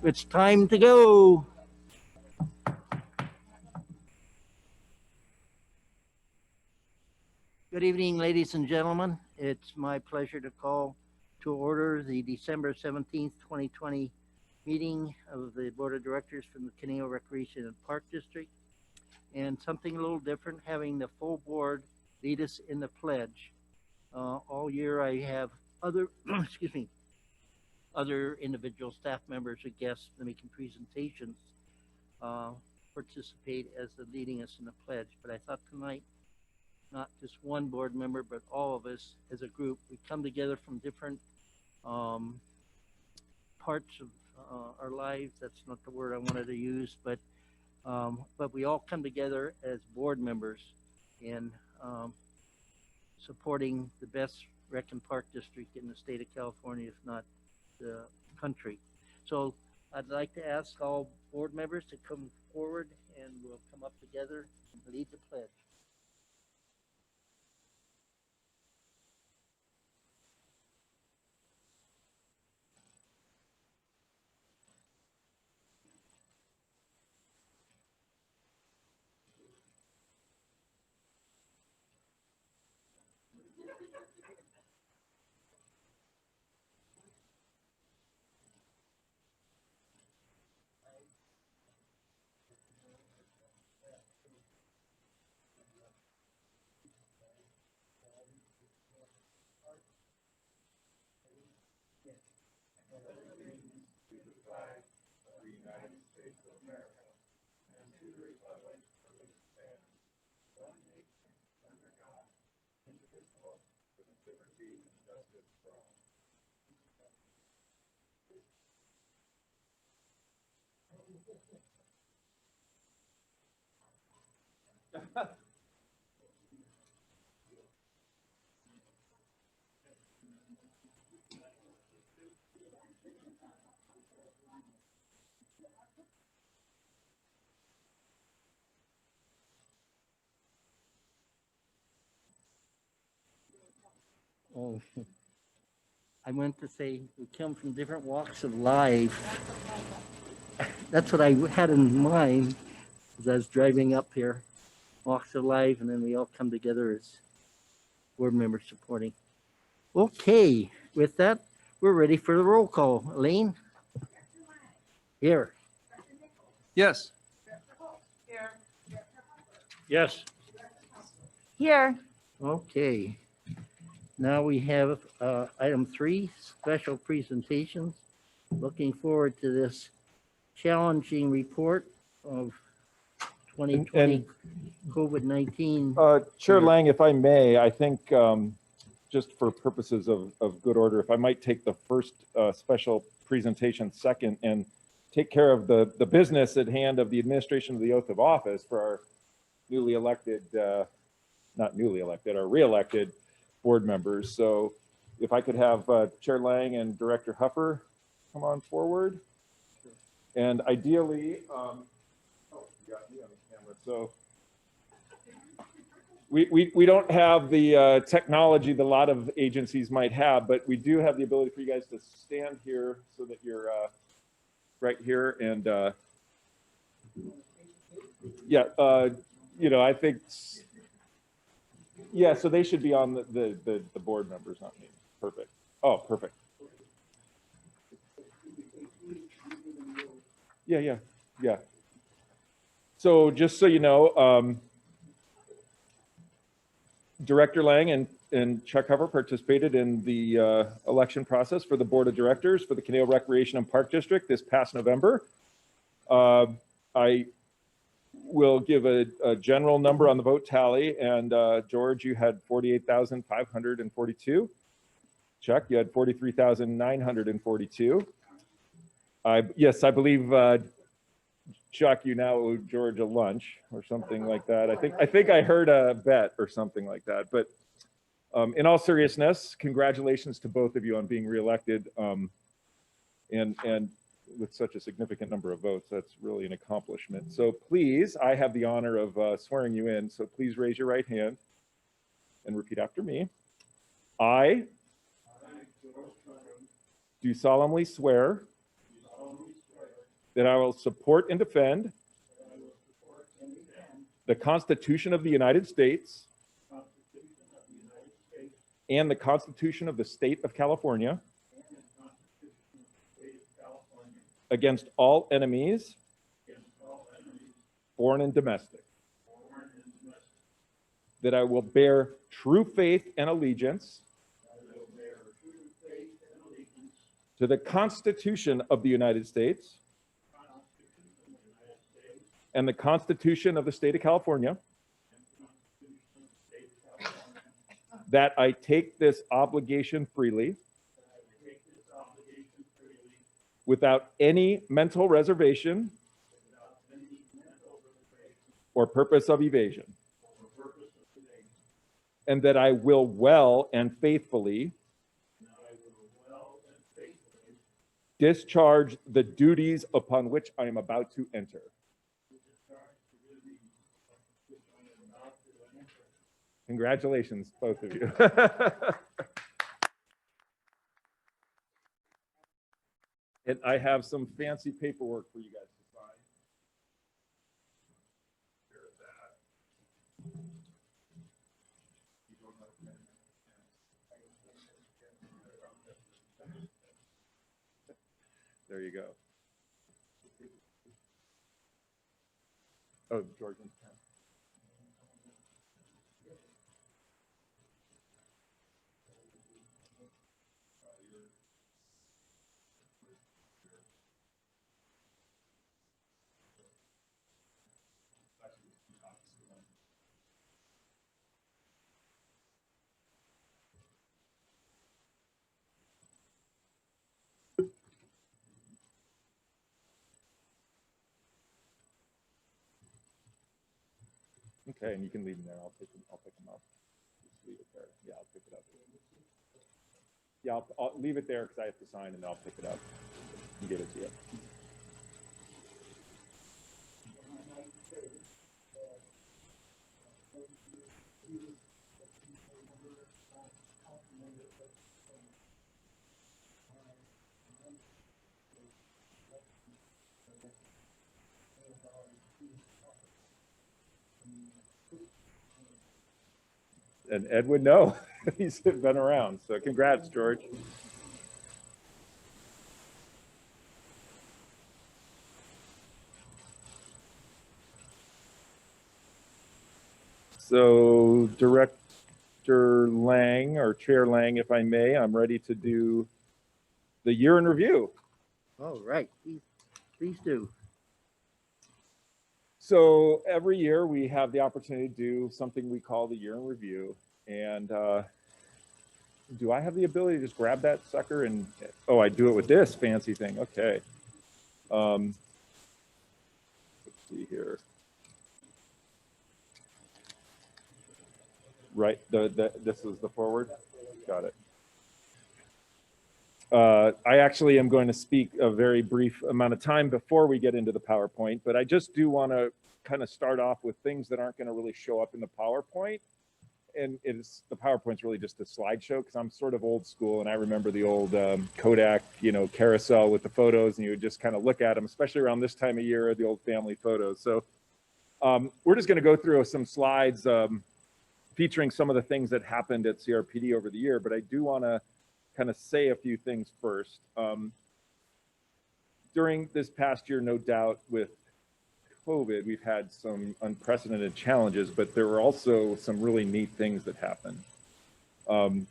It's time to go. Good evening, ladies and gentlemen. It's my pleasure to call to order the December 17th, 2020 meeting of the Board of Directors from the Caneo Recreation and Park District. And something a little different, having the full board lead us in the pledge. All year I have other, excuse me, other individual staff members or guests making presentations participate as the leading us in the pledge. But I thought tonight, not just one board member, but all of us as a group, we come together from different parts of our lives. That's not the word I wanted to use, but we all come together as board members in supporting the best rec and park district in the state of California, if not the country. So I'd like to ask all board members to come forward and we'll come up together and lead the pledge. Oh, I meant to say we come from different walks of life. That's what I had in mind as I was driving up here. Walks of life, and then we all come together as board members supporting. Okay, with that, we're ready for the roll call. Elaine? Here. Yes. Yes. Here. Okay. Now we have item 3, special presentations. Looking forward to this challenging report of 2020 COVID-19. Chair Lang, if I may, I think just for purposes of good order, if I might take the first special presentation second and take care of the business at hand of the administration of the oath of office for our newly elected, not newly elected, our re-elected board members. So if I could have Chair Lang and Director Huffer come on forward. And ideally, oh, you got me on the camera. So we don't have the technology that a lot of agencies might have, but we do have the ability for you guys to stand here so that you're right here. And yeah, you know, I think, yeah, so they should be on the board members, not me. Perfect. Oh, perfect. Yeah. So just so you know, Director Lang and Chuck Huffer participated in the election process for the Board of Directors for the Caneo Recreation and Park District this past November. I will give a general number on the vote tally, and George, you had 48,542. Chuck, you had 43,942. Yes, I believe Chuck, you now owe George a lunch or something like that. I think I heard a bet or something like that. But in all seriousness, congratulations to both of you on being reelected. And with such a significant number of votes, that's really an accomplishment. So please, I have the honor of swearing you in. So please raise your right hand and repeat after me. I do solemnly swear that I will support and defend the Constitution of the United States and the Constitution of the State of California against all enemies, foreign and domestic. That I will bear true faith and allegiance to the Constitution of the United States and the Constitution of the State of California. That I take this obligation freely without any mental reservation or purpose of evasion. And that I will well and faithfully discharge the duties upon which I am about to enter. Congratulations, both of you. And I have some fancy paperwork for you guys to sign. There you go. Oh, George. Okay, and you can leave them there. I'll pick them up. Just leave it there. Yeah, I'll pick it up. Yeah, I'll leave it there because I have to sign, and I'll pick it up and get it to you. And Ed would know. He's been around. So congrats, George. So Director Lang, or Chair Lang, if I may, I'm ready to do the year in review. All right, please do. So every year we have the opportunity to do something we call the year in review. And do I have the ability to just grab that sucker and, oh, I do it with this fancy thing. Okay. Let's see here. Right, this is the forward. Got it. I actually am going to speak a very brief amount of time before we get into the PowerPoint, but I just do want to kind of start off with things that aren't going to really show up in the PowerPoint. And the PowerPoint's really just a slideshow because I'm sort of old school, and I remember the old Kodak, carousel with the photos, and you would just kind of look at them, especially around this time of year, the old family photos. So we're just going to go through some slides featuring some of the things that happened at CRPD over the year, but I do want to kind of say a few things first. During this past year, no doubt with COVID, we've had some unprecedented challenges, but there were also some really neat things that happened. Some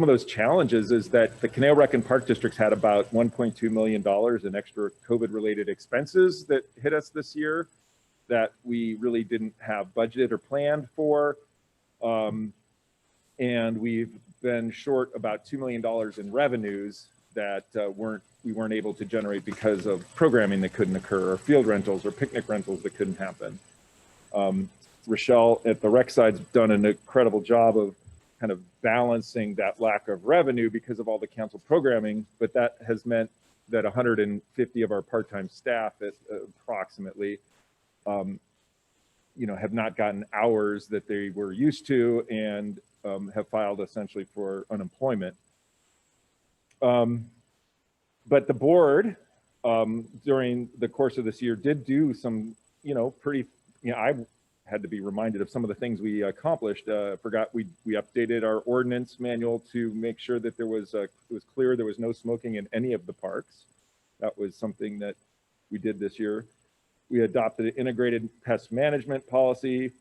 of those challenges is that the Canal Rec and Park Districts had about $1.2 million in extra COVID-related expenses that hit us this year that we really didn't have budgeted or planned for. And we've been short about $2 million in revenues that we weren't able to generate because of programming that couldn't occur, or field rentals or picnic rentals that couldn't happen. Rochelle at the rec side's done an incredible job of kind of balancing that lack of revenue because of all the canceled programming, but that has meant that 150 of our part-time staff at approximately have not gotten hours that they were used to, and have filed essentially for unemployment. But the board during the course of this year did do some, pretty, I had to be reminded of some of the things we accomplished. Forgot we updated our ordinance manual to make sure that it was clear there was no smoking in any of the parks. That was something that we did this year. We adopted an integrated pest management policy.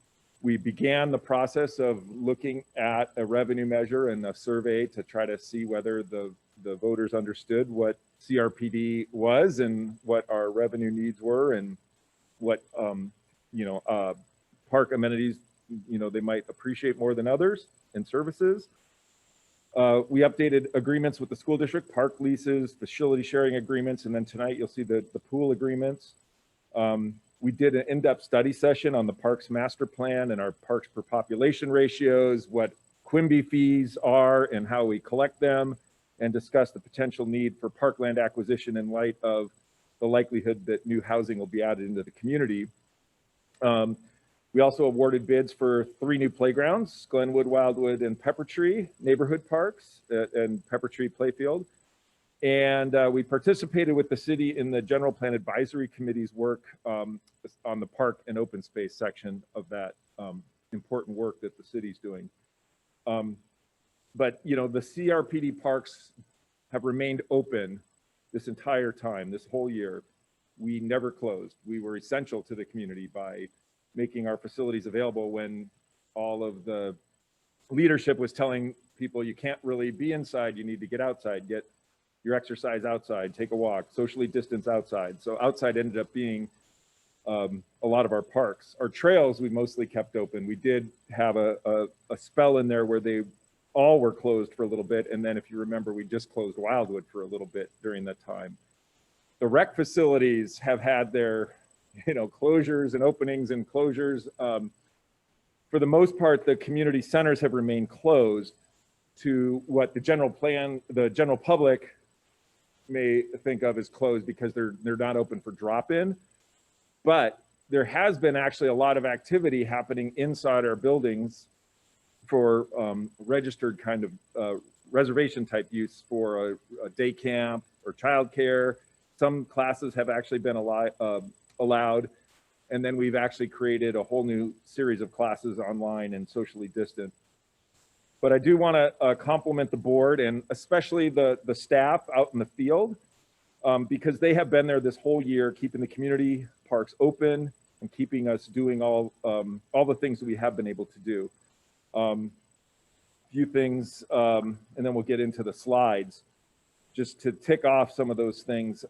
We began the process of looking at a revenue measure and a survey to try to see whether the voters understood what CRPD was and what our revenue needs were and what park amenities they might appreciate more than others and services. We updated agreements with the school district, park leases, facility sharing agreements, and then tonight you'll see the pool agreements. We did an in-depth study session on the parks master plan and our parks per population ratios, what Quimby fees are and how we collect them, and discuss the potential need for parkland acquisition in light of the likelihood that new housing will be added into the community. We also awarded bids for 3 new playgrounds, Glenwood, Wildwood, and Peppertree neighborhood parks and Peppertree Playfield. And we participated with the city in the General Plan Advisory Committee's work on the park and open space section of that important work that the city's doing. But, the CRPD parks have remained open this entire time, this whole year. We never closed. We were essential to the community by making our facilities available when all of the leadership was telling people you can't really be inside, you need to get outside, get your exercise outside, take a walk, socially distance outside. So outside ended up being a lot of our parks. Our trails we mostly kept open. We did have a spell in there where they all were closed for a little bit, and then if you remember, we just closed Wildwood for a little bit during that time. The rec facilities have had their closures and openings and closures. For the most part, the community centers have remained closed to what the general public may think of as closed because they're not open for drop-in. But there has been actually a lot of activity happening inside our buildings for registered kind of reservation type use for a day camp or childcare. Some classes have actually been allowed. And then we've actually created a whole new series of classes online and socially distant. But I do want to compliment the board and especially the staff out in the field because they have been there this whole year, keeping the community parks open and keeping us doing all the things that we have been able to do. Few things, and then we'll get into the slides. Just to tick off some of those things,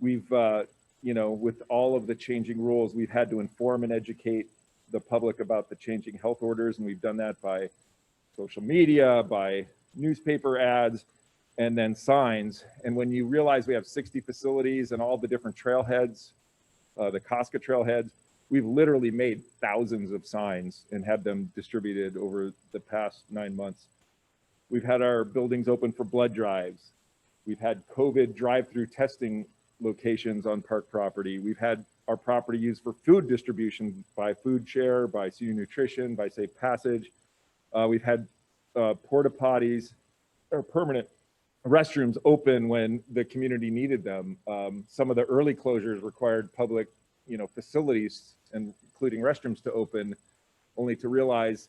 we've with all of the changing rules, we've had to inform and educate the public about the changing health orders, and we've done that by social media, by newspaper ads, and then signs. And when you realize we have 60 facilities and all the different trailheads, the Casca trailheads, we've literally made thousands of signs and had them distributed over the past 9 months. We've had our buildings open for blood drives. We've had COVID drive-through testing locations on park property. We've had our property used for food distribution by Food Share, by Senior Nutrition, by Safe Passage. We've had porta potties or permanent restrooms open when the community needed them. Some of the early closures required public, facilities, and including restrooms, to open, only to realize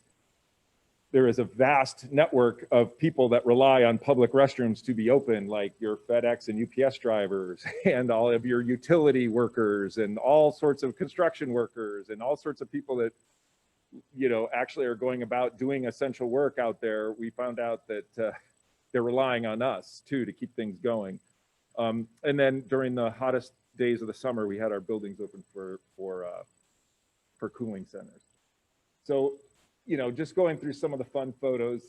there is a vast network of people that rely on public restrooms to be open, like your FedEx and UPS drivers and all of your utility workers and all sorts of construction workers and all sorts of people that, actually are going about doing essential work out there. We found out that they're relying on us too to keep things going. And then during the hottest days of the summer, we had our buildings open for cooling centers. So, just going through some of the fun photos.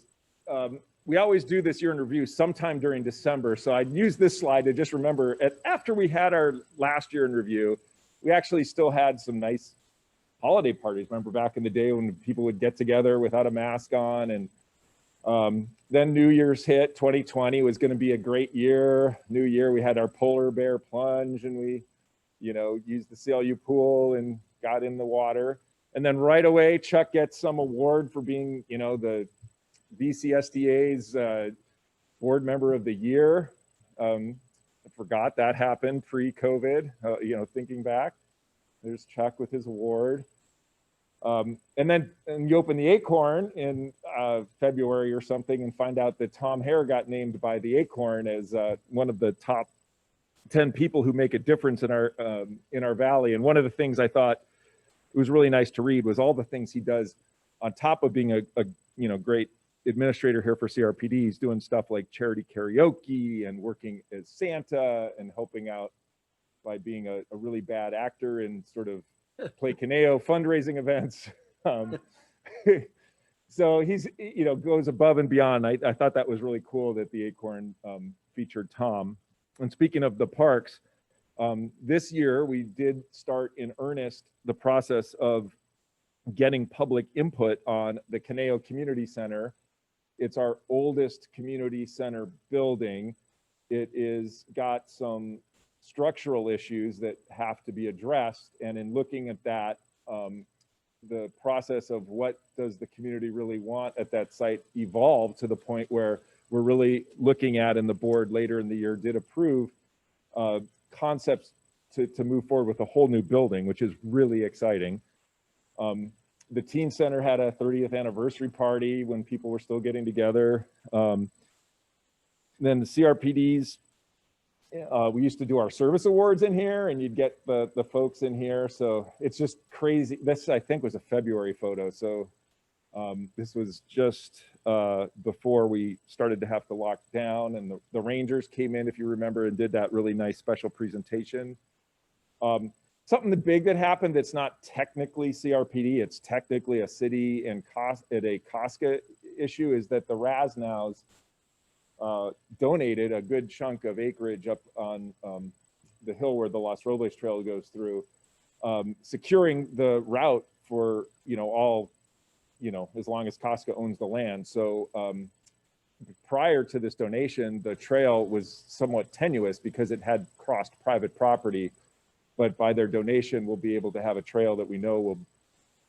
We always do this year in review sometime during December. So I'd use this slide to just remember, after we had our last year in review, we actually still had some nice holiday parties. Remember back in the day when people would get together without a mask on, and then New Year's hit. 2020 was going to be a great year. New year, we had our polar bear plunge, and we, used the CLU pool and got in the water. And then right away, Chuck gets some award for being, the BCSDA's board member of the year. forgot that happened pre-COVID, you know, thinking back. There's Chuck with his award. And then you open the Acorn in February or something and find out that Tom Hare got named by the Acorn as one of the top 10 people who make a difference in our valley. And one of the things I thought it was really nice to read was all the things he does on top of being a you know, great administrator here for CRPD. He's doing stuff like charity karaoke and working as Santa and helping out by being a really bad actor and sort of play Caneo fundraising events. So he's, you know, goes above and beyond. I thought that was really cool that the Acorn featured Tom. And speaking of the parks, this year we did start in earnest the process of getting public input on the Caneo Community Center. It's our oldest community center building. It is got some structural issues that have to be addressed. And in looking at that, the process of what does the community really want at that site evolved to the point where we're really looking at, and the board later in the year did approve concepts to move forward with a whole new building, which is really exciting. The teen center had a 30th anniversary party when people were still getting together. Then the CRPDs, we used to do our service awards in here, and you'd get the folks in here. So it's just crazy. This, I think, was a February photo. So this was just before we started to have to lock down, and the Rangers came in, if you remember, and did that really nice special presentation. Something big that happened that's not technically CRPD, it's technically a city and a COSCA issue, is that the Rasnows donated a good chunk of acreage up on the hill where the Los Robles Trail goes through, securing the route for, you know, all, you know, as long as COSCA owns the land. So prior to this donation, the trail was somewhat tenuous because it had crossed private property. But by their donation, we'll be able to have a trail that we know will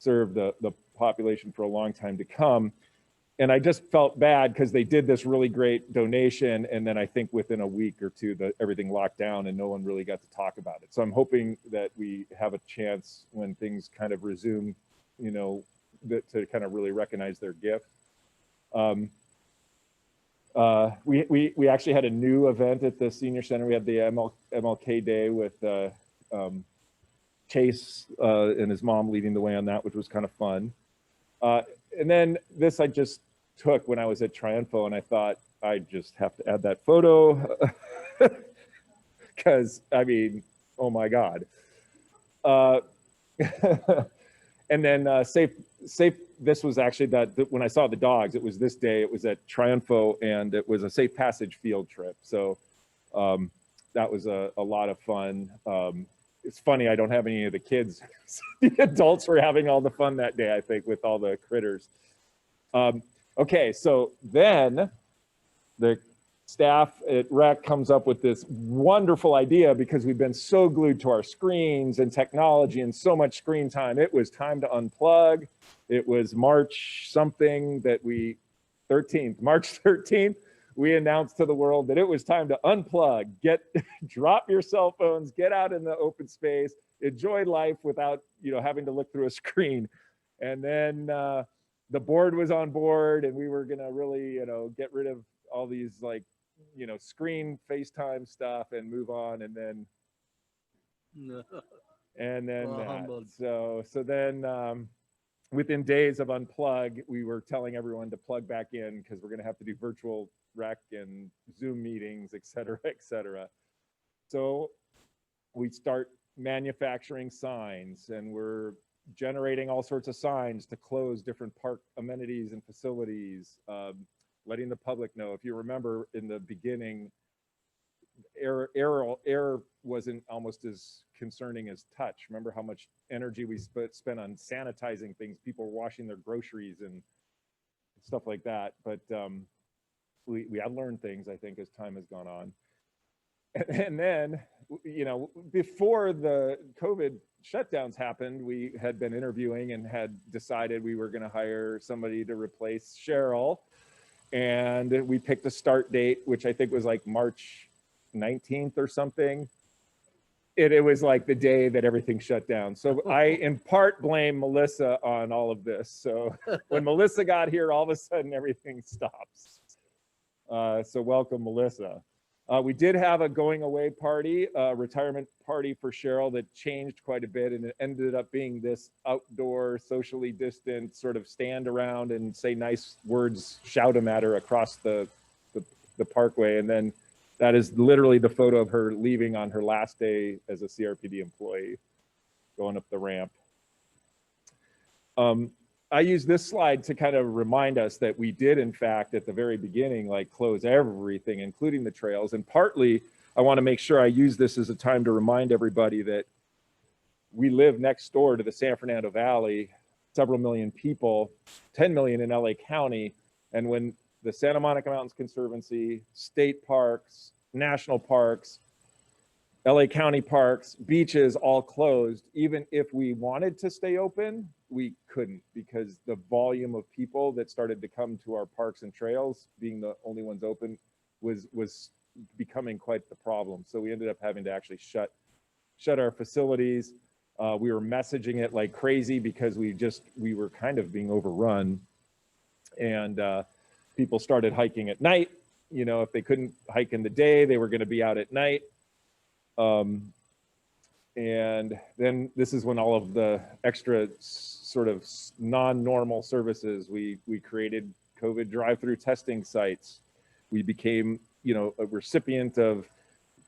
serve the population for a long time to come. And I just felt bad because they did this really great donation, and then I think within a week or two that everything locked down and no one really got to talk about it. So I'm hoping that we have a chance when things kind of resume, you know, to kind of really recognize their gift. We actually had a new event at the senior center. We had the MLK Day with Chase and his mom leading the way on that, which was kind of fun. And then this I just took when I was at Triunfo, and I thought I just have to add that photo because I mean, oh my God. And then safe. This was actually when I saw the dogs, it was this day. It was at Triunfo, and it was a safe passage field trip. So that was a lot of fun. It's funny, I don't have any of the kids. The adults were having all the fun that day, I think, with all the critters. Okay, so then the staff at Rec comes up with this wonderful idea because we've been so glued to our screens and technology and so much screen time. It was time to unplug. It was March something that March 13th. We announced to the world that it was time to unplug, drop your cell phones, get out in the open space, enjoy life without, you know, having to look through a screen. And then the board was on board, and we were gonna really, you know, get rid of all these, like, you know, screen FaceTime stuff and move on. And then, so then within days of Unplug, we were telling everyone to plug back in because we're gonna have to do virtual Rec and Zoom meetings, et cetera, et cetera. So we start manufacturing signs, and we're generating all sorts of signs to close different park amenities and facilities, letting the public know. If you remember in the beginning, air wasn't almost as concerning as touch. Remember how much energy we spent on sanitizing things, people were washing their groceries and stuff like that. But we have learned things, I think, as time has gone on. And then, you know, before the COVID shutdowns happened, we had been interviewing and had decided we were going to hire somebody to replace Cheryl. And we picked a start date, which I think was like March 19th or something. It was like the day that everything shut down. So I in part blame Melissa on all of this. So when Melissa got here, all of a sudden everything stops. So welcome, Melissa. We did have a going away party, retirement party for Cheryl that changed quite a bit, and it ended up being this outdoor, socially distant sort of stand around and say nice words, shout them at her across the parkway. And then that is literally the photo of her leaving on her last day as a CRPD employee, going up the ramp. I use this slide to kind of remind us that we did, in fact, at the very beginning, like close everything, including the trails. And partly, I want to make sure I use this as a time to remind everybody that we live next door to the San Fernando Valley, several million people, 10 million in LA County. And when the Santa Monica Mountains Conservancy, state parks, national parks, LA County parks, beaches all closed, even if we wanted to stay open, we couldn't, because the volume of people that started to come to our parks and trails, being the only ones open, was becoming quite the problem. So we ended up having to actually shut our facilities. We were messaging it like crazy because we were kind of being overrun, and people started hiking at night. You know, if they couldn't hike in the day, they were going to be out at night. And then this is when all of the extra sort of non-normal services, we created COVID drive-through testing sites. We became, you know, a recipient of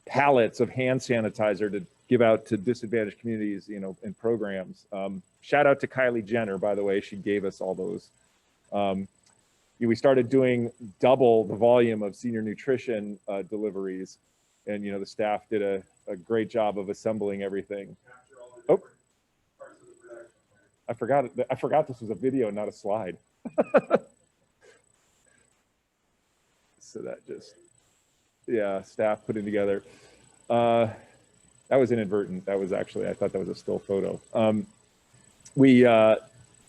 pallets of hand sanitizer to give out to disadvantaged communities, you know, in programs. Shout out to Kylie Jenner, by the way, she gave us all those. We started doing double the volume of senior nutrition deliveries. And, you know, the staff did a great job of assembling everything. Oh, I forgot this was a video, not a slide. So that just, yeah, staff putting together. That was inadvertent. That was actually, I thought that was a still photo.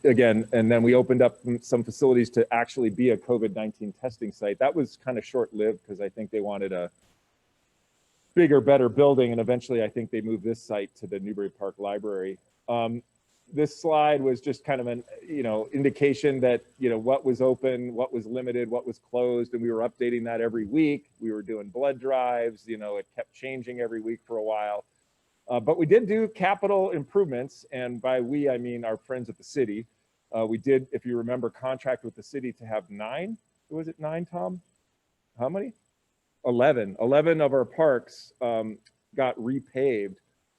Again, and then we opened up some facilities to actually be a COVID-19 testing site. That was kind of short-lived because I think they wanted a bigger, better building, and eventually I think they moved this site to the Newbury Park Library. This slide was just kind of an, you know, indication that, you know, what was open, what was limited, what was closed, and we were updating that every week. We were doing blood drives, you know, it kept changing every week for a while. But we did do capital improvements, and by we, I mean our friends at the city. We did, if you remember, contract with the city to have 9, was it 9, Tom? How many? 11 of our parks got repaved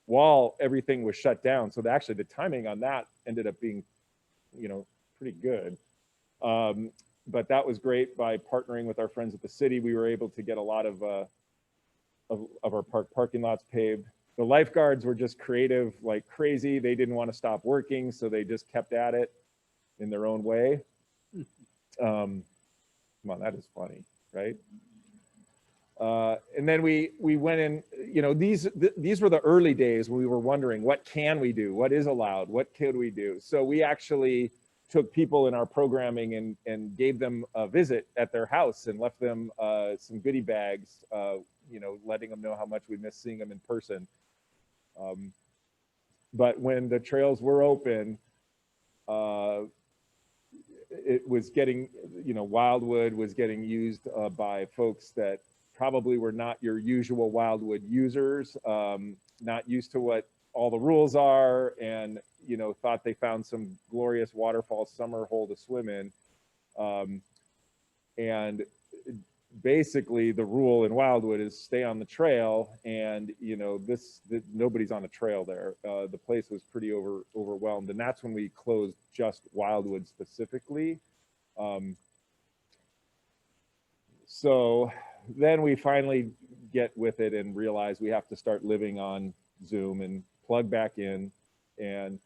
while everything was shut down. So actually the timing on that ended up being, you know, pretty good. But that was great. By partnering with our friends at the city, we were able to get a lot of our parking lots paved. The lifeguards were just creative like crazy. They didn't want to stop working, so they just kept at it in their own way. Come on, that is funny, right? And then we went in, you know, these were the early days when we were wondering, what can we do? What is allowed? What could we do? So we actually took people in our programming and gave them a visit at their house and left them some goodie bags, you know, letting them know how much we miss seeing them in person. But when the trails were open, it was getting, you know, Wildwood was getting used by folks that probably were not your usual Wildwood users, not used to what all the rules are, and, you know, thought they found some glorious waterfall summer hole to swim in. And basically the rule in Wildwood is stay on the trail, and, you know, nobody's on the trail there. The place was pretty overwhelmed, and that's when we closed just Wildwood specifically. So then we finally get with it and realize we have to start living on Zoom and plug back in. And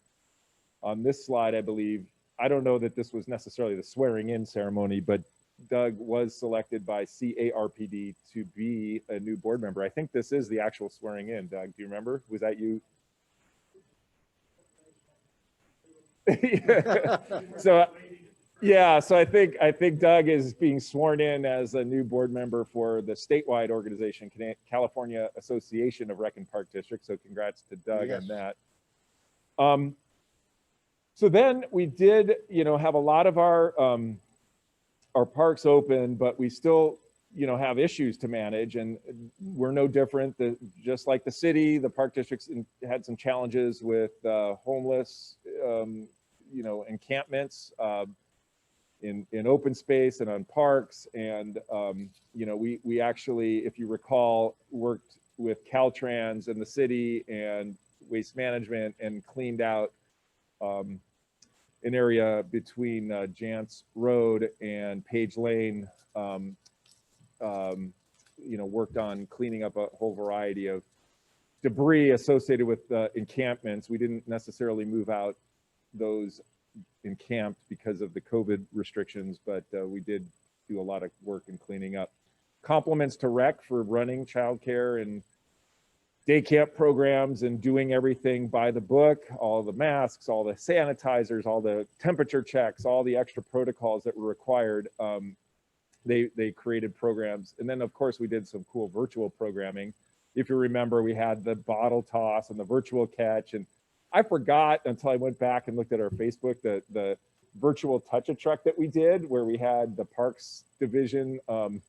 on this slide, I believe, I don't know that this was necessarily the swearing in ceremony, but Doug was selected by CRPD to be a new board member. I think this is the actual swearing in. Doug, do you remember? Was that you? So Yeah, so I think Doug is being sworn in as a new board member for the statewide organization, California Association of Rec and Park Districts. So congrats to Doug on that. So then we did, have a lot of our parks open, but we still, have issues to manage, and we're no different. Just like the city, the park districts had some challenges with homeless, encampments. In open space and on parks. And, we actually, if you recall, worked with Caltrans and the city and Waste Management and cleaned out an area between Jantz Road and Page Lane, worked on cleaning up a whole variety of debris associated with encampments. We didn't necessarily move out those encamped because of the COVID restrictions, but we did do a lot of work in cleaning up. Compliments to Rec for running childcare and day camp programs and doing everything by the book, all the masks, all the sanitizers, all the temperature checks, all the extra protocols that were required. They created programs. And then of course we did some cool virtual programming. If you remember, we had the bottle toss and the virtual catch, and I forgot until I went back and looked at our Facebook, the virtual touch-a-truck that we did, where we had the Parks Division film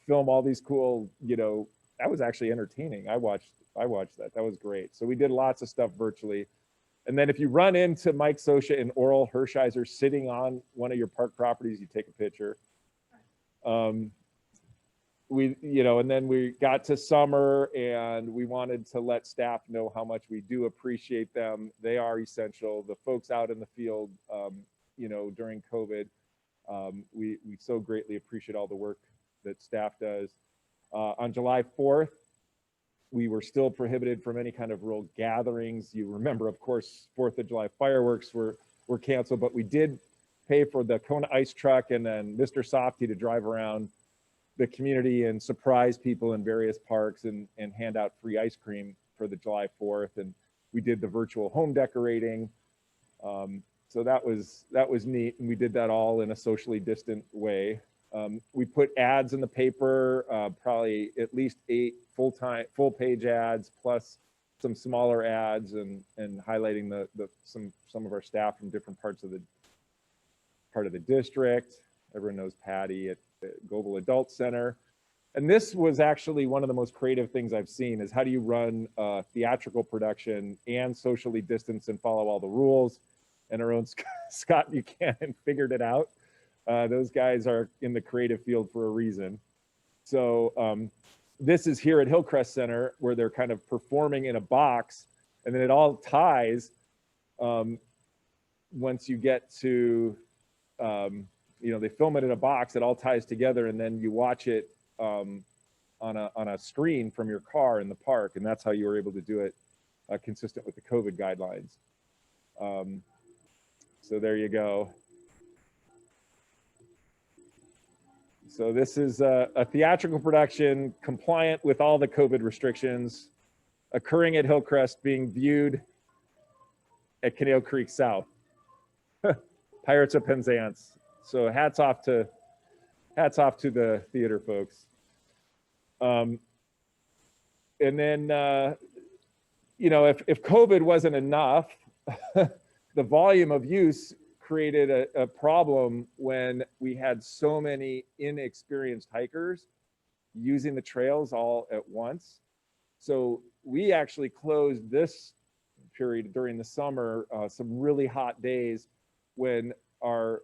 all these cool, that was actually entertaining. I watched that. That was great. So we did lots of stuff virtually. And then if you run into Mike Sosha and Oral Hershiser sitting on one of your park properties, you take a picture. And then we got to summer and we wanted to let staff know how much we do appreciate them. They are essential. The folks out in the field, during COVID, we so greatly appreciate all the work that staff does. On July 4th, we were still prohibited from any kind of real gatherings. You remember, of course, 4th of July fireworks were canceled, but we did pay for the Kona ice truck and then Mr. Softy to drive around the community and surprise people in various parks and hand out free ice cream for the July 4th. And we did the virtual home decorating. So that was neat. And we did that all in a socially distant way. We put ads in the paper, probably at least 8 full page ads, plus some smaller ads and highlighting some of our staff from different part of the district. Everyone knows Patty at the Global Adult Center. And this was actually one of the most creative things I've seen, is how do you run a theatrical production and socially distance and follow all the rules? And our own Scott Buchanan figured it out. Those guys are in the creative field for a reason. So this is here at Hillcrest Center, where they're kind of performing in a box, and then it all ties once you get to, they film it in a box, it all ties together, and then you watch it on a screen from your car in the park, and that's how you were able to do it consistent with the COVID guidelines. So there you go. So this is a theatrical production compliant with all the COVID restrictions, occurring at Hillcrest, being viewed at Canal Creek South. Pirates of Penzance. So hats off to the theater folks. And then, if COVID wasn't enough, the volume of use created a problem when we had so many inexperienced hikers using the trails all at once. So we actually closed this period during the summer, some really hot days when our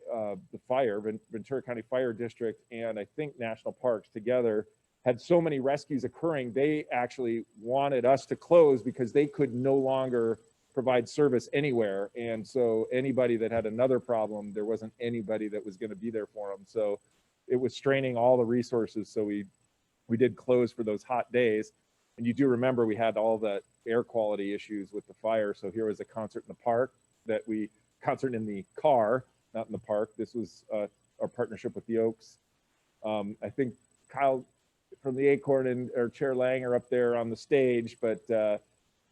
the Ventura County Fire District and I think National Parks together had so many rescues occurring. They actually wanted us to close because they could no longer provide service anywhere. And so anybody that had another problem, there wasn't anybody that was going to be there for them. So it was straining all the resources. So we did close for those hot days. And you do remember we had all the air quality issues with the fire. So here was a concert in the park concert in the car, not in the park. This was our partnership with the Oaks. I think Kyle from the Acorn and or Chair Lang are up there on the stage, but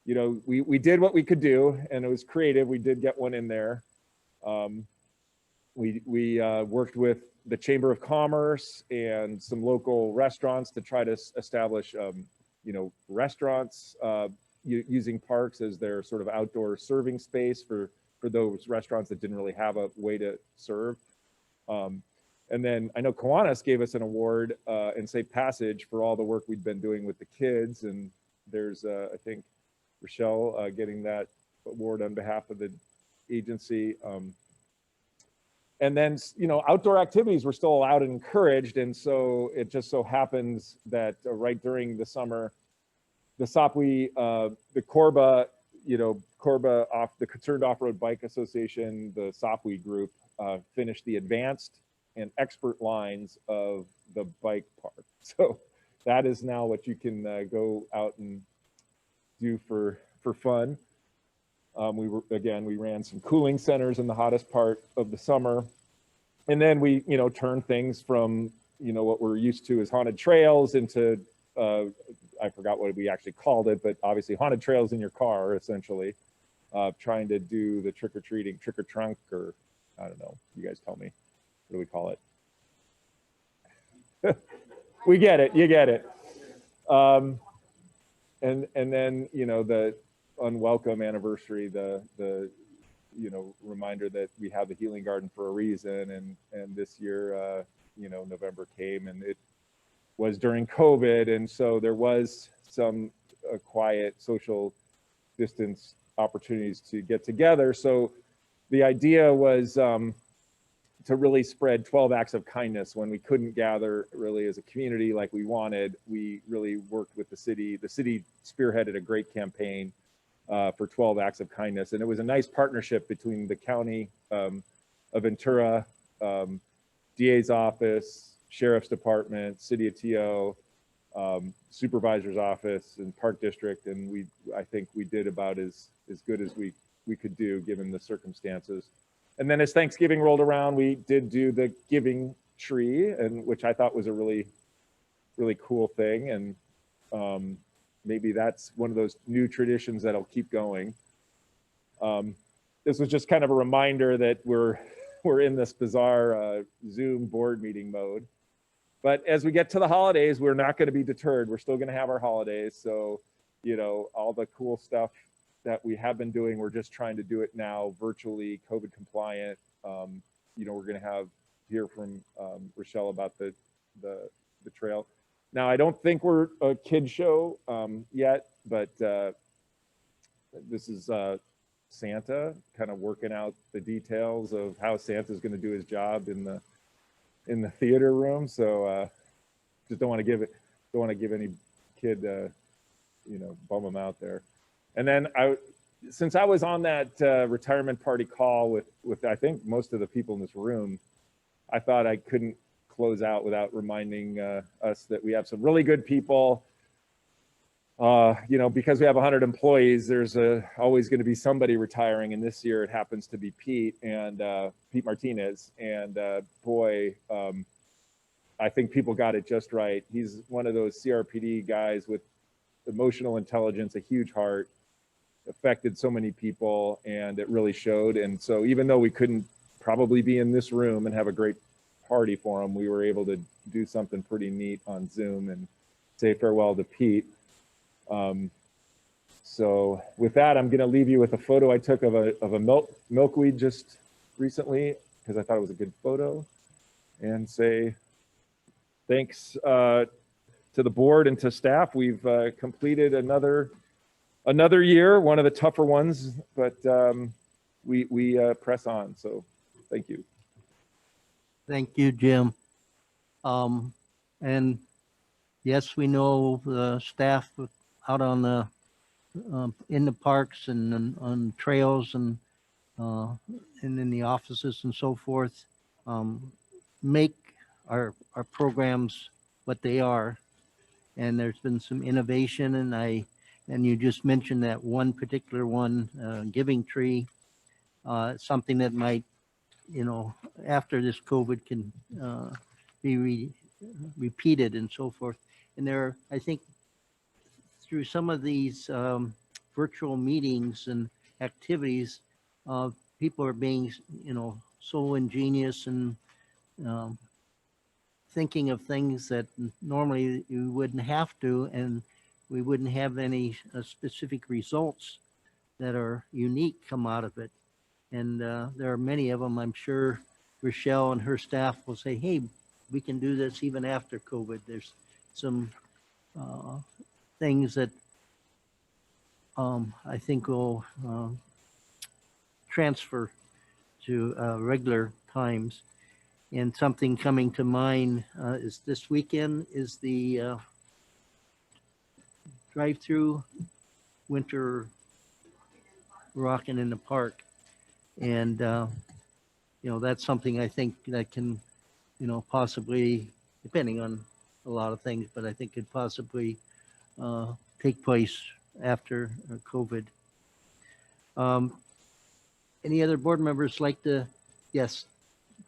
we did what we could do, and it was creative. We did get one in there. We worked with the Chamber of Commerce and some local restaurants to try to establish, restaurants using parks as their sort of outdoor serving space for those restaurants that didn't really have a way to serve. And then I know Kiwanis gave us an award in Safe Passage for all the work we'd been doing with the kids. And there's, I think, Rochelle getting that award on behalf of the agency. And then, outdoor activities were still allowed and encouraged. And so it just so happens that right during the summer, the SOPWE, the Corba, the Concerned Off-Road Bike Association, the SOPWE group, finished the advanced and expert lines of the bike park. So that is now what you can go out and do for fun. We ran some cooling centers in the hottest part of the summer. And then we, turned things from, what we're used to as haunted trails into, I forgot what we actually called it, but obviously haunted trails in your car, essentially, trying to do the trick-or-treating, trick or trunk, or I don't know, you guys tell me, what do we call it? We get it, you get it. And then, the unwelcome anniversary, the reminder that we have the healing garden for a reason. And this year, November came and it was during COVID. And so there was some quiet social distance opportunities to get together. So the idea was to really spread 12 acts of kindness when we couldn't gather really as a community like we wanted. We really worked with the city. The city spearheaded a great campaign for 12 acts of kindness. And it was a nice partnership between the county of Ventura, DA's office, sheriff's department, city of TO, supervisor's office, and park district. And I think we did about as good as we could do given the circumstances. And then as Thanksgiving rolled around, we did do the giving tree, and which I thought was a really, really cool thing. And maybe that's one of those new traditions that'll keep going. This was just kind of a reminder that we're in this bizarre Zoom board meeting mode. But as we get to the holidays, we're not going to be deterred. We're still going to have our holidays. So, all the cool stuff that we have been doing, we're just trying to do it now virtually, COVID compliant. We're going to hear from Rochelle about the trail. Now, I don't think we're a kid show yet, but this is Santa kind of working out the details of how Santa's going to do his job in the theater room. So just don't want to give any kid, bum them out there. And then since I was on that retirement party call with I think most of the people in this room, I thought I couldn't close out without reminding us that we have some really good people. Because we have 100 employees, there's always going to be somebody retiring. And this year it happens to be Pete Martinez. And boy, I think people got it just right. He's one of those CRPD guys with emotional intelligence, a huge heart, affected so many people, and it really showed. And so even though we couldn't probably be in this room and have a great party for him, we were able to do something pretty neat on Zoom and say farewell to Pete. So with that, I'm going to leave you with a photo I took of a milkweed just recently because I thought it was a good photo, and say thanks to the board and to staff. We've completed another year, one of the tougher ones, but we press on. So thank you. Thank you, Jim. And yes, we know the staff out on the in the parks and on trails and in the offices and so forth make our programs what they are. And there's been some innovation, and you just mentioned that one particular one, giving tree, something that might, after this COVID can be repeated and so forth. And I think through some of these virtual meetings and activities, people are being, so ingenious and um, thinking of things that normally you wouldn't have to, and we wouldn't have any specific results that are unique come out of it. And there are many of them. I'm sure Rochelle and her staff will say, hey, we can do this even after COVID. There's some things that I think will transfer to regular times. And something coming to mind is this weekend is the drive-through winter rocking in the park. And, that's something I think that can, possibly, depending on a lot of things, but I think could possibly take place after COVID. Any other board members like to? Yes,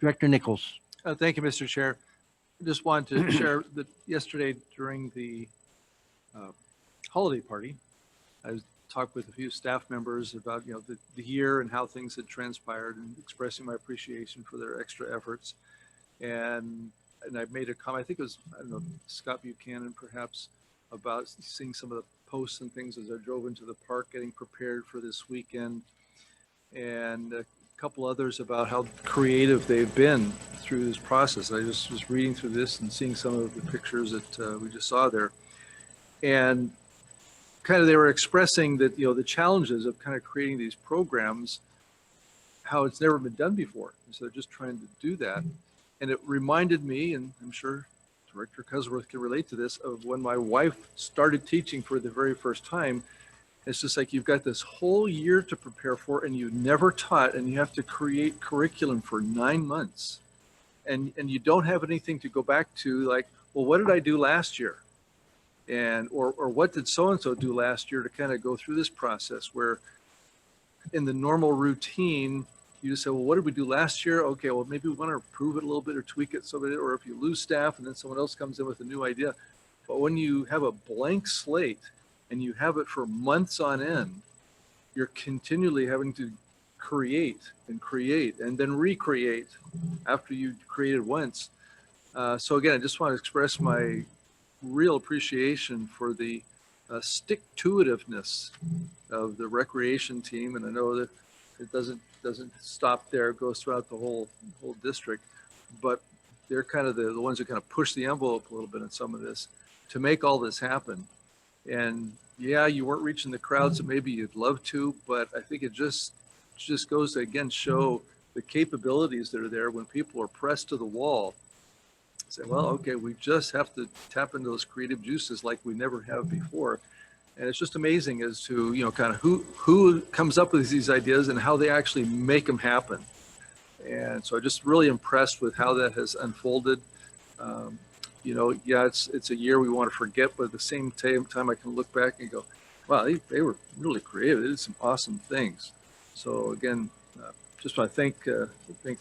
Director Nichols. Thank you, Mr. Chair. I just wanted to share that yesterday during the holiday party, I talked with a few staff members about, the year and how things had transpired and expressing my appreciation for their extra efforts. And I made a comment, I think it was, I don't know, Scott Buchanan perhaps, about seeing some of the posts and things as I drove into the park getting prepared for this weekend. And a couple others about how creative they've been through this process. I just was reading through this and seeing some of the pictures that we just saw there. And kind of they were expressing that, the challenges of kind of creating these programs, how it's never been done before. And so they're just trying to do that. And it reminded me, and I'm sure Director Cusworth can relate to this, of when my wife started teaching for the very first time. It's just like you've got this whole year to prepare for and you never taught, and you have to create curriculum for 9 months. And you don't have anything to go back to, like, well, what did I do last year? And or what did so-and-so do last year, to kind of go through this process where in the normal routine, you just say, well, what did we do last year? Okay, well, maybe we want to improve it a little bit or tweak it so that, or if you lose staff and then someone else comes in with a new idea. But when you have a blank slate and you have it for months on end, you're continually having to create and then recreate after you created once. So again, I just want to express my real appreciation for the stick-to-itiveness of the recreation team. And I know that it doesn't stop there, it goes throughout the whole district, but they're kind of the ones that kind of push the envelope a little bit in some of this to make all this happen. And yeah, you weren't reaching the crowds that maybe you'd love to, but I think it just goes to, again, show the capabilities that are there when people are pressed to the wall. Say, well, okay, we just have to tap into those creative juices like we never have before. And it's just amazing as to, kind of who comes up with these ideas and how they actually make them happen. And so I'm just really impressed with how that has unfolded. Yeah, it's a year we want to forget, but at the same time I can look back and go, wow, they were really creative. They did some awesome things. So again, just want to thank the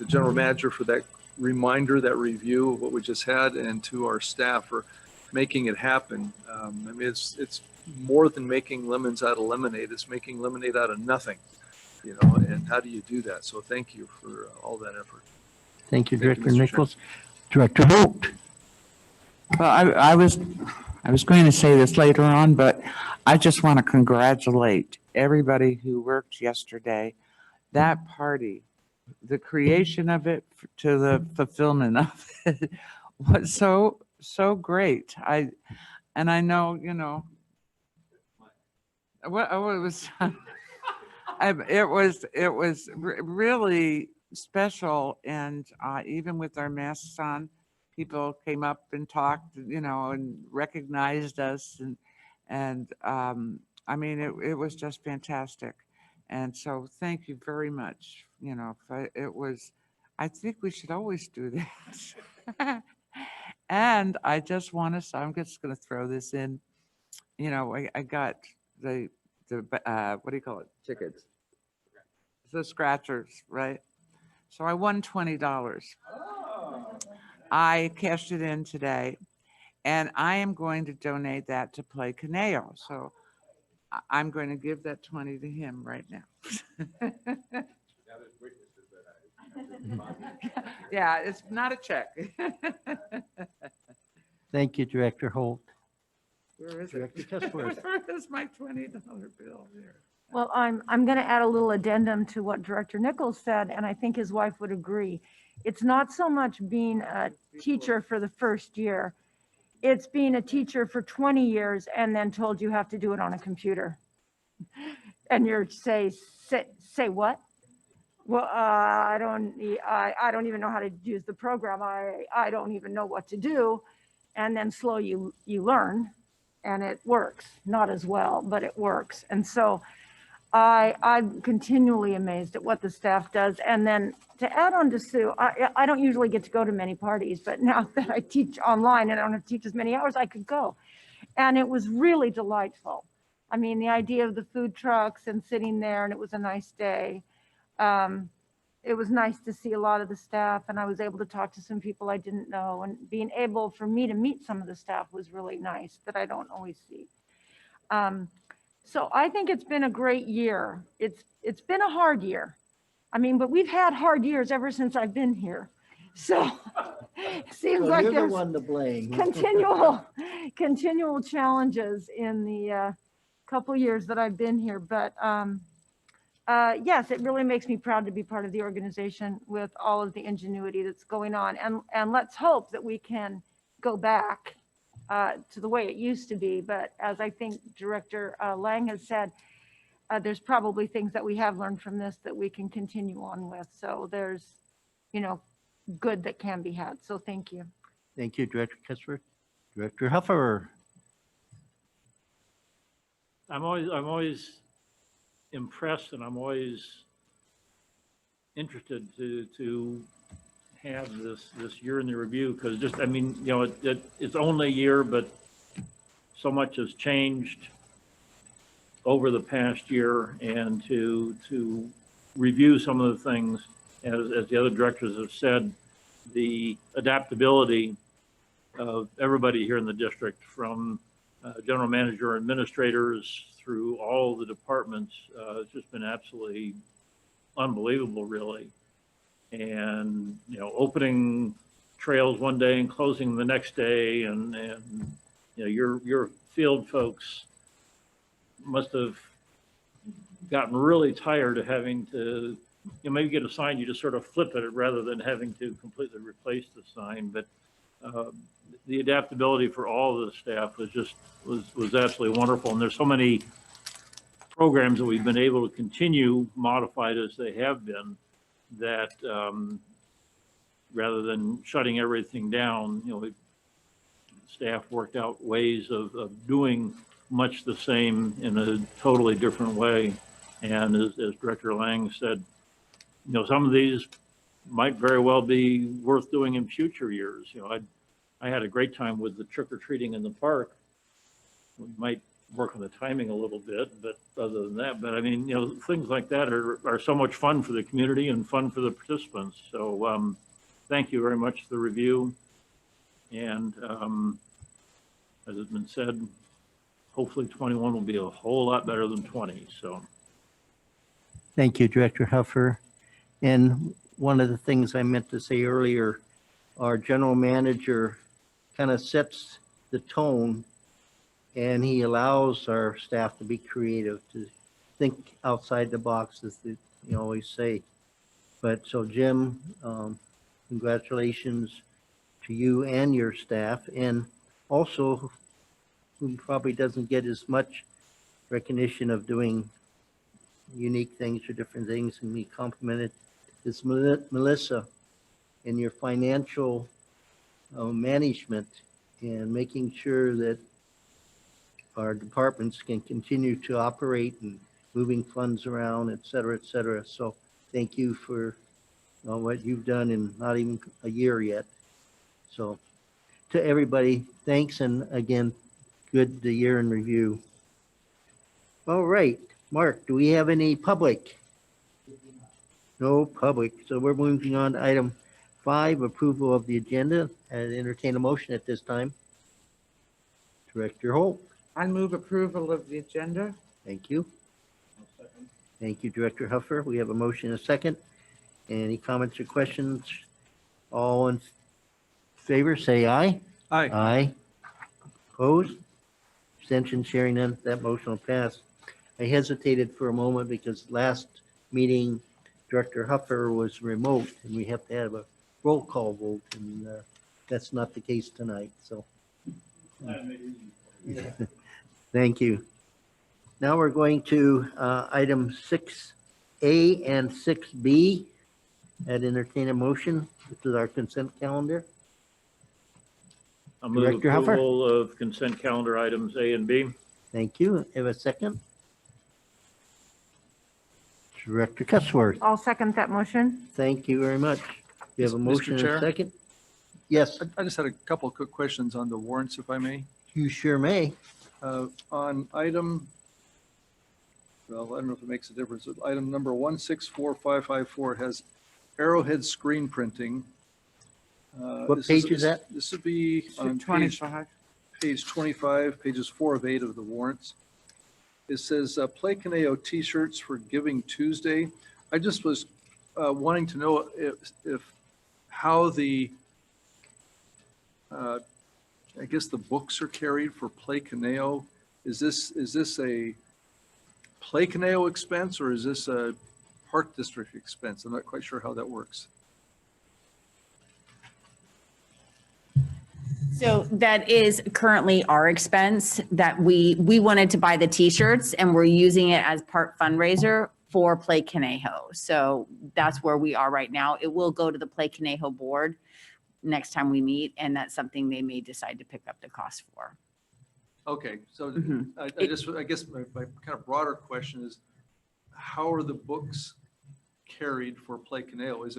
general manager for that reminder, that review of what we just had, and to our staff for making it happen. I mean, it's more than making lemons out of lemonade. It's making lemonade out of nothing, and how do you do that? So thank you for all that effort. Thank you, Thank you, Director Mr. Nichols. Director Holt. Well, I was going to say this later on, but I just want to congratulate everybody who worked yesterday. That party, the creation of it to the fulfillment of it was so great. I know, what it was. It was really special, and even with our masks on, people came up and talked, and recognized us, and I mean, it was just fantastic. And so thank you very much. I think we should always do this. And I just want to, I'm just going to throw this in. I got the what do you call it? Tickets. The scratchers, right? So I won $20. I cashed it in today, and I am going to donate that to Play Caneo. So I'm going to give that 20 to him right now. Yeah, it's not a check. Thank you, Director Holt. Where is Director it? Cusworth. Where is my $20 bill here? Well, I'm going to add a little addendum to what Director Nichols said, and I think his wife would agree. It's not so much being a teacher for the first year. It's being a teacher for 20 years and then told you have to do it on a computer. And you're say what? Well, I don't even know how to use the program. I don't even know what to do. And then slow you learn, and it works. Not as well, but it works. And so I'm continually amazed at what the staff does. And then to add on to Sue, I don't usually get to go to many parties, but now that I teach online and I don't have to teach as many hours, I could go. And it was really delightful. I mean, the idea of the food trucks and sitting there, and it was a nice day. It was nice to see a lot of the staff, and I was able to talk to some people I didn't know, and being able for me to meet some of the staff was really nice that I don't always see. So I think it's been a great year. It's been a hard year. I mean, but we've had hard years ever since I've been here. So it seems So like you're the there's one to blame. continual challenges in the couple years that I've been here. But yes, it really makes me proud to be part of the organization with all of the ingenuity that's going on. And let's hope that we can go back to the way it used to be. But as I think Director Lang has said, there's probably things that we have learned from this that we can continue on with. So there's, good that can be had. So thank you. Thank you, Director Cusworth. Director Huffer. I'm always impressed, and I'm always interested to have this year in the review, because just, I mean, it's only a year, but so much has changed over the past year, and to review some of the things, as the other directors have said, the adaptability of everybody here in the district, from general manager, administrators, through all the departments, it's just been absolutely unbelievable, really. And, opening trails one day and closing the next day, and your field folks must have gotten really tired of having to, maybe get a sign, you just sort of flip it rather than having to completely replace the sign. But the adaptability for all of the staff was absolutely wonderful. And there's so many programs that we've been able to continue, modified as they have been, that rather than shutting everything down, staff worked out ways of doing much the same in a totally different way. And as Director Lang said, some of these might very well be worth doing in future years. I had a great time with the trick-or-treating in the park. We might work on the timing a little bit, but other than that, but I mean, things like that are so much fun for the community and fun for the participants. So thank you very much for the review. And as has been said, hopefully 21 will be a whole lot better than 20. So Thank you, Director Huffer. And one of the things I meant to say earlier, our general manager kind of sets the tone, and he allows our staff to be creative, to think outside the box, as you always say. But so Jim, congratulations to you and your staff, and also who probably doesn't get as much recognition of doing unique things or different things, and we complimented is Melissa in your financial management and making sure that our departments can continue to operate and moving funds around, et cetera, et cetera. So thank you for what you've done in not even a year yet. So to everybody, thanks. And again, good the year in review. All right, Mark, do we have any public? No public. So we're moving on to item 5, approval of the agenda, and entertain a motion at this time. Director Holt. I move approval of the agenda. Thank you. Thank you, Director Huffer. We have a motion, a second. Any comments or questions? All in favor, say aye. Aye. Aye. Opposed? Abstention, sharing none, that motion will pass. I hesitated for a moment because last meeting, Director Huffer was remote, and we have to have a roll call vote, and that's not the case tonight, so. Thank you. Now we're going to item 6A and 6B. I'd entertain a motion. This is our consent calendar. I'll move Director Huffer? approval of consent calendar items A and B. Thank you. Have a second? Director Cussworth, I'll second that motion. thank you very much. We have a Mr. motion and a Chair? second? Yes, I just had a couple of quick questions on the warrants, if I may. you sure may. On item, well, I don't know if it makes a difference. Item number 164554 has Arrowhead screen printing. What page is that? This would be on page 25, pages 4 of 8 of the warrants. It says Play Caneo t-shirts for Giving Tuesday. I just was wanting to know if how the, I guess the books are carried for Play Caneo. Is this a Play Caneo expense or is this a Park District expense? I'm not quite sure how that works. So that is currently our expense that we wanted to buy the t-shirts and we're using it as part fundraiser for Play Conejo. So that's where we are right now. It will go to the Play Conejo board next time we meet, and that's something they may decide to pick up the cost for. Okay, so Mhm. I guess my kind of broader question is, how are the books carried for Play Caneo? Is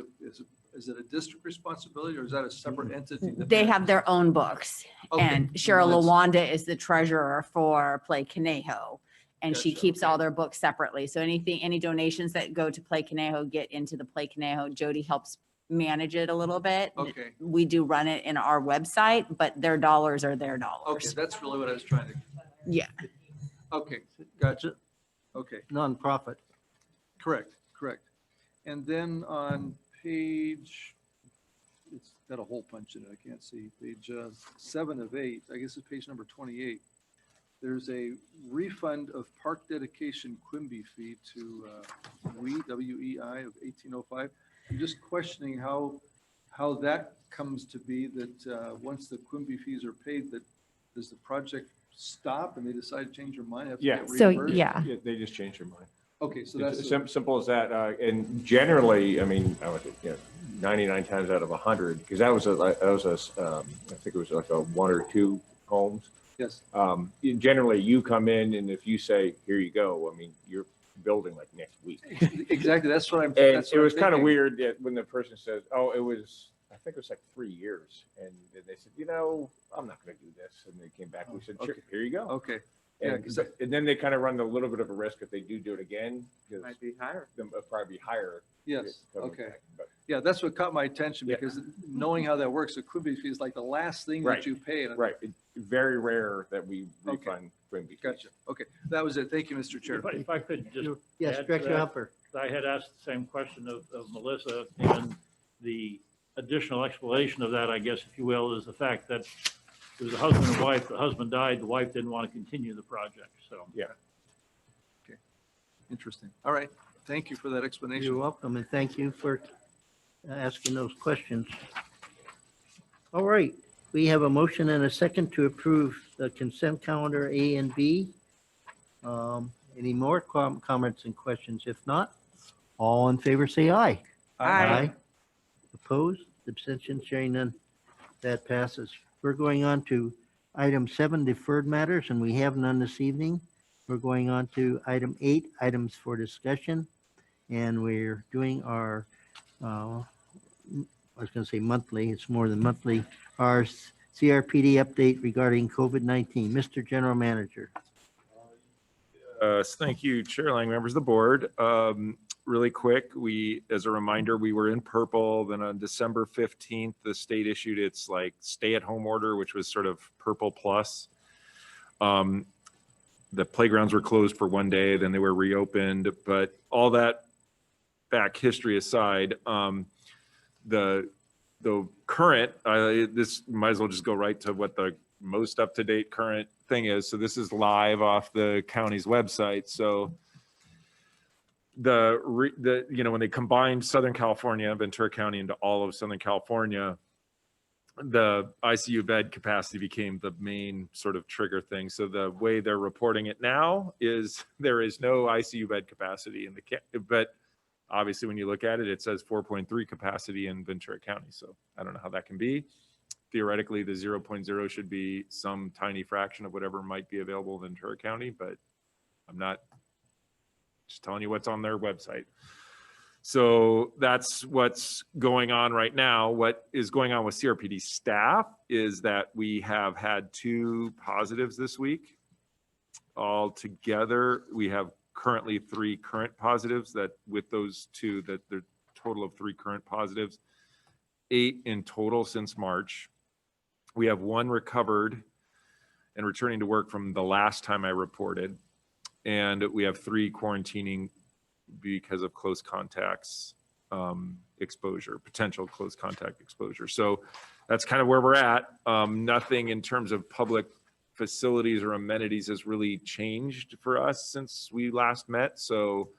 it a district responsibility or is that a separate entity? that They have manages their it? own books. Okay, And Cheryl well, Lawanda is the treasurer for Play Conejo. And she Gotcha, keeps all okay. their books separately. So any donations that go to Play Conejo get into the Play Conejo. Jody helps manage it a little bit. Okay, We do run it in our website, but their dollars are their okay, dollars. that's really what I was trying to, Yeah. okay, gotcha. Okay, Nonprofit. correct. And then on page, it's got a hole punch in it, I can't see, page 7 of 8, I guess it's page number 28. There's a refund of park dedication Quimby fee to WEI of 1805. I'm just questioning how that comes to be that once the Quimby fees are paid, that does the project stop and they decide to change their mind? Have to Yeah. get So, reimbursed? yeah. Yeah, they just changed their mind. Okay, so It's that's, simple as that. And generally, I mean, I would think, 99 times out of 100, because I think it was like a 1 or 2 homes. yes, Generally, you come in and if you say, here you go, I mean, you're building like next week. exactly, that's what I'm. And that's it what I'm was kind of thinking. weird that when the person says, oh, I think it was like 3 years. And then they said, I'm not going to do this. And they came back, we said, sure, Okay. here you go. Okay, yeah, And, 'cause and then they kind of run a little bit of a risk if they do it again, because Might be higher. they'll probably be higher. yes, coming okay. back. But Yeah, that's what caught my attention Yeah. because knowing how that works, the Quimby fee is like the last thing Right. that you pay. And Right. It's very rare that we Okay. refund Quimby fees. Gotcha. Okay, that was it. Thank you, Mr. Chair. If I could just Yes, add to Director that. Hopper. I had asked the same question of Melissa, and the additional explanation of that, I guess, if you will, is the fact that it was a husband and wife. The husband died, the wife didn't want to continue the project, so. Interesting. All right. Thank you for that explanation. You're welcome, and thank you for asking those questions. All right, we have a motion and a second to approve the consent calendar A and B. Any more comments and questions? If not, all in favor, say aye. Aye. Opposed, abstention, sharing none. That passes. We're going on to item 7, deferred matters, and we have none this evening. We're going on to item 8, items for discussion. And we're doing our, I was going to say monthly, it's more than monthly, our CRPD update regarding COVID-19. Mr. General Manager. Thank you, Chair Lang, members of the board. Really quick, as a reminder, we were in purple. Then on December 15th, the state issued its like stay-at-home order, which was sort of purple plus. The playgrounds were closed for 1 day, then they were reopened, but all that back history aside, the current, this might as well just go right to what the most up-to-date current thing is. So this is live off the county's website. So when they combined Southern California, Ventura County, into all of Southern California, the ICU bed capacity became the main sort of trigger thing. So the way they're reporting it now is there is no ICU bed capacity in but obviously when you look at it, it says 4.3 capacity in Ventura County. So I don't know how that can be. Theoretically, the 0.0 should be some tiny fraction of whatever might be available in Ventura County, but I'm not just telling you what's on their website. So that's what's going on right now. What is going on with CRPD staff is that we have had 2 positives this week. Altogether, we have currently 3 current positives. That with those 2, that the total of 3 current positives, 8 in total since March. We have 1 recovered and returning to work from the last time I reported. And we have 3 quarantining because of close contacts exposure, potential close contact exposure. So that's kind of where we're at. Nothing in terms of public facilities or amenities has really changed for us since we last met. So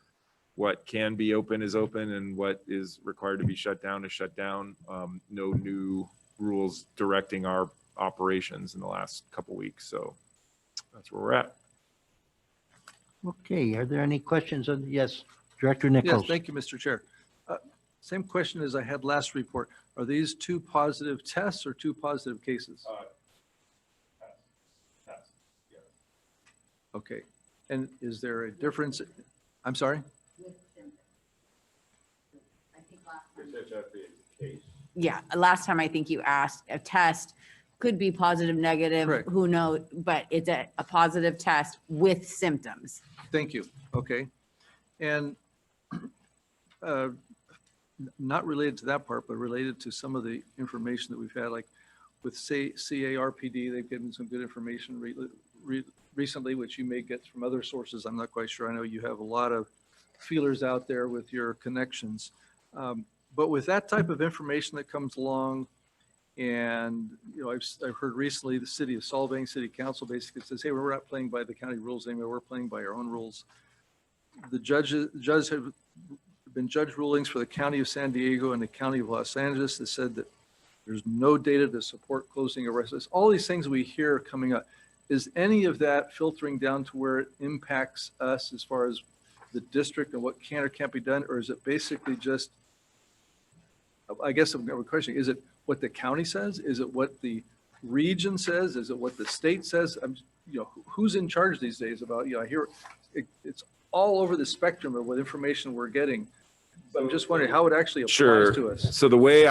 what can be open is open, and what is required to be shut down is shut down. No new rules directing our operations in the last couple weeks. So that's where we're at. Okay, are there any questions? Yes, Director Nichols. Yes, thank you, Mr. Chair. Same question as I had last report. Are these 2 positive tests or 2 positive cases? Okay, and is there a difference? I'm sorry? Yeah, last time I think you asked, a test could be positive, negative, Correct. who knows, but it's a positive test with symptoms. Thank you. Okay. And not related to that part, but related to some of the information that we've had, like with CRPD, they've given some good information recently, which you may get from other sources. I'm not quite sure. I know you have a lot of feelers out there with your connections. But with that type of information that comes along, and I've heard recently the city of Solvang City Council basically says, hey, we're not playing by the county rules anymore. We're playing by our own rules. The judges have been judge rulings for the county of San Diego and the county of Los Angeles that said that there's no data to support closing arrests. All these things we hear coming up. Is any of that filtering down to where it impacts us as far as the district and what can or can't be done? Or is it basically just, I guess I'm questioning, is it what the county says? Is it what the region says? Is it what the state says? Who's in charge these days about, I hear it's all over the spectrum of what information we're getting. But I'm just wondering how it actually applies to us. So the way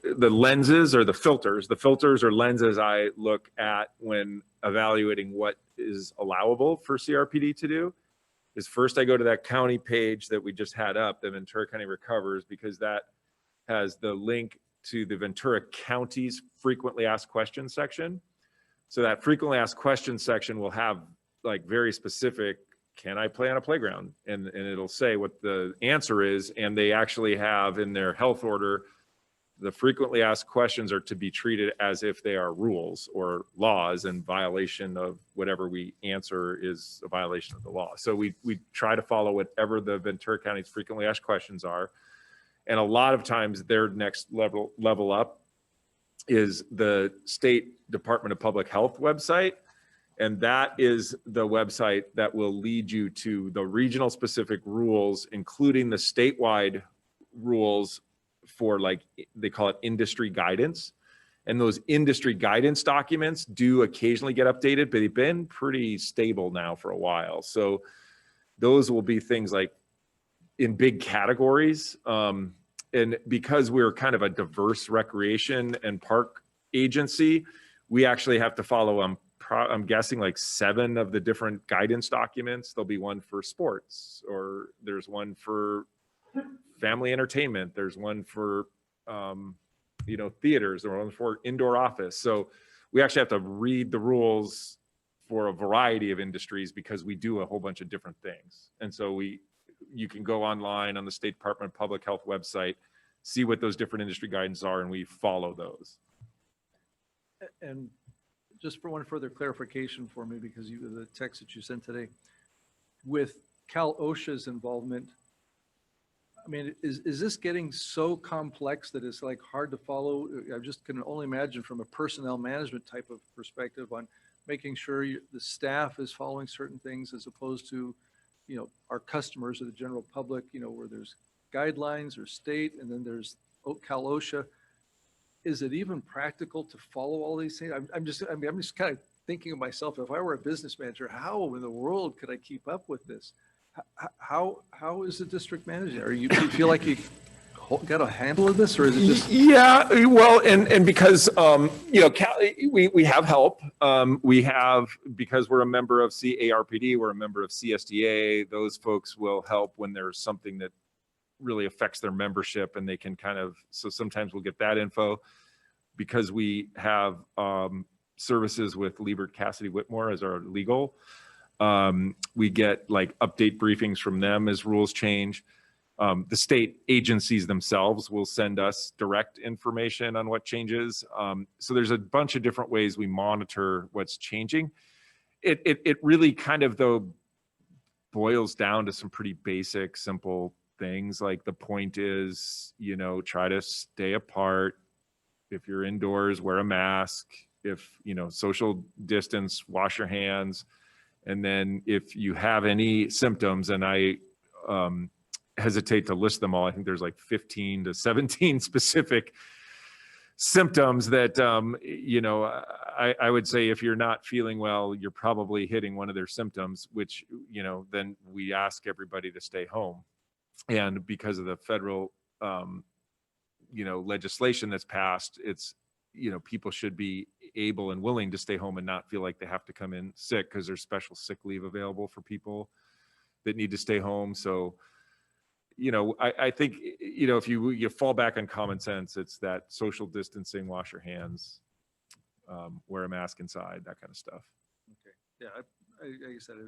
the lenses or the filters or lenses I look at when evaluating what is allowable for CRPD to do is first I go to that county page that we just had up, the Ventura County Recovers, because that has the link to the Ventura County's frequently asked questions section. So that frequently asked questions section will have like very specific, can I play on a playground? And it'll say what the answer is. And they actually have in their health order, the frequently asked questions are to be treated as if they are rules or laws, and violation of whatever we answer is a violation of the law. So we try to follow whatever the Ventura County's frequently asked questions are. And a lot of times their next level up is the State Department of Public Health website. And that is the website that will lead you to the regional specific rules, including the statewide rules for, like, they call it industry guidance. And those industry guidance documents do occasionally get updated, but they've been pretty stable now for a while. So those will be things like in big categories. And because we're kind of a diverse recreation and park agency, we actually have to follow, I'm guessing, like 7 of the different guidance documents. There'll be one for sports, or there's one for family entertainment. There's one for, theaters, or one for indoor office. So we actually have to read the rules for a variety of industries because we do a whole bunch of different things. And so you can go online on the State Department of Public Health website, see what those different industry guidance are, and we follow those. And just for one further clarification for me, because the text that you sent today, with Cal OSHA's involvement, I mean, is this getting so complex that it's like hard to follow? I just can only imagine from a personnel management type of perspective on making sure the staff is following certain things as opposed to, our customers or the general public, where there's guidelines or state, and then there's Cal OSHA. Is it even practical to follow all these things? I'm just kind of thinking of myself, if I were a business manager, how in the world could I keep up with this? How is the district managing? Do you feel like you got a handle of this, or is it just? Yeah, well, and because, we have help. We have, because we're a member of CRPD, we're a member of CSDA, those folks will help when there's something that really affects their membership, and they can so sometimes we'll get that info. Because we have services with Liebert Cassidy Whitmore as our legal. We get like update briefings from them as rules change. The state agencies themselves will send us direct information on what changes. So there's a bunch of different ways we monitor what's changing. It really kind of, though, boils down to some pretty basic, simple things. Like the point is, try to stay apart. If you're indoors, wear a mask. If, social distance, wash your hands. And then if you have any symptoms, and I hesitate to list them all, I think there's like 15 to 17 specific symptoms that, I would say if you're not feeling well, you're probably hitting one of their symptoms, which, then we ask everybody to stay home. And because of the federal, legislation that's passed, it's, people should be able and willing to stay home and not feel like they have to come in sick, because there's special sick leave available for people that need to stay home. So, I think, if you fall back on common sense, it's that social distancing, wash your hands, wear a mask inside, that kind of stuff. Okay. Yeah, like I said, I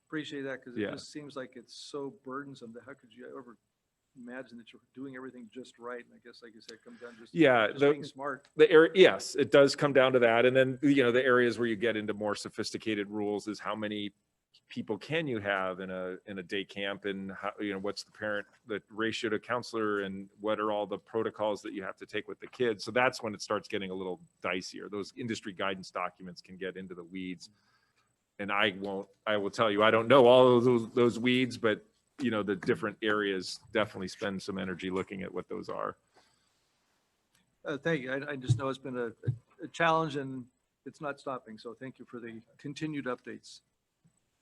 appreciate that, because it just seems like it's so burdensome that how could you ever imagine that you're doing everything just right? And I guess, like you said, it comes down just being smart. Yes, it does come down to that. And then, the areas where you get into more sophisticated rules is how many people can you have in a day camp, and how, what's the ratio to counselor, and what are all the protocols that you have to take with the kids. So that's when it starts getting a little dicier. Those industry guidance documents can get into the weeds. And I will tell you, I don't know all of those weeds, but the different areas definitely spend some energy looking at what those are. Thank you. I just know it's been a challenge, and it's not stopping. So thank you for the continued updates.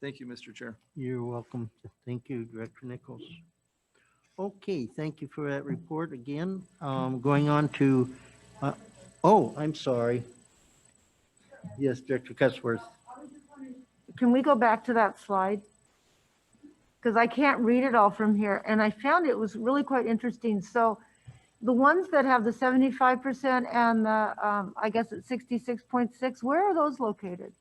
Thank you, Mr. Chair. You're welcome. Thank you, Director Nichols. Okay, thank you for that report again. Going on to, I'm sorry. Yes, Director Cutsworth. Can we go back to that slide? Because I can't read it all from here, and I found it was really quite interesting. So the ones that have the 75% and the, I guess it's 66.6, where are those located?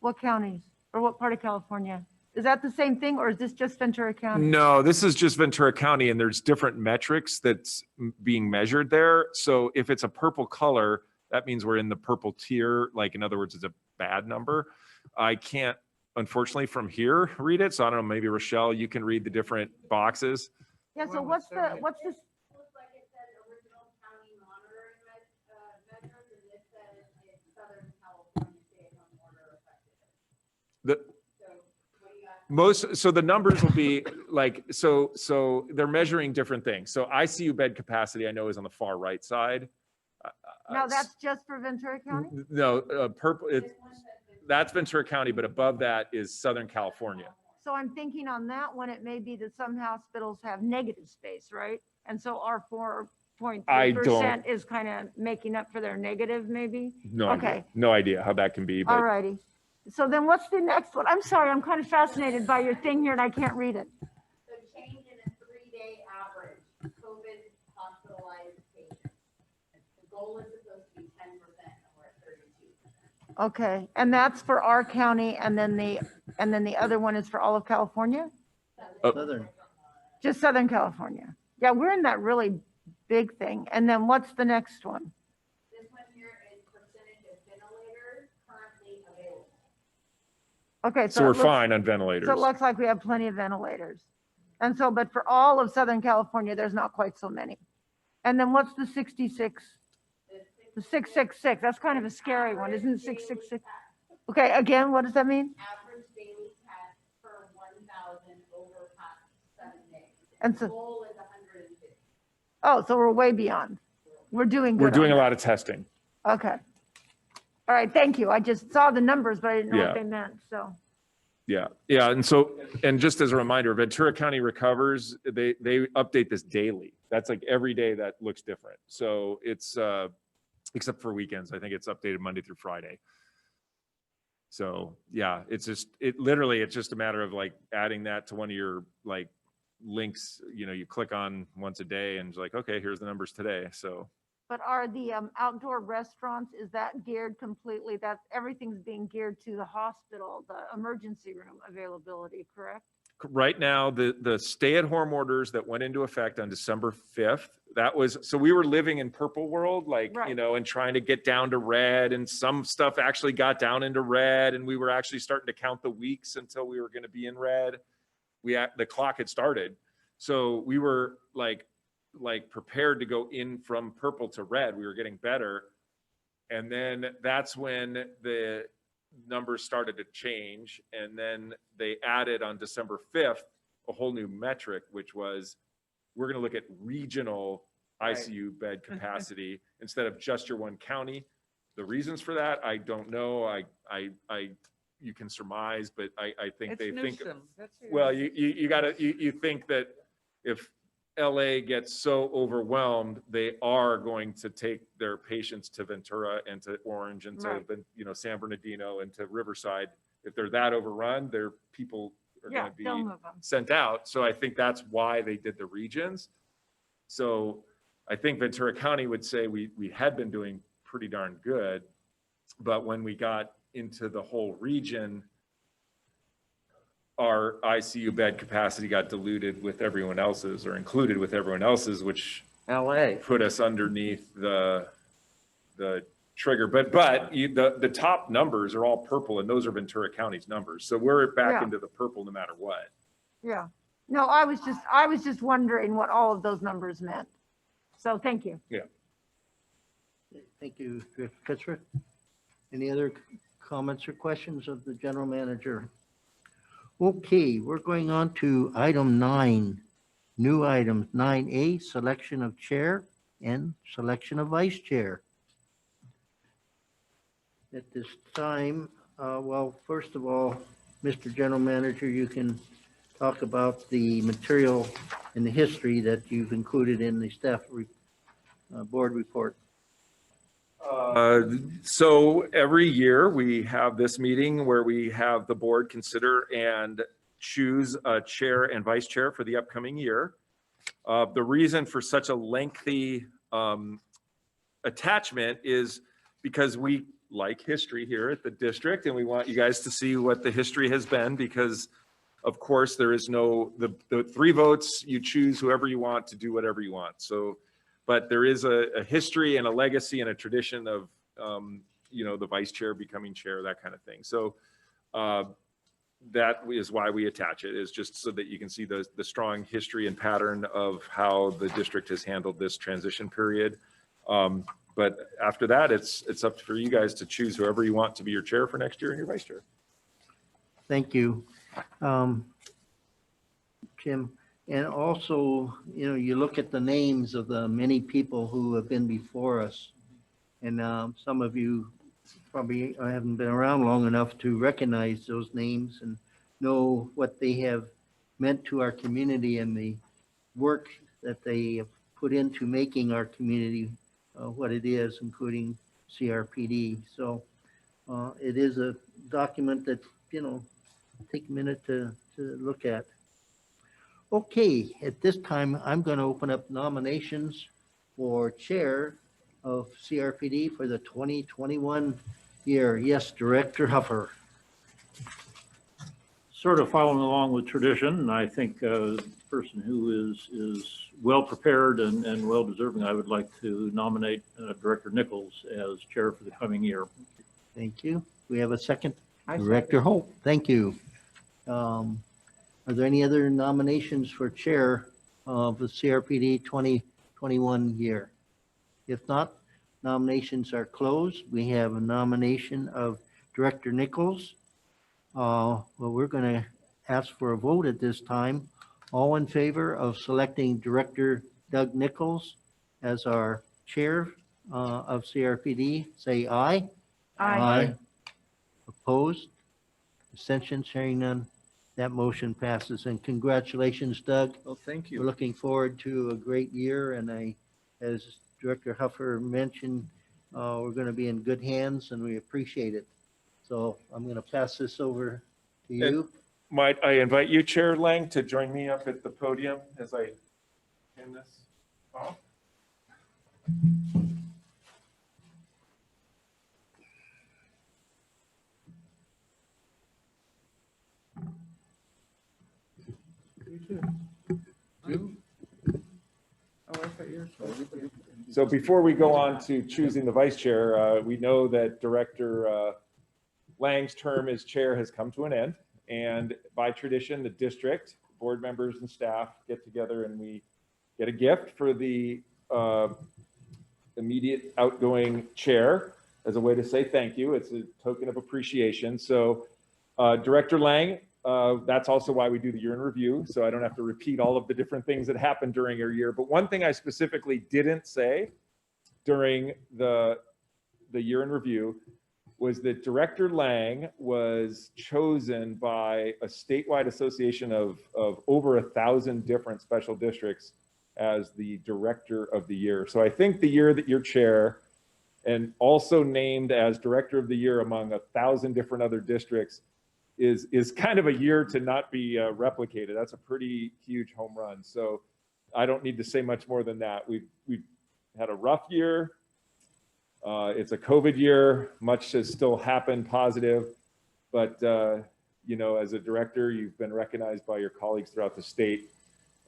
What counties or what part of California? Is that the same thing, or is this just Ventura County? No, this is just Ventura County, and there's different metrics that's being measured there. So if it's a purple color, that means we're in the purple tier. Like, in other words, it's a bad number. I can't, unfortunately, from here read it. So I don't know, maybe Rochelle, you can read the different boxes. Yeah, so what's this? Looks like it says original county monitoring measures, and this says it's Southern California stay-at-home order effective. So the numbers will be like, so they're measuring different things. So ICU bed capacity, I know, is on the far right side. Now that's just for Ventura County? No, purple, that's Ventura County, but above that is Southern California. So I'm thinking on that one, it may be that some hospitals have negative space, right? And so our 4.3% is kind of making up for their negative, maybe? No idea. No idea how that can be. But all righty. So then what's the next one? I'm sorry, I'm kind of fascinated by your thing here and I can't read it. So change in a 3-day average, COVID hospitalized patients. The goal is supposed to be 10%, and we're at 32%. Okay, and that's for our county, and then the other one is for all of California? Southern. Just Southern California. Yeah, we're in that really big thing. And then what's the next one? This one here is percentage of ventilators currently available. Okay, So we're it looks- fine on ventilators. So it looks like we have plenty of ventilators. And so, but for all of Southern California, there's not quite so many. And then what's the 66? The 666, that's kind of a scary one, isn't it? 666? Okay, again, what does that mean? Average daily test per 1,000 over past 7 days. And The so, goal is 150. oh, so we're way beyond. We're doing good. We're doing on a that. lot of testing. Okay. All right, thank you. I just saw the numbers, but I didn't know Yeah. what they meant, so. Yeah, yeah, and so, and just as a reminder, Ventura County Recovers, they update this daily. That's like every day that looks different. So it's, except for weekends, I think it's updated Monday through Friday. So, yeah, it's just, it's just a matter of like adding that to one of your like links, you know, you click on once a day and it's like, okay, here's the numbers today, so. But are the outdoor restaurants, is that geared completely, that's, everything's being geared to the hospital, the emergency room availability, correct? Right now, the stay-at-home orders that went into effect on December 5th, that was, so we were living in purple world, like, you Right. know, and trying to get down to red, and some stuff actually got down into red, and we were actually starting to count the weeks until we were going to be in red. The clock had started. So we were like prepared to go in from purple to red. We were getting better. And then that's when the numbers started to change. And then they added on December 5th, a whole new metric, which was, we're going to look at regional ICU bed capacity instead of just your one county. The reasons for that, I don't know. You can surmise, but I think It's they think, Newsom. That's who it well, is. you think that if LA gets so overwhelmed, they are going to take their patients to Ventura and to Orange and to, Right. you know, San Bernardino and to Riverside. If they're that overrun, their people are Yeah, going to they'll be move them. sent out. So I think that's why they did the regions. So I think Ventura County would say we had been doing pretty darn good, but when we got into the whole region, our ICU bed capacity got diluted with everyone else's, or included with everyone else's, which LA. put us underneath the trigger. But the top numbers are all purple, and those are Ventura County's numbers. So we're back Yeah. into the purple no matter what. Yeah. No, I was just wondering what all of those numbers meant. So thank you. Thank you, Fitzgerald. Any other comments or questions of the general manager? Okay, we're going on to item 9, new items, 9A, selection of chair and selection of vice chair. At this time, well, first of all, Mr. General Manager, you can talk about the material and the history that you've included in the staff board report. So every year we have this meeting where we have the board consider and choose a chair and vice chair for the upcoming year. The reason for such a lengthy attachment is because we like history here at the district, and we want you guys to see what the history has been, because of course there is no, the 3 votes, you choose whoever you want to do whatever you want. So, but there is a history and a legacy and a tradition of, you know, the vice chair becoming chair, that kind of thing. So that is why we attach it, is just so that you can see the strong history and pattern of how the district has handled this transition period. But after that, it's up for you guys to choose whoever you want to be your chair for next year and your vice chair. Thank you. Jim, and also, you know, you look at the names of the many people who have been before us, and some of you probably haven't been around long enough to recognize those names and know what they have meant to our community and the work that they have put into making our community what it is, including CRPD. So it is a document that, you know, take a minute to look at. Okay, at this time, I'm going to open up nominations for chair of CRPD for the 2021 year. Yes, Director Huffer. sort of following along with tradition, and I think a person who is well prepared and well deserving, I would like to nominate Director Nichols as chair for the coming year. Thank you. We have a second. I Director Holt, thank you. Are there any other nominations for chair of the CRPD 2021 year? If not, nominations are closed. We have a nomination of Director Nichols. Well, we're going to ask for a vote at this time. All in favor of selecting Director Doug Nichols as our chair of CRPD, say aye. Aye. Opposed? Abstentions? Hearing none. That motion passes. And congratulations, Doug. Well, thank We're you. looking forward to a great year. And as Director Huffer mentioned, we're going to be in good hands and we appreciate it. So I'm going to pass this over to you. Might I invite you, Chair Lang, to join me up at the podium as I hand this off? So before we go on to choosing the vice chair, we know that Director Lang's term as chair has come to an end. And by tradition, the district, board members and staff get together and we get a gift for the immediate outgoing chair as a way to say thank you. It's a token of appreciation. So Director Lang, that's also why we do the year in review. So I don't have to repeat all of the different things that happened during your year. But one thing I specifically didn't say during the year in review was that Director Lang was chosen by a statewide association of over 1,000 different special districts as the director of the year. So I think the year that you're chair and also named as director of the year among 1,000 different other districts is kind of a year to not be replicated. That's a pretty huge home run. So I don't need to say much more than that. We've had a rough year. It's a COVID year. Much has still happened positive, but you know, as a director, you've been recognized by your colleagues throughout the state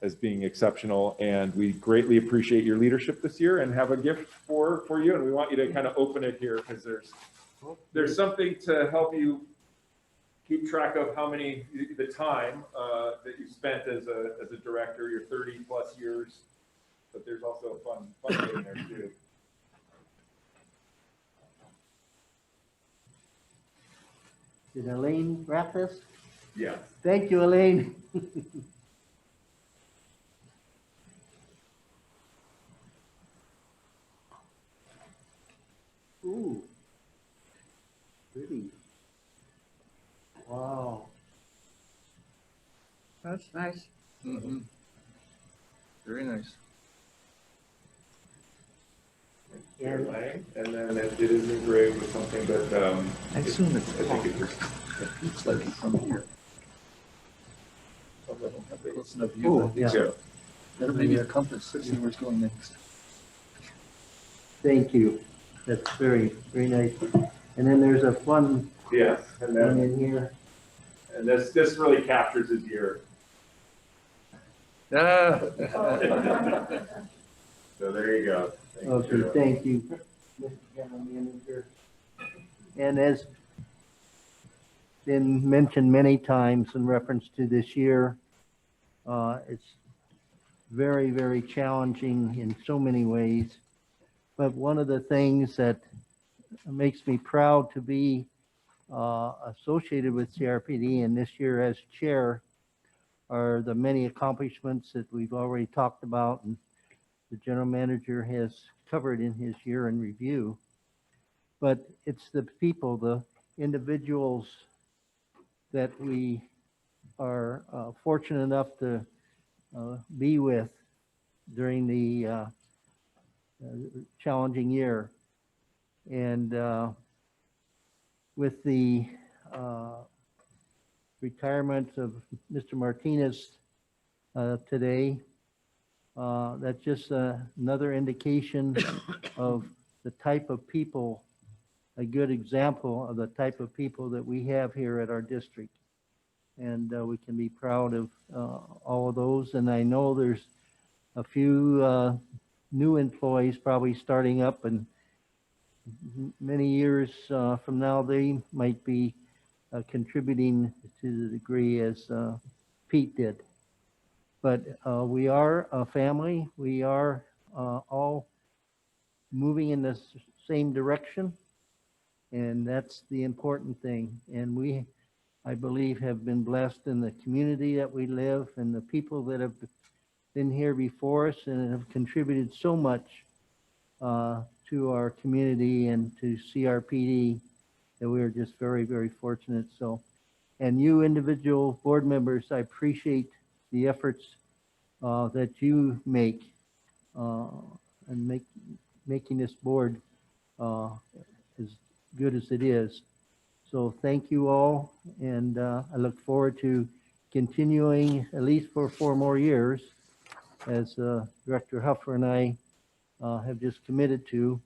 as being exceptional, and we greatly appreciate your leadership this year and have a gift for you. And we want you to kind of open it here because there's something to help you keep track of how many the time that you spent as a director, your 30 plus years. But there's also a fun day in there too. Did Elaine wrap this? Yeah. Thank you, Elaine. Ooh. Pretty. Wow. That's nice. Mhm. Very nice. Chair Lang, and then it is engraved with something that I assume it's I think it was It's like from here. Close enough view, Oh, I think yeah. so. That'll maybe a compass, see where it's going next. Thank you. That's very, very nice. And then there's a fun yes, and one then in here. and this really captures his year. Ah. So there you go. Thank Okay, you. thank you, Mr. General Manager. And as been mentioned many times in reference to this year, it's very, very challenging in so many ways. But one of the things that makes me proud to be associated with CRPD and this year as chair are the many accomplishments that we've already talked about and the general manager has covered in his year in review. But it's the people, the individuals that we are fortunate enough to be with during the challenging year. And with the retirement of Mr. Martinez today, that's just another indication of the type of people, a good example of the type of people that we have here at our district. and we can be proud of all of those. And I know there's a few new employees probably starting up, and many years from now, they might be contributing to the degree as Pete did. But we are a family. We are all moving in the same direction, and that's the important thing. And we, I believe, have been blessed in the community that we live, and the people that have been here before us and have contributed so much to our community and to CRPD, that we are just very, very fortunate. So, and you individual board members, I appreciate the efforts that you make and making this board as good as it is. So thank you all, and I look forward to continuing at least for 4 more years, as Director Huffer and I have just committed to,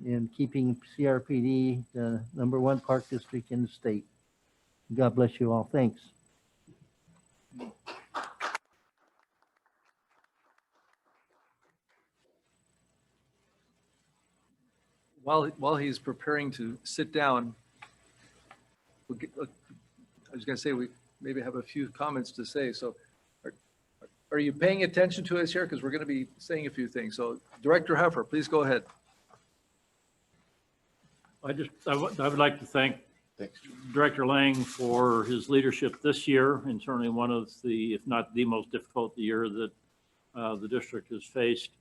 in keeping CRPD the #1 park district in the state. God bless you all. Thanks. While he's preparing to sit down, I was going to say we maybe have a few comments to say. So are you paying attention to us here? Because we're going to be saying a few things. So Director Huffer, please go ahead. I would like to thank Director Lang for his leadership this year, and certainly one of the, if not the most difficult year that the district has faced.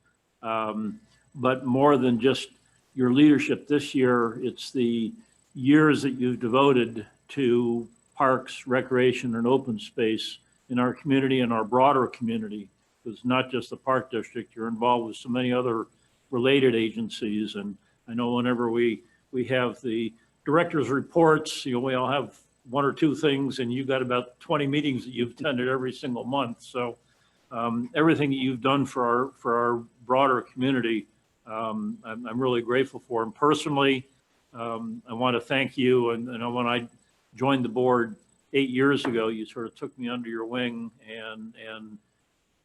But more than just your leadership this year, it's the years that you've devoted to parks, recreation, and open space in our community and our broader community. It's not just the park district. You're involved with so many other related agencies. And I know whenever we have the director's reports, we all have 1 or 2 things, and you've got about 20 meetings that you've attended every single month. So everything that you've done for our broader community, I'm really grateful for. And personally, I want to thank you. And when I joined the board 8 years ago, you sort of took me under your wing and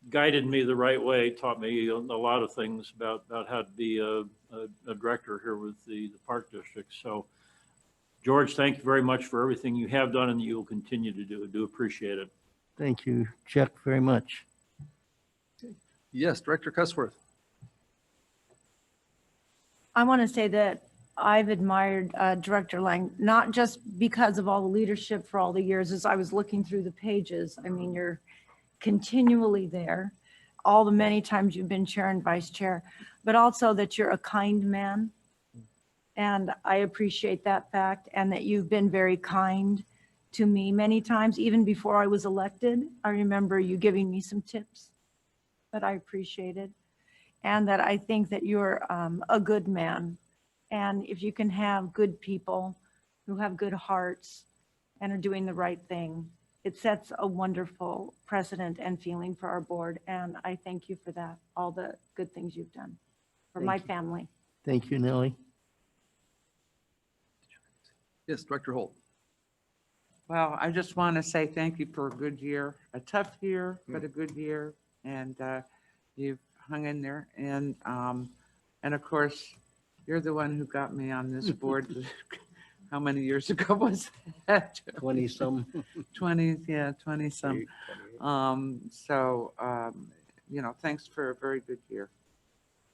guided me the right way, taught me a lot of things about how to be a director here with the park district. So George, thank you very much for everything you have done and you will continue to do. I do appreciate it. Thank you, Chuck, very much. Yes, Director Cusworth. I want to say that I've admired Director Lang, not just because of all the leadership for all the years. As I was looking through the pages, I mean, you're continually there, all the many times you've been chair and vice chair, but also that you're a kind man. And I appreciate that fact, and that you've been very kind to me many times, even before I was elected. I remember you giving me some tips that I appreciated, and that I think that you're a good man. And if you can have good people who have good hearts and are doing the right thing, it sets a wonderful precedent and feeling for our board. And I thank you for that, all the good things you've done for my family. Thank you, Nellie. Yes, Director Holt. Well, I just want to say thank you for a good year, a tough year, but a good year. And you've hung in there. And of course, you're the one who got me on this board. How many years ago was that? 20 some. 20, yeah, 20 some. Thanks for a very good year.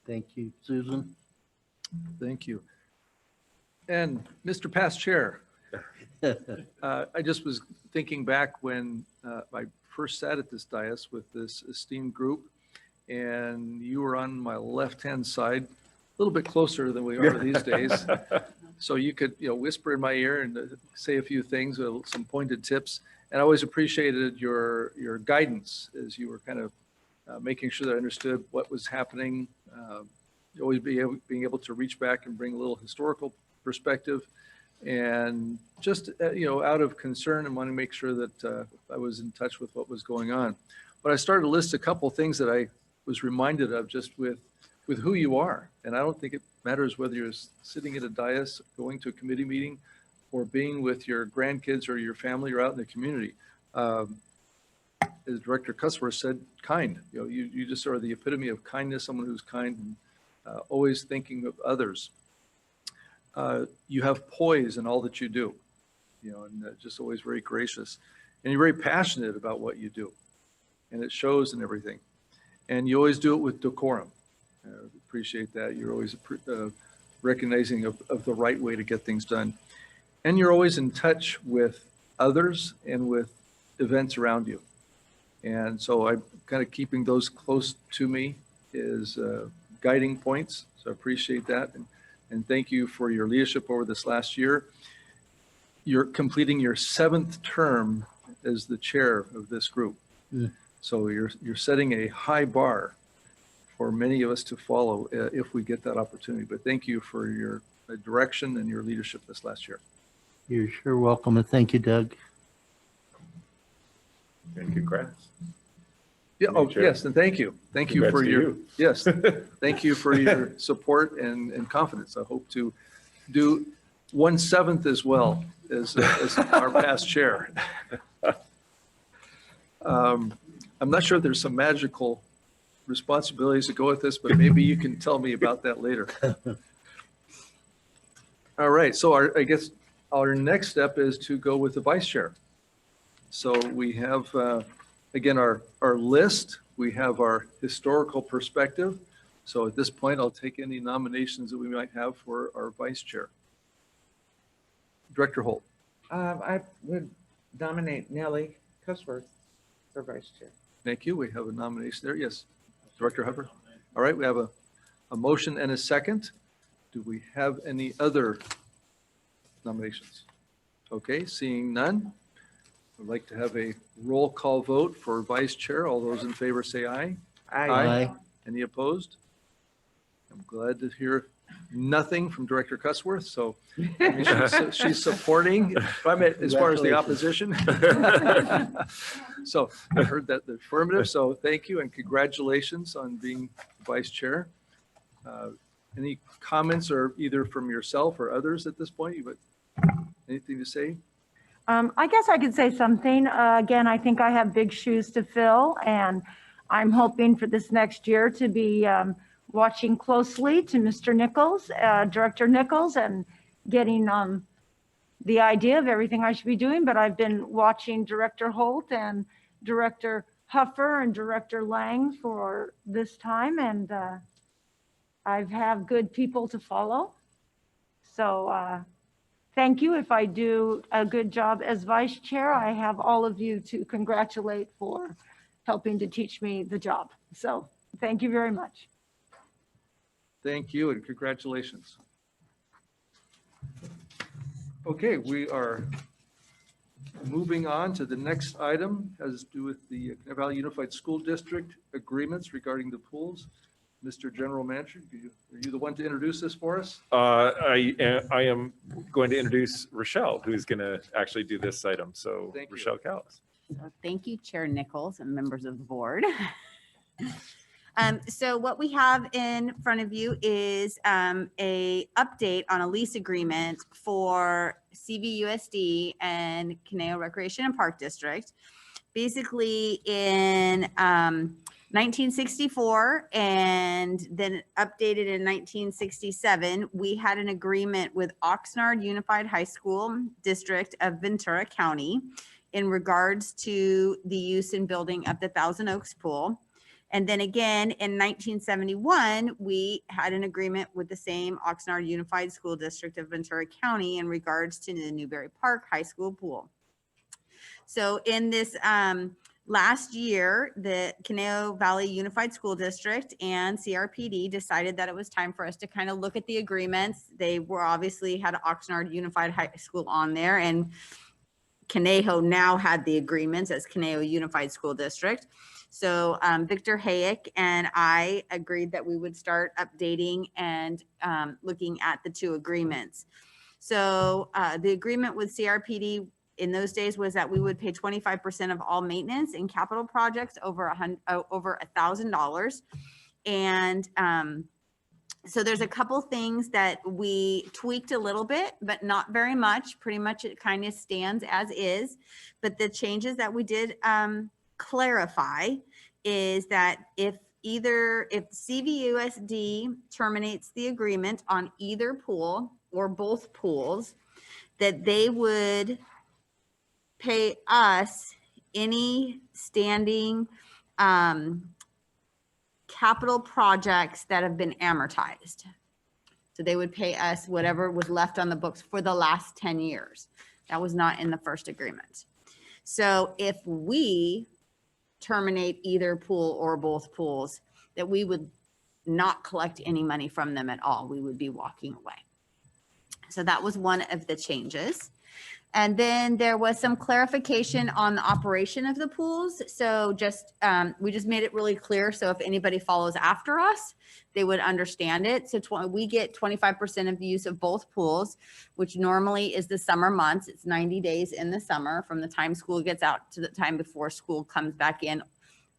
Thank you, Susan. Thank you. And Mr. Past Chair, I just was thinking back when I first sat at this dais with this esteemed group, and you were on my left-hand side, a little bit closer than we are these days. So you could, whisper in my ear and say a few things, some pointed tips. And I always appreciated your guidance as you were kind of making sure that I understood what was happening. Always being able to reach back and bring a little historical perspective, and just out of concern and wanting to make sure that I was in touch with what was going on. But I started to list a couple things that I was reminded of just with who you are. And I don't think it matters whether you're sitting at a dais, going to a committee meeting, or being with your grandkids or your family or out in the community. As Director Cussworth said, kind. You know, you just are the epitome of kindness, someone who's kind and always thinking of others. You have poise in all that you do, you know, and just always very gracious. And you're very passionate about what you do, and it shows in everything. And you always do it with decorum. Appreciate that. You're always recognizing of the right way to get things done. And you're always in touch with others and with events around you. And so I'm kind of keeping those close to me is guiding points. So I appreciate that. And thank you for your leadership over this last year. You're completing your 7th term as the chair of this group. Yeah. So you're setting a high bar for many of us to follow if we get that opportunity. But thank you for your direction and your leadership this last year. You're sure welcome, and thank you, Doug. And congrats. Yeah, oh, Chair. yes, and thank you. Thank you for Congrats to your, you. yes, thank you for your support and confidence. I hope to do 1/7 as well as our past chair. I'm not sure if there's some magical responsibilities to go with this, but maybe you can tell me about that later. All right, so I guess our next step is to go with the vice chair. So we have, again, our list, we have our historical perspective. So at this point, I'll take any nominations that we might have for our vice chair. Director Holt. I would nominate Nellie Cussworth for vice chair. Thank you. We have a nomination there. Yes, Director Hubbard. All right, we have a motion and a second. Do we have any other nominations? Okay, seeing none. I'd like to have a roll call vote for vice chair. All those in favor say aye. Aye. Any opposed? I'm glad to hear nothing from Director Cussworth, so I mean, she's supporting, if I meant as far as the opposition. So I heard that the affirmative, so thank you and congratulations on being vice chair. Any comments or either from yourself or others at this point? But anything to say? I guess I could say something. Again, I think I have big shoes to fill, and I'm hoping for this next year to be watching closely to Mr. Nichols, Director Nichols, and getting the idea of everything I should be doing. But I've been watching Director Holt and Director Huffer and Director Lang for this time, and I've have good people to follow. So thank you. If I do a good job as vice chair, I have all of you to congratulate for helping to teach me the job. So thank you very much. Thank you and congratulations. Okay, we are moving on to the next item, has to do with the Canoe Valley Unified School District agreements regarding the pools. Mr. General Manager, are you the one to introduce this for us? I am going to introduce Rochelle, who's going to actually do this item. So Thank you. Rochelle Callis. So thank you, Chair Nichols and members of the board. So what we have in front of you is a update on a lease agreement for CVUSD and Caneo Recreation and Park District. Basically in 1964 and then updated in 1967, we had an agreement with Oxnard Unified High School District of Ventura County in regards to the use and building of the Thousand Oaks Pool. And then again, in 1971, we had an agreement with the same Oxnard Unified School District of Ventura County in regards to the Newberry Park High School pool. So in this last year, the Caneo Valley Unified School District and CRPD decided that it was time for us to kind of look at the agreements. They were obviously had Oxnard Unified High School on there, and Conejo now had the agreements as Caneo Unified School District. So Victor Hayek and I agreed that we would start updating and looking at the two agreements. So the agreement with CRPD in those days was that we would pay 25% of all maintenance and capital projects over $1,000. And So there's a couple things that we tweaked a little bit, but not very much. Pretty much it kind of stands as is. But the changes that we did clarify is that if CVUSD terminates the agreement on either pool or both pools, that they would pay us any standing capital projects that have been amortized. So they would pay us whatever was left on the books for the last 10 years. That was not in the first agreement. So if we terminate either pool or both pools, that we would not collect any money from them at all. We would be walking away. So that was one of the changes. And then there was some clarification on the operation of the pools. So we just made it really clear. So if anybody follows after us, they would understand it. So we get 25% of the use of both pools, which normally is the summer months. It's 90 days in the summer from the time school gets out to the time before school comes back in.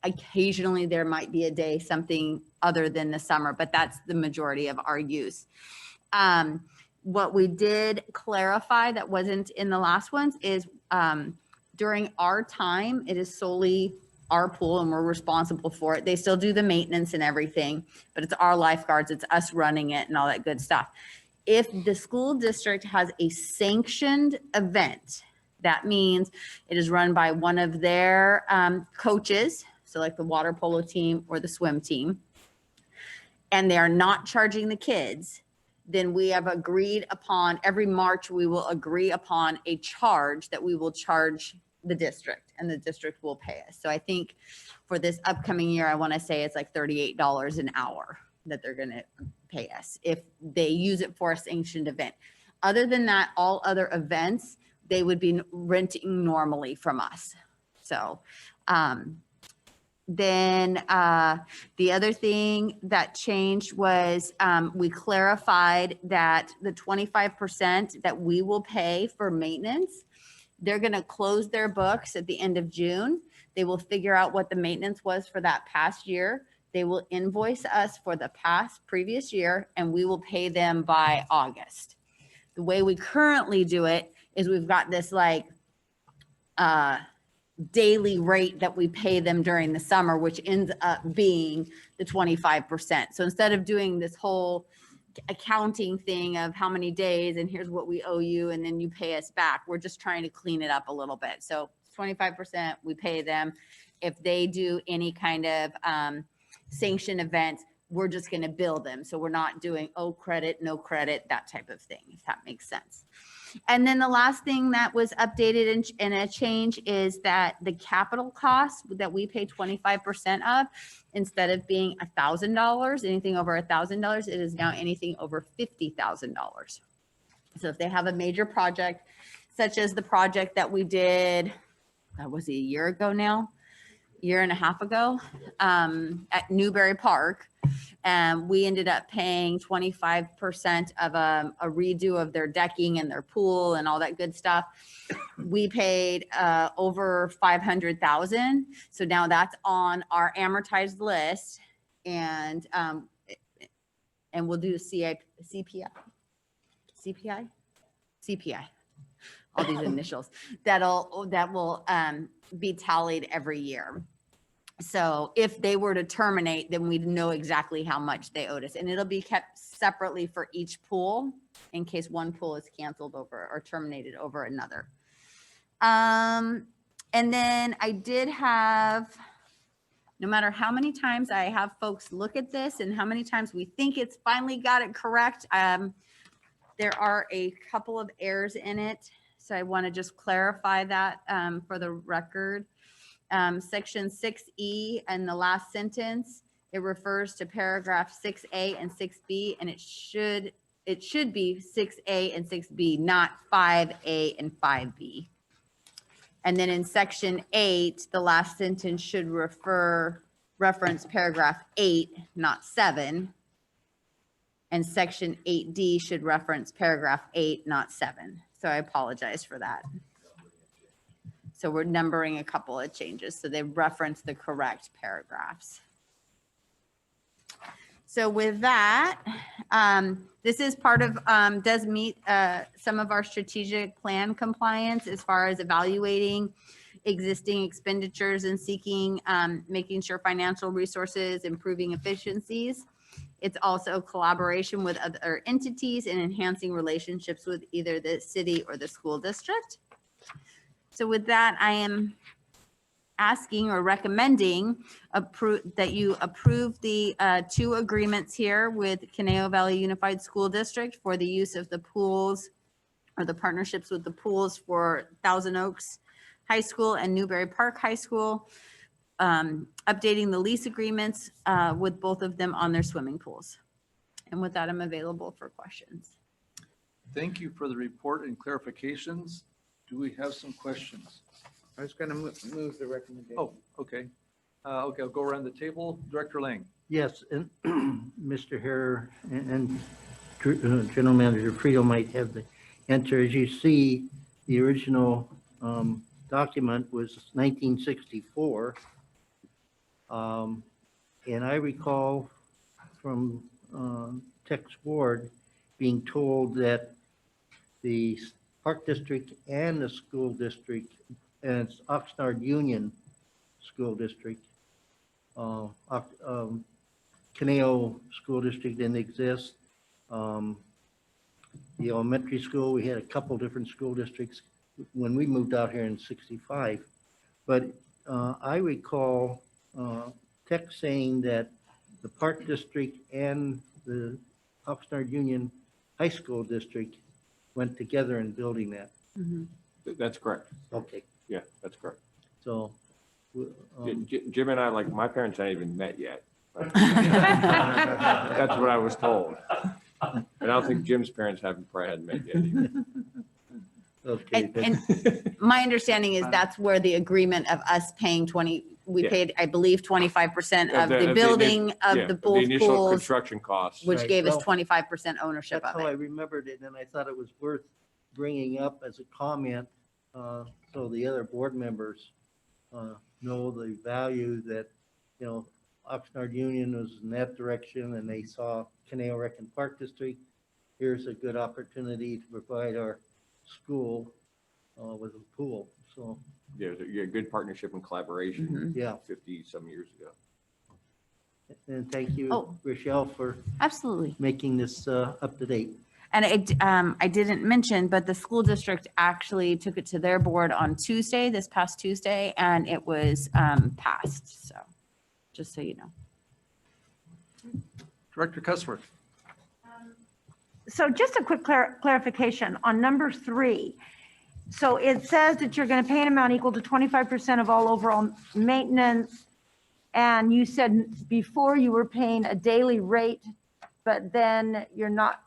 Occasionally there might be a day, something other than the summer, but that's the majority of our use. What we did clarify that wasn't in the last ones is during our time, it is solely our pool and we're responsible for it. They still do the maintenance and everything, but it's our lifeguards, it's us running it and all that good stuff. If the school district has a sanctioned event, that means it is run by one of their coaches, so like the water polo team or the swim team, and they are not charging the kids, then we have agreed upon, every March, we will agree upon a charge that we will charge the district and the district will pay us. So I think for this upcoming year, I want to say it's like $38 an hour that they're going to pay us if they use it for a sanctioned event. Other than that, all other events, they would be renting normally from us. So, then the other thing that changed was we clarified that the 25% that we will pay for maintenance, they're going to close their books at the end of June. They will figure out what the maintenance was for that past year. They will invoice us for the previous year, and we will pay them by August. The way we currently do it is we've got this like daily rate that we pay them during the summer, which ends up being the 25%. So instead of doing this whole accounting thing of how many days and here's what we owe you and then you pay us back, we're just trying to clean it up a little bit. So 25%, we pay them. If they do any kind of sanction event, we're just going to bill them. So we're not doing, oh, credit, no credit, that type of thing, if that makes sense. And then the last thing that was updated and a change is that the capital cost that we pay 25% of, instead of being $1,000, anything over $1,000, it is now anything over $50,000. So if they have a major project, such as the project that we did, that was a year ago now, year and a half ago, at Newberry Park, and we ended up paying 25% of a redo of their decking and their pool and all that good stuff. We paid over $500,000. So now that's on our amortized list, and we'll do CPI, all these initials that will be tallied every year. So if they were to terminate, then we'd know exactly how much they owed us, and it'll be kept separately for each pool in case one pool is canceled over or terminated over another. And then I did have, no matter how many times I have folks look at this and how many times we think it's finally got it correct, there are a couple of errors in it. So I want to just clarify that for the record. Section 6E and the last sentence, it refers to paragraph 6A and 6B, and it should be 6A and 6B, not 5A and 5B. And then in section 8, the last sentence should reference paragraph 8, not 7. And section 8D should reference paragraph 8, not 7. So I apologize for that. So we're numbering a couple of changes, so they reference the correct paragraphs. So with that, This is part of, does meet some of our strategic plan compliance as far as evaluating existing expenditures and seeking, making sure financial resources, improving efficiencies. It's also collaboration with other entities and enhancing relationships with either the city or the school district. So with that, I am asking or recommending that you approve the 2 agreements here with Conejo Valley Unified School District for the use of the pools or the partnerships with the pools for Thousand Oaks High School and Newberry Park High School, updating the lease agreements with both of them on their swimming pools. And with that, I'm available for questions. Thank you for the report and clarifications. Do we have some questions? I was going to move the recommendation. Oh, okay. Okay, I'll go around the table. Director Lang. Yes, and Mr. Hare and General Manager Friedel might have the answer. As you see, the original document was 1964. And I recall from Tex Ward being told that the Park District and the school district, and it's Oxnard Union School District, Conejo School District didn't exist. The elementary school, we had a couple different school districts when we moved out here in '65. But I recall Tech saying that the Park District and the Oxnard Union High School District went together in building that. That's correct. Okay, Yeah, that's correct. so. Jim and I, like, my parents hadn't even met yet. That's what I was told. And I don't think Jim's parents probably hadn't met yet either. Okay, And my understanding is that's where the agreement of us paying we Yeah. paid, I believe, 25% of the the building Yeah, of the both initial pools, construction costs. which Right. gave us Well, 25% ownership That's of how I it. remembered it, and I thought it was worth bringing up as a comment, so the other board members know the value that, Oxnard Union was in that direction, and they saw Conejo Rec and Park District. Here's a good opportunity to provide our school with a pool, so, Yeah, a good partnership and collaboration yeah. 50-some years ago. And thank you, Oh. Rochelle, for Absolutely. making this up to date. And I didn't mention, but the school district actually took it to their board on Tuesday, this past Tuesday, and it was passed. So just so you know. Director Cuthbert. So just a quick clarification on number 3. So it says that you're going to pay an amount equal to 25% of all overall maintenance. And you said before you were paying a daily rate, but then you're not,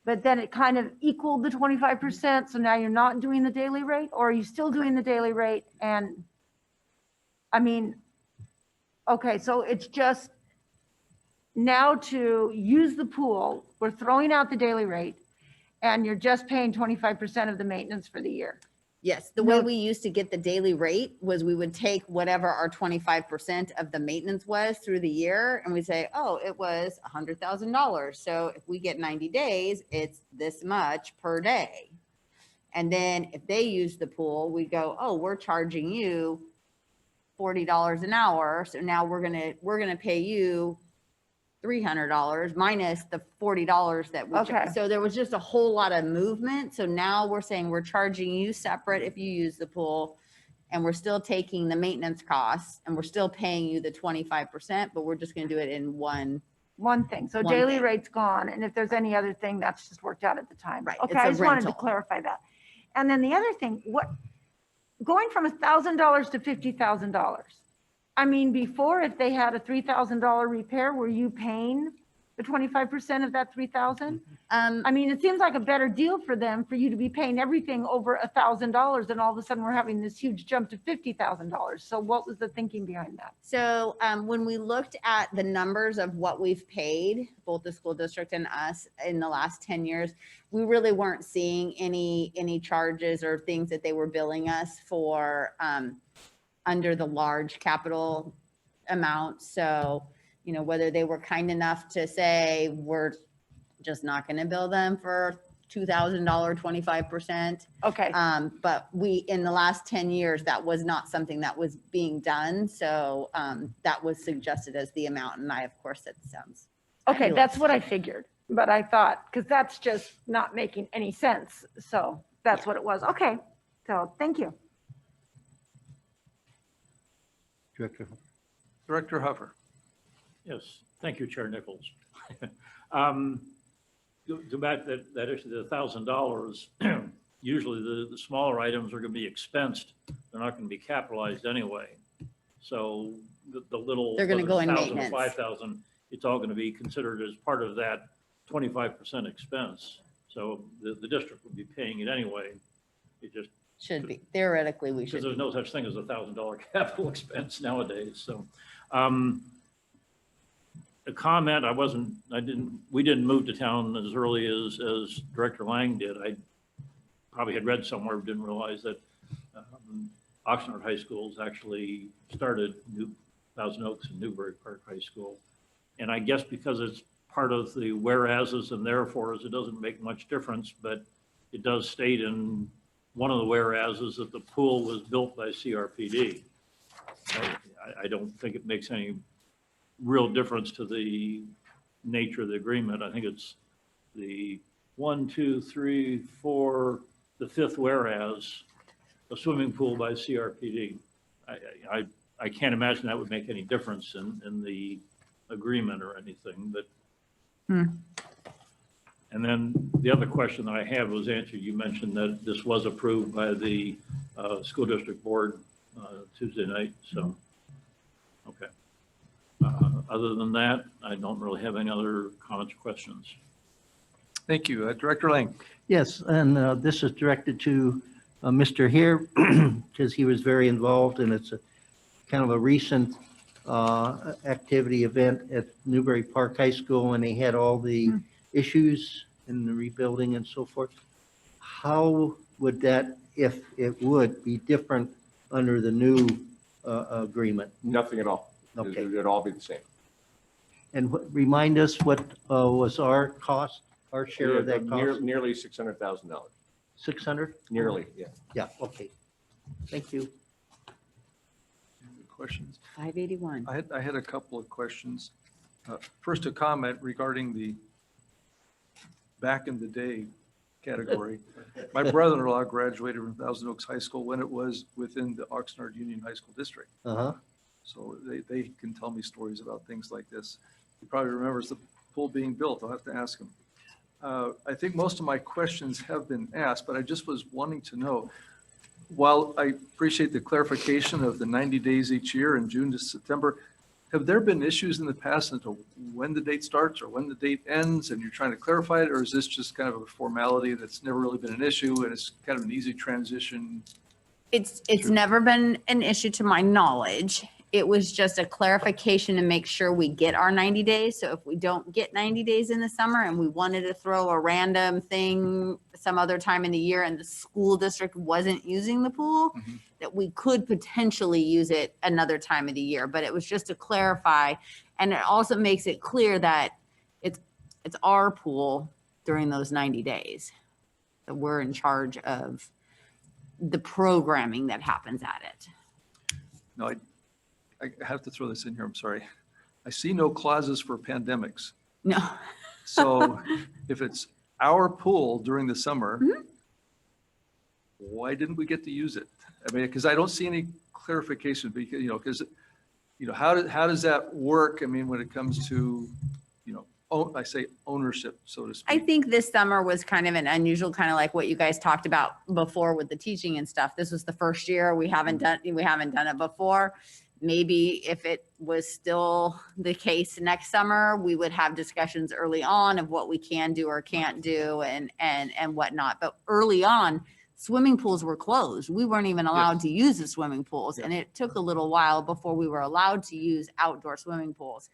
but then it kind of equaled the 25%. So now you're not doing the daily rate, or are you still doing the daily rate? And I mean, okay, so it's just now to use the pool, we're throwing out the daily rate, and you're just paying 25% of the maintenance for the year. Yes, the way we used to get the daily rate was we would take whatever our 25% of the maintenance was through the year, and we say, oh, it was $100,000. So if we get 90 days, it's this much per day. And then if they use the pool, we go, oh, we're charging you $40 an hour. So now we're gonna pay you $300 minus the $40 that we. Okay. So there was just a whole lot of movement. So now we're saying we're charging you separate if you use the pool, and we're still taking the maintenance costs, and we're still paying you the 25%, but we're just going to do it in one. Thing. So One daily thing. rate's gone. And if there's any other thing, that's just worked out at the time. Right, Okay, it's a I just wanted to rental. clarify that. And then the other thing, going from $1,000 to $50,000. I mean, before, if they had a $3,000 repair, were you paying the 25% of that 3,000? I mean, it seems like a better deal for them, for you to be paying everything over $1,000, and all of a sudden we're having this huge jump to $50,000. So what was the thinking behind that? So when we looked at the numbers of what we've paid, both the school district and us in the last 10 years, we really weren't seeing any charges or things that they were billing us for under the large capital amount. So, whether they were kind enough to say we're just not going to bill them for $2,000, 25%. Okay, But in the last 10 years, that was not something that was being done. So that was suggested as the amount. And I, of course, said sounds. okay, fabulous. that's what I figured, but I thought, because that's just not making any sense. So that's what it was. Okay, so thank you. Director. Director Huffer. Yes, thank you, Chair Nichols. To back that issue, the $1,000, usually the smaller items are going to be expensed. They're not going to be capitalized anyway. So the little. They're gonna whether go it's in 1,000 or maintenance. 5,000, it's all going to be considered as part of that 25% expense. So the district would be paying it anyway. It just, Should be. Theoretically, we because should. there's no such thing as a $1,000 capital expense nowadays, so. A comment, we didn't move to town as early as Director Lang did. I probably had read somewhere, didn't realize that Oxnard High Schools actually started Thousand Oaks and Newbury Park High School. And I guess because it's part of the whereases and therefores, it doesn't make much difference, but it does state in one of the whereases that the pool was built by CRPD. I don't think it makes any real difference to the nature of the agreement. I think it's the 1, 2, 3, 4, the fifth whereas, a swimming pool by CRPD. I can't imagine that would make any difference in the agreement or anything, but. And then the other question that I had was answered. You mentioned that this was approved by the school district board Tuesday night, so, okay. Other than that, I don't really have any other comments or questions. Thank you. Director Lang. Yes, and this is directed to Mr. Here because he was very involved, and it's a kind of a recent activity event at Newbury Park High School, and they had all the issues in the rebuilding and so forth. How would that, if it would, be different under the new agreement? Nothing at all. Okay. It'd all be the same. And remind us what was our cost, our share of that cost? Nearly $600,000. 600? Nearly, yeah. Yeah, okay. Thank you. Questions? 581. I had a couple of questions. First, a comment regarding the back in the day category. My brother-in-law graduated from Thousand Oaks High School when it was within the Oxnard Union High School District. Uh-huh. So they can tell me stories about things like this. He probably remembers the pool being built. I'll have to ask him. I think most of my questions have been asked, but I just was wanting to know, while I appreciate the clarification of the 90 days each year in June to September, have there been issues in the past as to when the date starts or when the date ends and you're trying to clarify it? Or is this just kind of a formality that's never really been an issue and it's kind of an easy transition? It's never been an issue to my knowledge. It was just a clarification to make sure we get our 90 days. So if we don't get 90 days in the summer and we wanted to throw a random thing some other time in the year and the school district wasn't using the pool, that we could potentially use it another time of the year. But it was just to clarify. And it also makes it clear that it's our pool during those 90 days. That we're in charge of the programming that happens at it. No, I have to throw this in here. I'm sorry. I see no clauses for pandemics. No. So if it's our pool during the summer, why didn't we get to use it? I mean, because I don't see any clarification because, how does that work? I mean, when it comes to, I say ownership, so to speak. I think this summer was kind of an unusual, kind of like what you guys talked about before with the teaching and stuff. This was the first year we haven't done it before. Maybe if it was still the case next summer, we would have discussions early on of what we can do or can't do and whatnot. But early on, swimming pools were closed. We weren't even allowed to use the swimming pools. And it took a little while before we were allowed to use outdoor swimming pools.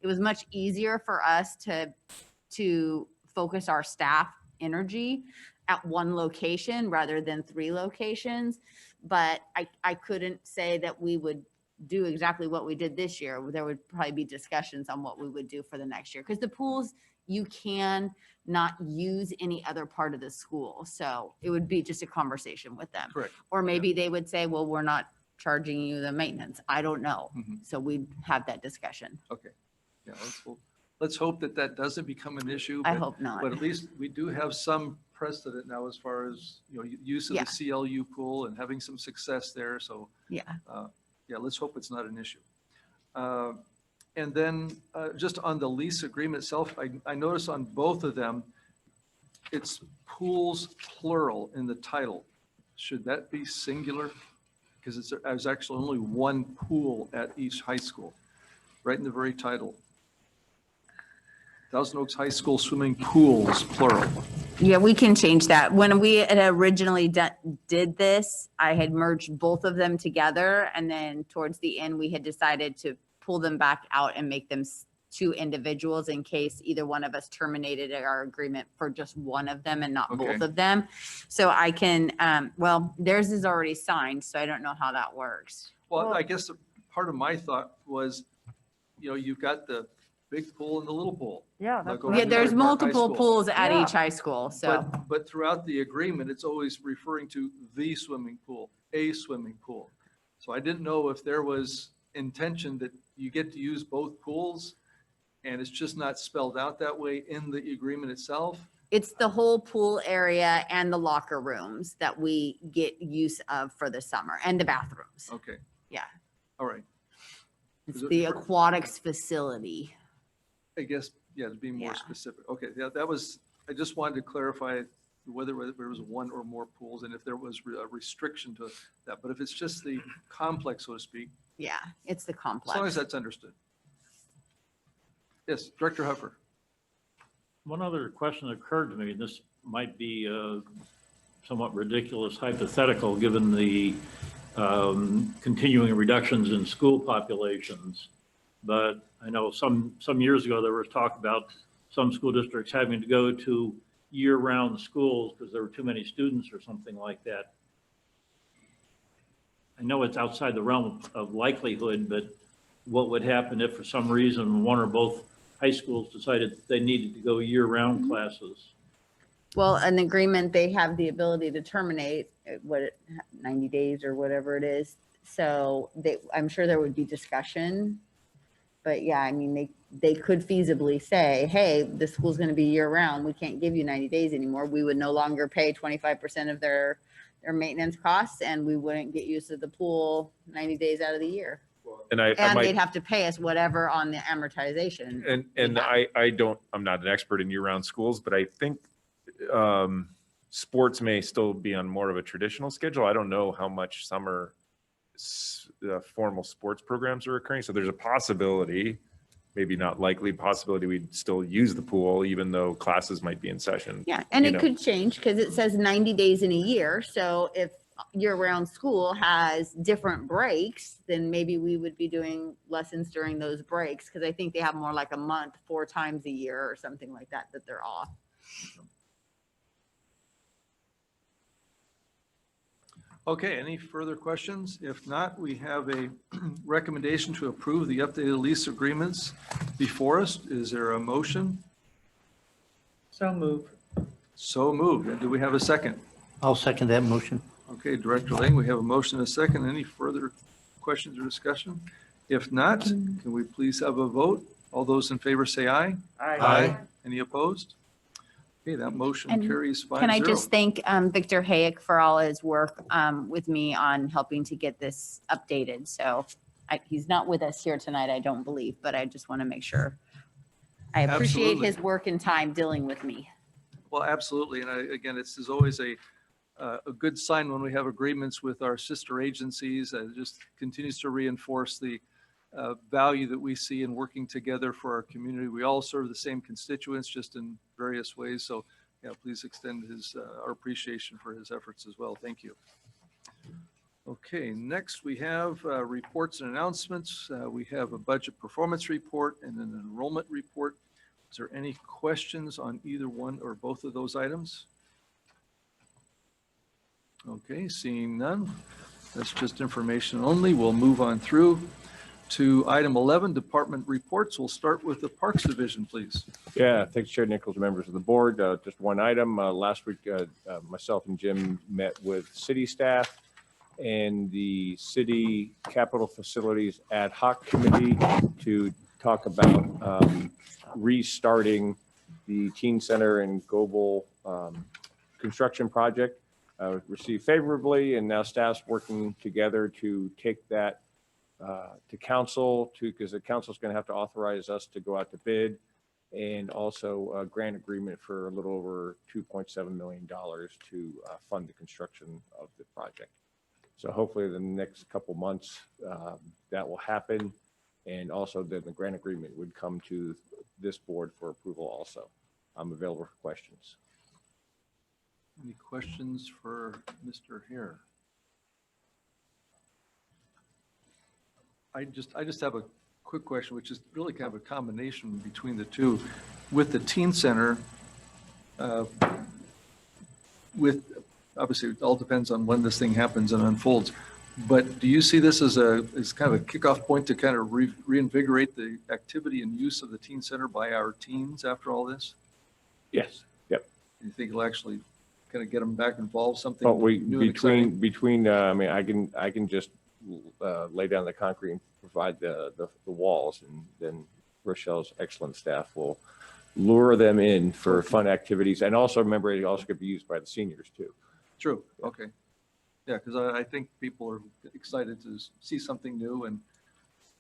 It was much easier for us to focus our staff energy at one location rather than 3 locations. But I couldn't say that we would do exactly what we did this year. There would probably be discussions on what we would do for the next year because the pools you can not use any other part of the school. So it would be just a conversation with them. Correct. Or maybe they would say, well, we're not charging you the maintenance. I don't know. Mhm. So we'd have that discussion. Okay. Yeah, let's hope that that doesn't become an issue. I but- hope not. But at least we do have some precedent now as far as, use of Yeah. the CLU pool and having some success there. So, Yeah. yeah, let's hope it's not an issue. And then just on the lease agreement itself, I noticed on both of them, it's pools plural in the title. Should that be singular? Because there's actually only one pool at each high school, right in the very title. Thousand Oaks High School swimming pools, plural. Yeah, we can change that. When we had originally did this, I had merged both of them together. And then towards the end, we had decided to pull them back out and make them two individuals in case either one of us terminated our agreement for just one of them and not both Okay. of them. So I can, well, theirs is already signed, so I don't know how that works. Well, I guess part of my thought was, you've got the big pool and the little pool. Yeah, Like that's over Yeah, at there's Miller Park High multiple School. pools at Yeah. each high school, so. But throughout the agreement, it's always referring to the swimming pool, a swimming pool. So I didn't know if there was intention that you get to use both pools and it's just not spelled out that way in the agreement itself. It's the whole pool area and the locker rooms that we get use of for the summer and the bathrooms. Okay. Yeah. All right. It's Is it the for- aquatics facility. I guess, yeah, to be more Yeah. specific. Okay, yeah, I just wanted to clarify whether there was one or more pools and if there was a restriction to that. But if it's just the complex, so to speak, Yeah, it's the as long as complex. that's understood. Yes, Director Huffer. One other question occurred to me, and this might be a somewhat ridiculous hypothetical, given the continuing reductions in school populations. But I know some years ago, there was talk about some school districts having to go to year-round schools because there were too many students or something like that. I know it's outside the realm of likelihood, but what would happen if for some reason one or both high schools decided they needed to go year-round classes? Well, an agreement, they have the ability to terminate 90 days or whatever it is. So I'm sure there would be discussion. But yeah, I mean, they could feasibly say, hey, the school's going to be year round. We can't give you 90 days anymore. We would no longer pay 25% of their maintenance costs and we wouldn't get use of the pool 90 days out of the year. And I And might, they'd have to pay us whatever on the amortization. and Yeah. I'm not an expert in year-round schools, but I think sports may still be on more of a traditional schedule. I don't know how much summer formal sports programs are occurring. So there's a possibility, maybe not likely possibility, we'd still use the pool even though classes might be in session. Yeah, and you it know. could change because it says 90 days in a year. So if year-round school has different breaks, then maybe we would be doing lessons during those breaks because I think they have more like a month, 4 times a year or something like that they're off. Okay, any further questions? If not, we have a recommendation to approve the updated lease agreements before us. Is there a motion? So moved. So moved. And do we have a second? I'll second that motion. Okay, Director Lang, we have a motion and a second. Any further questions or discussion? If not, can we please have a vote? All those in favor say aye. Aye. Any opposed? Okay, that motion And carries 5-0. Can I just thank Victor Hayek for all his work with me on helping to get this updated? So he's not with us here tonight, I don't believe, but I just want to make sure. I appreciate Absolutely. his work and time dealing with me. Well, absolutely. And again, this is always a good sign when we have agreements with our sister agencies. It just continues to reinforce the value that we see in working together for our community. We all serve the same constituents, just in various ways. So, yeah, please extend our appreciation for his efforts as well. Thank you. Okay, next we have reports and announcements. We have a budget performance report and an enrollment report. Is there any questions on either one or both of those items? Okay, seeing none. That's just information only. We'll move on through. to item 11, department reports. We'll start with the Parks Division, please. Yeah, thanks, Chair Nichols, members of the board. Just one item. Last week, myself and Jim met with city staff and the city capital facilities ad hoc committee to talk about restarting the teen center and global construction project. Received favorably, and now staff's working together to take that to council, because the council is going to have to authorize us to go out to bid, and also a grant agreement for a little over $2.7 million to fund the construction of the project. So hopefully the next couple months that will happen, and also then the grant agreement would come to this board for approval also. I'm available for questions. Any questions for Mr. Hare? I just have a quick question, which is really kind of a combination between the two. With the teen center, with obviously it all depends on when this thing happens and unfolds. But do you see this as kind of a kickoff point to kind of reinvigorate the activity and use of the teen center by our teens after all this? Yes. Yep. You think it'll actually kind of get them back involved? Something But we new and exciting? between I mean, I can just lay down the concrete and provide the walls, and then Rochelle's excellent staff will lure them in for fun activities. And also remember, it also could be used by the seniors too. True. Okay. Yeah, because I think people are excited to see something new and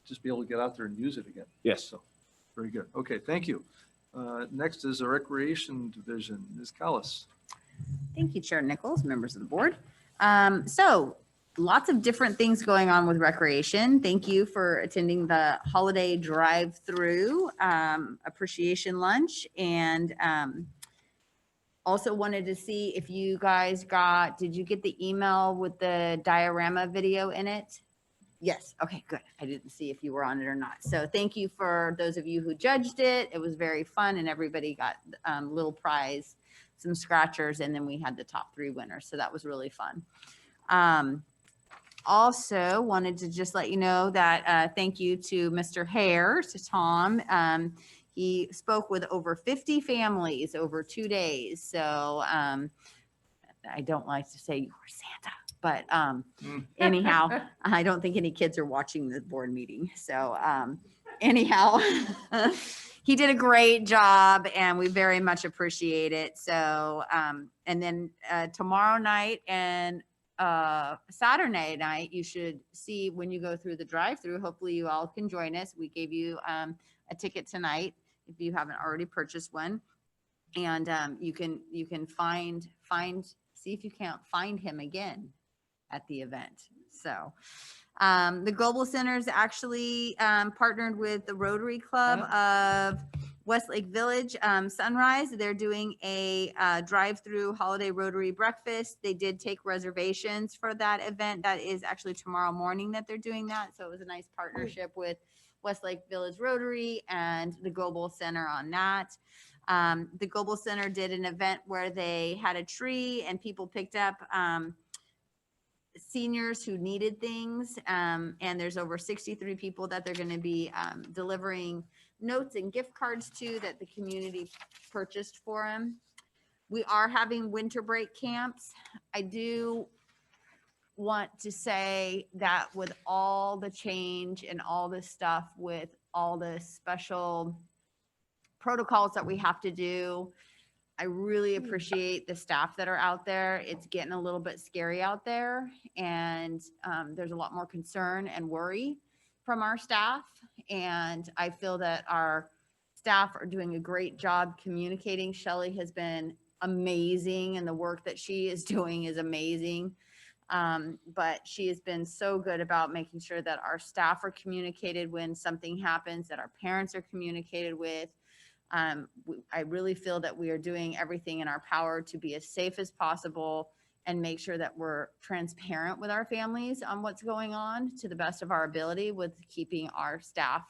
just be able to get out there and use it again. Yes. So, very good. Okay, thank you. Next is the Recreation Division. Ms. Callis. Thank you, Chair Nichols, members of the board. So lots of different things going on with recreation. Thank you for attending the holiday drive-through appreciation lunch, and also wanted to see if you guys did you get the email with the diorama video in it? Yes. Okay, good. I didn't see if you were on it or not. So thank you for those of you who judged it. It was very fun, and everybody got little prize, some scratchers, and then we had the top 3 winners. So that was really fun. Also wanted to just let you know that thank you to Mr. Hare, to Tom. He spoke with over 50 families over 2 days. So I don't like to say you were Santa, but anyhow, I don't think any kids are watching the board meeting. So anyhow, he did a great job, and we very much appreciate it. So and then tomorrow night and Saturday night, you should see when you go through the drive-through. Hopefully you all can join us. We gave you a ticket tonight if you haven't already purchased one, and you can see if you can't find him again at the event. So the Global Center's actually partnered with the Rotary Club of Westlake Village, Sunrise. They're doing a drive-through holiday Rotary breakfast. They did take reservations for that event. That is actually tomorrow morning that they're doing that. So it was a nice partnership with Westlake Village Rotary and the Global Center on that. The Global Center did an event where they had a tree and people picked up seniors who needed things. And there's over 63 people that they're going to be delivering notes and gift cards to that the community purchased for them. We are having winter break camps. I do want to say that with all the change and all this stuff, with all the special protocols that we have to do, I really appreciate the staff that are out there. It's getting a little bit scary out there, and there's a lot more concern and worry from our staff. And I feel that our staff are doing a great job communicating. Shelley has been amazing, and the work that she is doing is amazing. But she has been so good about making sure that our staff are communicated when something happens, that our parents are communicated with. I really feel that we are doing everything in our power to be as safe as possible and make sure that we're transparent with our families on what's going on to the best of our ability, with keeping our staff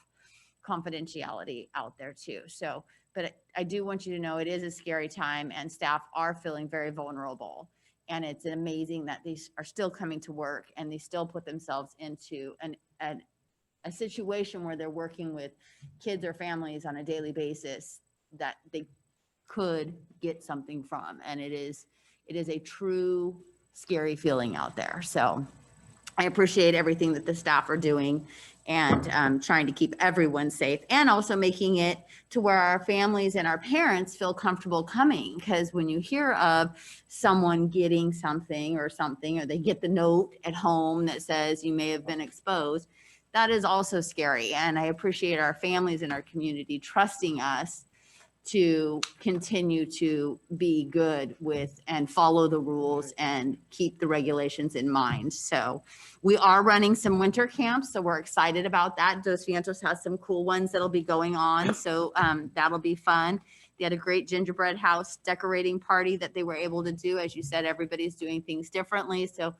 confidentiality out there too. So, but I do want you to know it is a scary time, and staff are feeling very vulnerable. And it's amazing that they are still coming to work, and they still put themselves into an a situation where they're working with kids or families on a daily basis that they could get something from. And it is a true scary feeling out there. So I appreciate everything that the staff are doing and trying to keep everyone safe, and also making it to where our families and our parents feel comfortable coming. Because when you hear of someone getting something, or they get the note at home that says you may have been exposed, that is also scary. And I appreciate our families and our community trusting us to continue to be good with and follow the rules and keep the regulations in mind. So we are running some winter camps, so we're excited about that. Dos Vientos has some cool ones that'll be going on, so that'll be fun. They had a great gingerbread house decorating party that they were able to do. As you said, everybody's doing things differently, so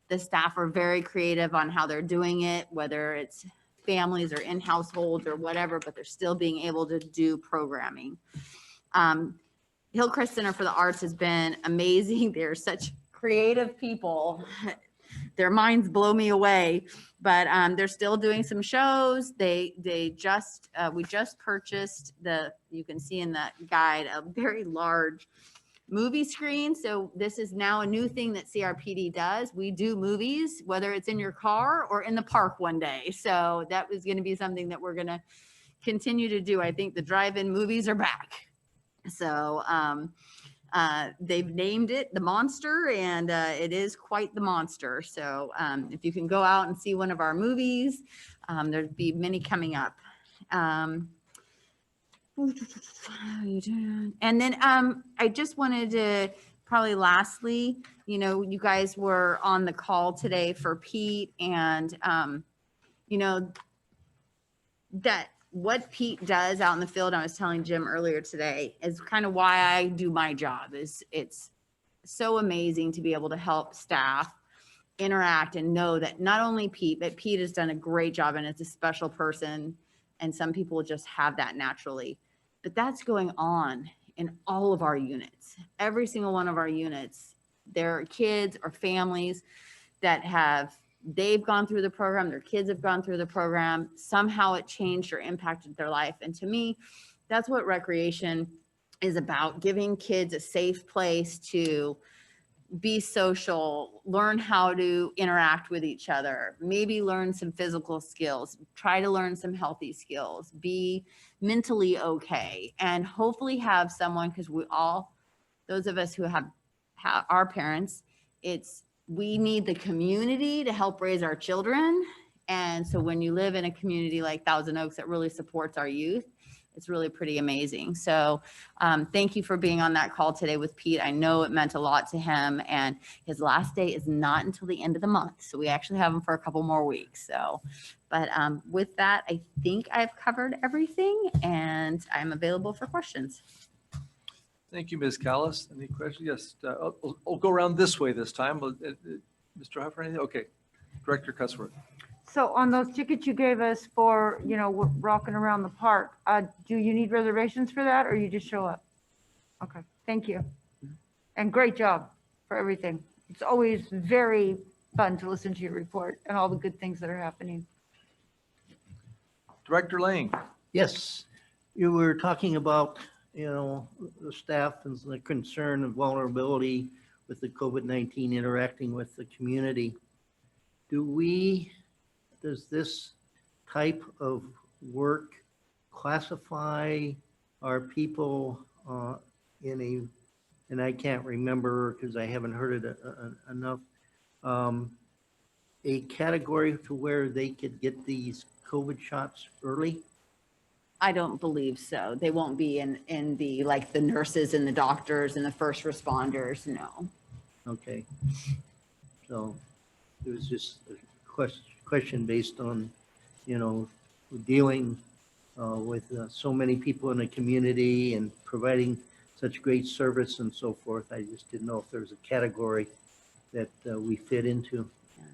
the staff are very creative on how they're doing it, whether it's families or in households or whatever, but they're still being able to do programming. Hillcrest Center for the Arts has been amazing. They're such creative people. Their minds blow me away, but they're still doing some shows. We just purchased you can see in that guide, a very large movie screen. So this is now a new thing that CRPD does. We do movies, whether it's in your car or in the park one day. So that was going to be something that we're going to continue to do. I think the drive-in movies are back. So they've named it The Monster, and it is quite the monster. So if you can go out and see one of our movies, there'd be many coming up. And then I just wanted to probably lastly, you guys were on the call today for Pete, and that what Pete does out in the field, I was telling Jim earlier today, is kind of why I do my job. It's so amazing to be able to help staff interact and know that not only Pete, but Pete has done a great job, and it's a special person, and some people just have that naturally. But that's going on in all of our units. Every single one of our units, there are kids or families that they've gone through the program, their kids have gone through the program, somehow it changed or impacted their life. And to me, that's what recreation is about, giving kids a safe place to be social, learn how to interact with each other, maybe learn some physical skills, try to learn some healthy skills, be mentally okay, and hopefully have someone, because those of us who have our parents, we need the community to help raise our children. And so when you live in a community like Thousand Oaks that really supports our youth, it's really pretty amazing. So thank you for being on that call today with Pete. I know it meant a lot to him, and his last day is not until the end of the month. So we actually have him for a couple more weeks. So, but with that, I think I've covered everything, and I'm available for questions. Thank you, Ms. Callis. Any questions? Yes, I'll go around this way this time. Mr. Huffer, anything? Okay. Director Cutsworth. So on those tickets you gave us for, rocking around the park, do you need reservations for that, or you just show up? Okay, thank you. And great job for everything. It's always very fun to listen to your report and all the good things that are happening. Director Lang. Yes, you were talking about, the staff and the concern of vulnerability with the COVID-19 interacting with the community. Does this type of work classify our people and I can't remember because I haven't heard it enough, a category to where they could get these COVID shots early? I don't believe so. They won't be in the, like the nurses and the doctors and the first responders, no. Okay. So it was just a question based on, dealing with so many people in the community and providing such great service and so forth. I just didn't know if there was a category that we fit into.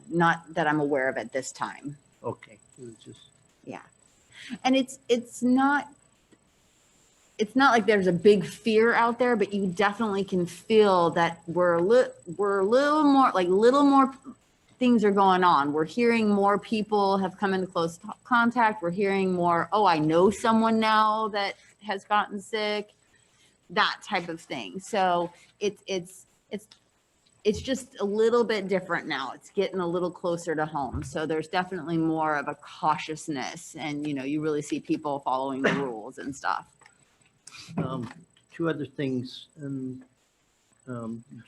Not that I'm aware of at this time. Okay. It was just. Yeah. And it's not like there's a big fear out there, but you definitely can feel that we're a little more things are going on. We're hearing more people have come into close contact. We're hearing more, oh, I know someone now that has gotten sick, that type of thing. So it's just a little bit different now. It's getting a little closer to home. So there's definitely more of a cautiousness, and you really see people following the rules and stuff. Two other things, and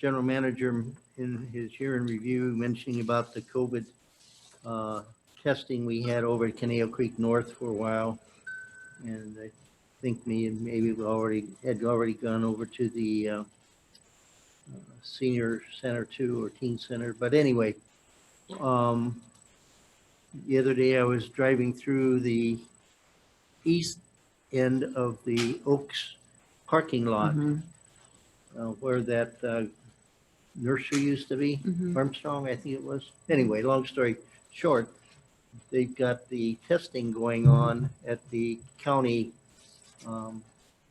General Manager in his year in review mentioning about the COVID testing we had over at Caneo Creek North for a while. And I think maybe we had already gone over to the senior center too, or teen center. But anyway, the other day I was driving through the east end of the Oaks parking lot, Mhm. Where that nursery used to be, Mhm. Armstrong, I think it was. Anyway, long story short, they've got the testing going on at the county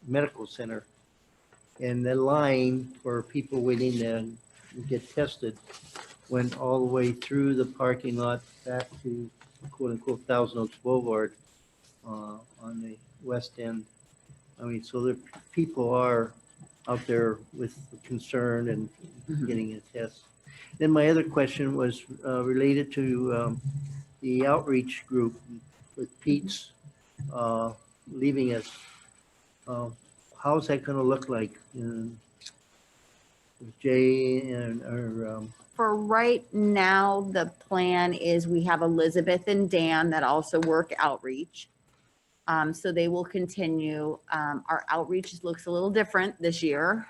medical center. And the line for people waiting to get tested went all the way through the parking lot back to quote unquote Thousand Oaks Boulevard on the west end. I mean, so the people are out there with concern and getting a test. Then my other question was related to the outreach group with Pete's leaving us. How's that going to look like? Jay and For right now, the plan is we have Elizabeth and Dan that also work outreach. So they will continue. Our outreach looks a little different this year.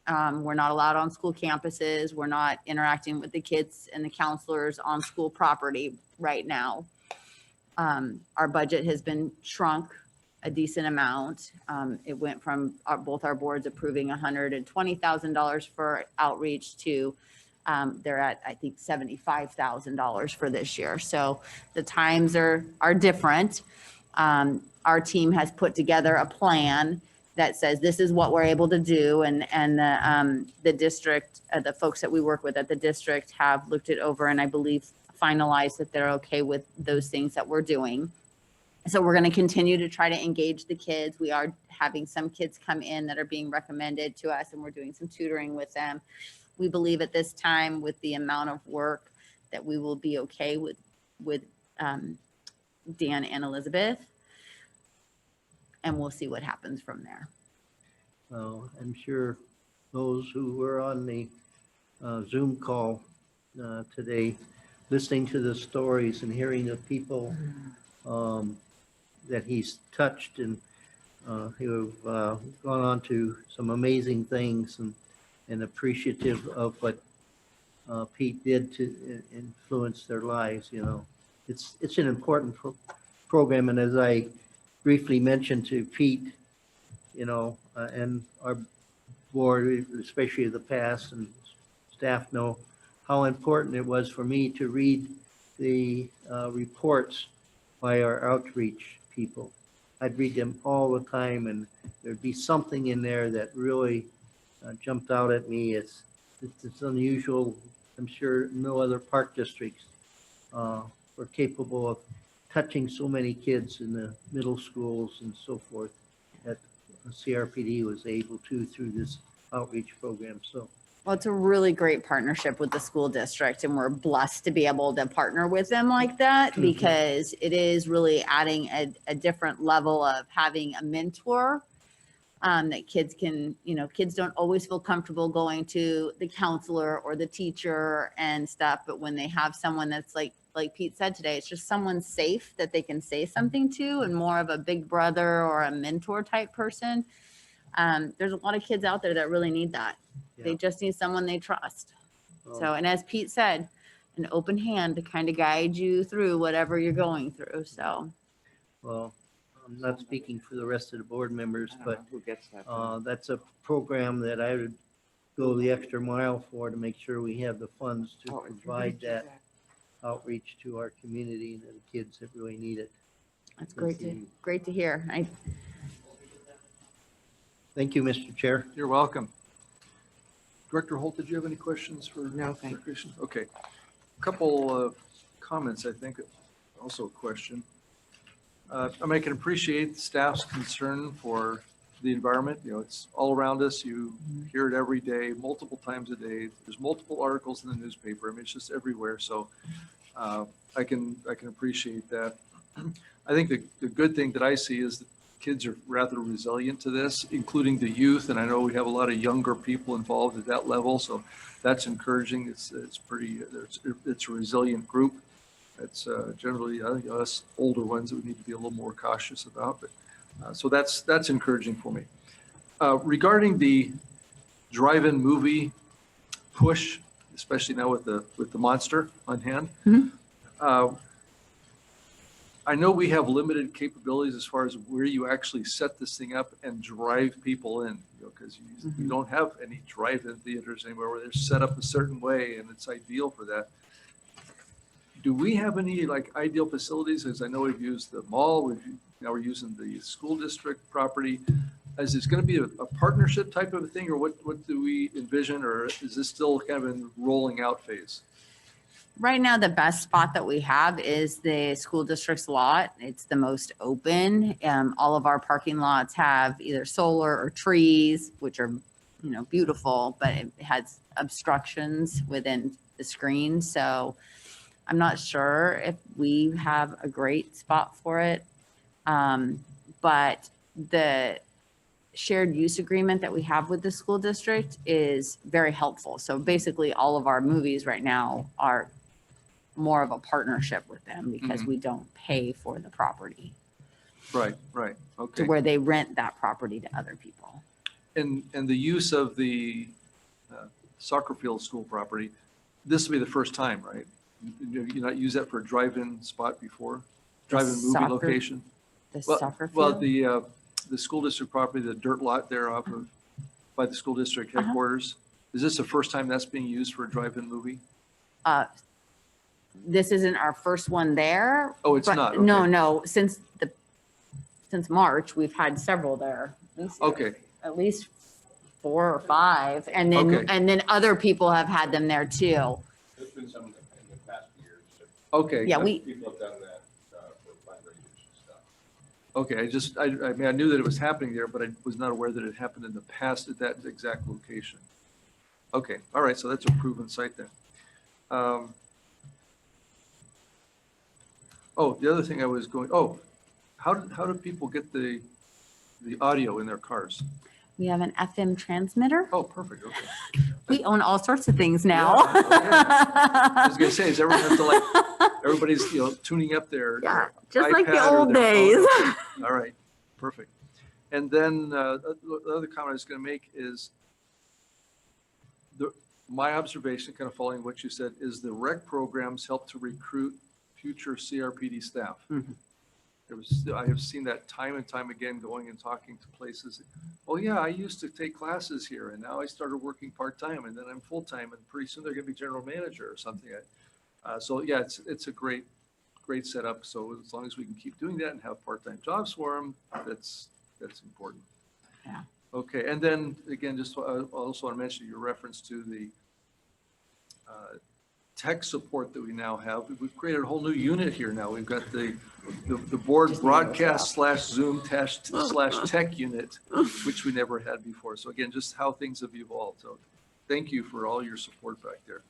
We're not allowed on school campuses. We're not interacting with the kids and the counselors on school property right now. Our budget has been shrunk a decent amount. It went from both our boards approving $120,000 for outreach to they're at, I think, $75,000 for this year. So the times are different. Our team has put together a plan that says this is what we're able to do, and the district, the folks that we work with at the district have looked it over, and I believe finalized that they're okay with those things that we're doing. So we're going to continue to try to engage the kids. We are having some kids come in that are being recommended to us, and we're doing some tutoring with them. We believe at this time, with the amount of work, that we will be okay with Dan and Elizabeth, and we'll see what happens from there. I'm sure those who were on the Zoom call today, listening to the stories and hearing the people that he's touched and who have gone on to some amazing things, and appreciative of what Pete did to influence their lives. It's an important program, and as I briefly mentioned to Pete, and our board, especially of the past, and staff know how important it was for me to read the reports by our outreach people. I'd read them all the time, and there'd be something in there that really jumped out at me. It's unusual. I'm sure no other park districts were capable of touching so many kids in the middle schools and so forth that CRPD was able to through this outreach program. So, well, it's a really great partnership with the school district, and we're blessed to be able to partner with them like that, because it is really adding a different level of having a mentor that kids can, kids don't always feel comfortable going to the counselor or the teacher and stuff, but when they have someone that's like Pete said today, it's just someone safe that they can say something to, and more of a big brother or a mentor type person. There's a lot of kids out there that really need that. Yeah. They just need someone they trust. Oh. So, and as Pete said, an open hand to kind of guide you through whatever you're going through. So, well, I'm not speaking for the rest of the board members, but Who gets that? that's a program that I would go the extra mile for, to make sure we have the funds to provide that outreach to our community and the kids that really need it. that's great to hear. Thank you, Mr. Chair. You're welcome. Director Holt, did you have any questions for? No, thank you. Recreation? Okay. couple of comments, I think, also a question. I mean, I can appreciate the staff's concern for the environment. You know, it's all around us. You hear it every day, multiple times a day. There's multiple articles in the newspaper. I mean, it's just everywhere. So I can appreciate that. I think the good thing that I see is that kids are rather resilient to this, including the youth. And I know we have a lot of younger people involved at that level. So that's encouraging. It's a resilient group. It's generally, I think, us older ones that we need to be a little more cautious about. But so that's encouraging for me. Regarding the drive-in movie push, especially now with the monster on hand, I know we have limited capabilities as far as where you actually set this thing up and drive people in, because you don't have any drive-in theaters anymore where they're set up a certain way and it's ideal for that. Do we have any like ideal facilities? As I know we've used the mall, now we're using the school district property. Is this going to be a partnership type of a thing, or what do we envision, or is this still kind of in rolling out phase? Right now, the best spot that we have is the school district's lot. It's the most open. All of our parking lots have either solar or trees, which are, beautiful, but it has obstructions within the screen. So I'm not sure if we have a great spot for it. But the shared use agreement that we have with the school district is very helpful. So basically all of our movies right now are more of a partnership with them because we don't pay for the property. Right. Okay. To where they rent that property to other people. And the use of the soccer field school property, this will be the first time, right? You not use that for a drive-in spot before? Drive-in movie location? Soccer field? Well, the school district property, the dirt lot there off of, by the school district headquarters, is this the first time that's being used for a drive-in movie? This isn't our first one there. Oh, it's not? Okay. No. Since March, we've had several there. At least 4 or 5. And then other people have had them there too. There's been some in the past years. Okay. Yeah, People have done that for fundraisers and stuff. Okay, I mean, I knew that it was happening there, but I was not aware that it happened in the past at that exact location. Okay, all right, so that's a proven site then. The other thing I was going, how do people get the audio in their cars? We have an FM transmitter. Oh, perfect, okay. We own all sorts of things now. I was gonna say, is everyone have to everybody's, tuning up their Just like the iPad or old their days. phone? All right, perfect. And then the other comment I was gonna make is my observation, kind of following what you said, is the rec programs help to recruit future CRPD staff. I have seen that time and time again, going and talking to places. Oh yeah, I used to take classes here and now I started working part-time and then I'm full-time and pretty soon they're gonna be general manager or something. So yeah, it's a great setup. So as long as we can keep doing that and have part-time jobs for them, that's important. Yeah. Okay, and then again, just I also want to mention your reference to the tech support that we now have. We've created a whole new unit here now. We've got the board broadcast /Zoom/tech unit, which we never had before. So again, just how things have evolved. So thank you for all your support back there.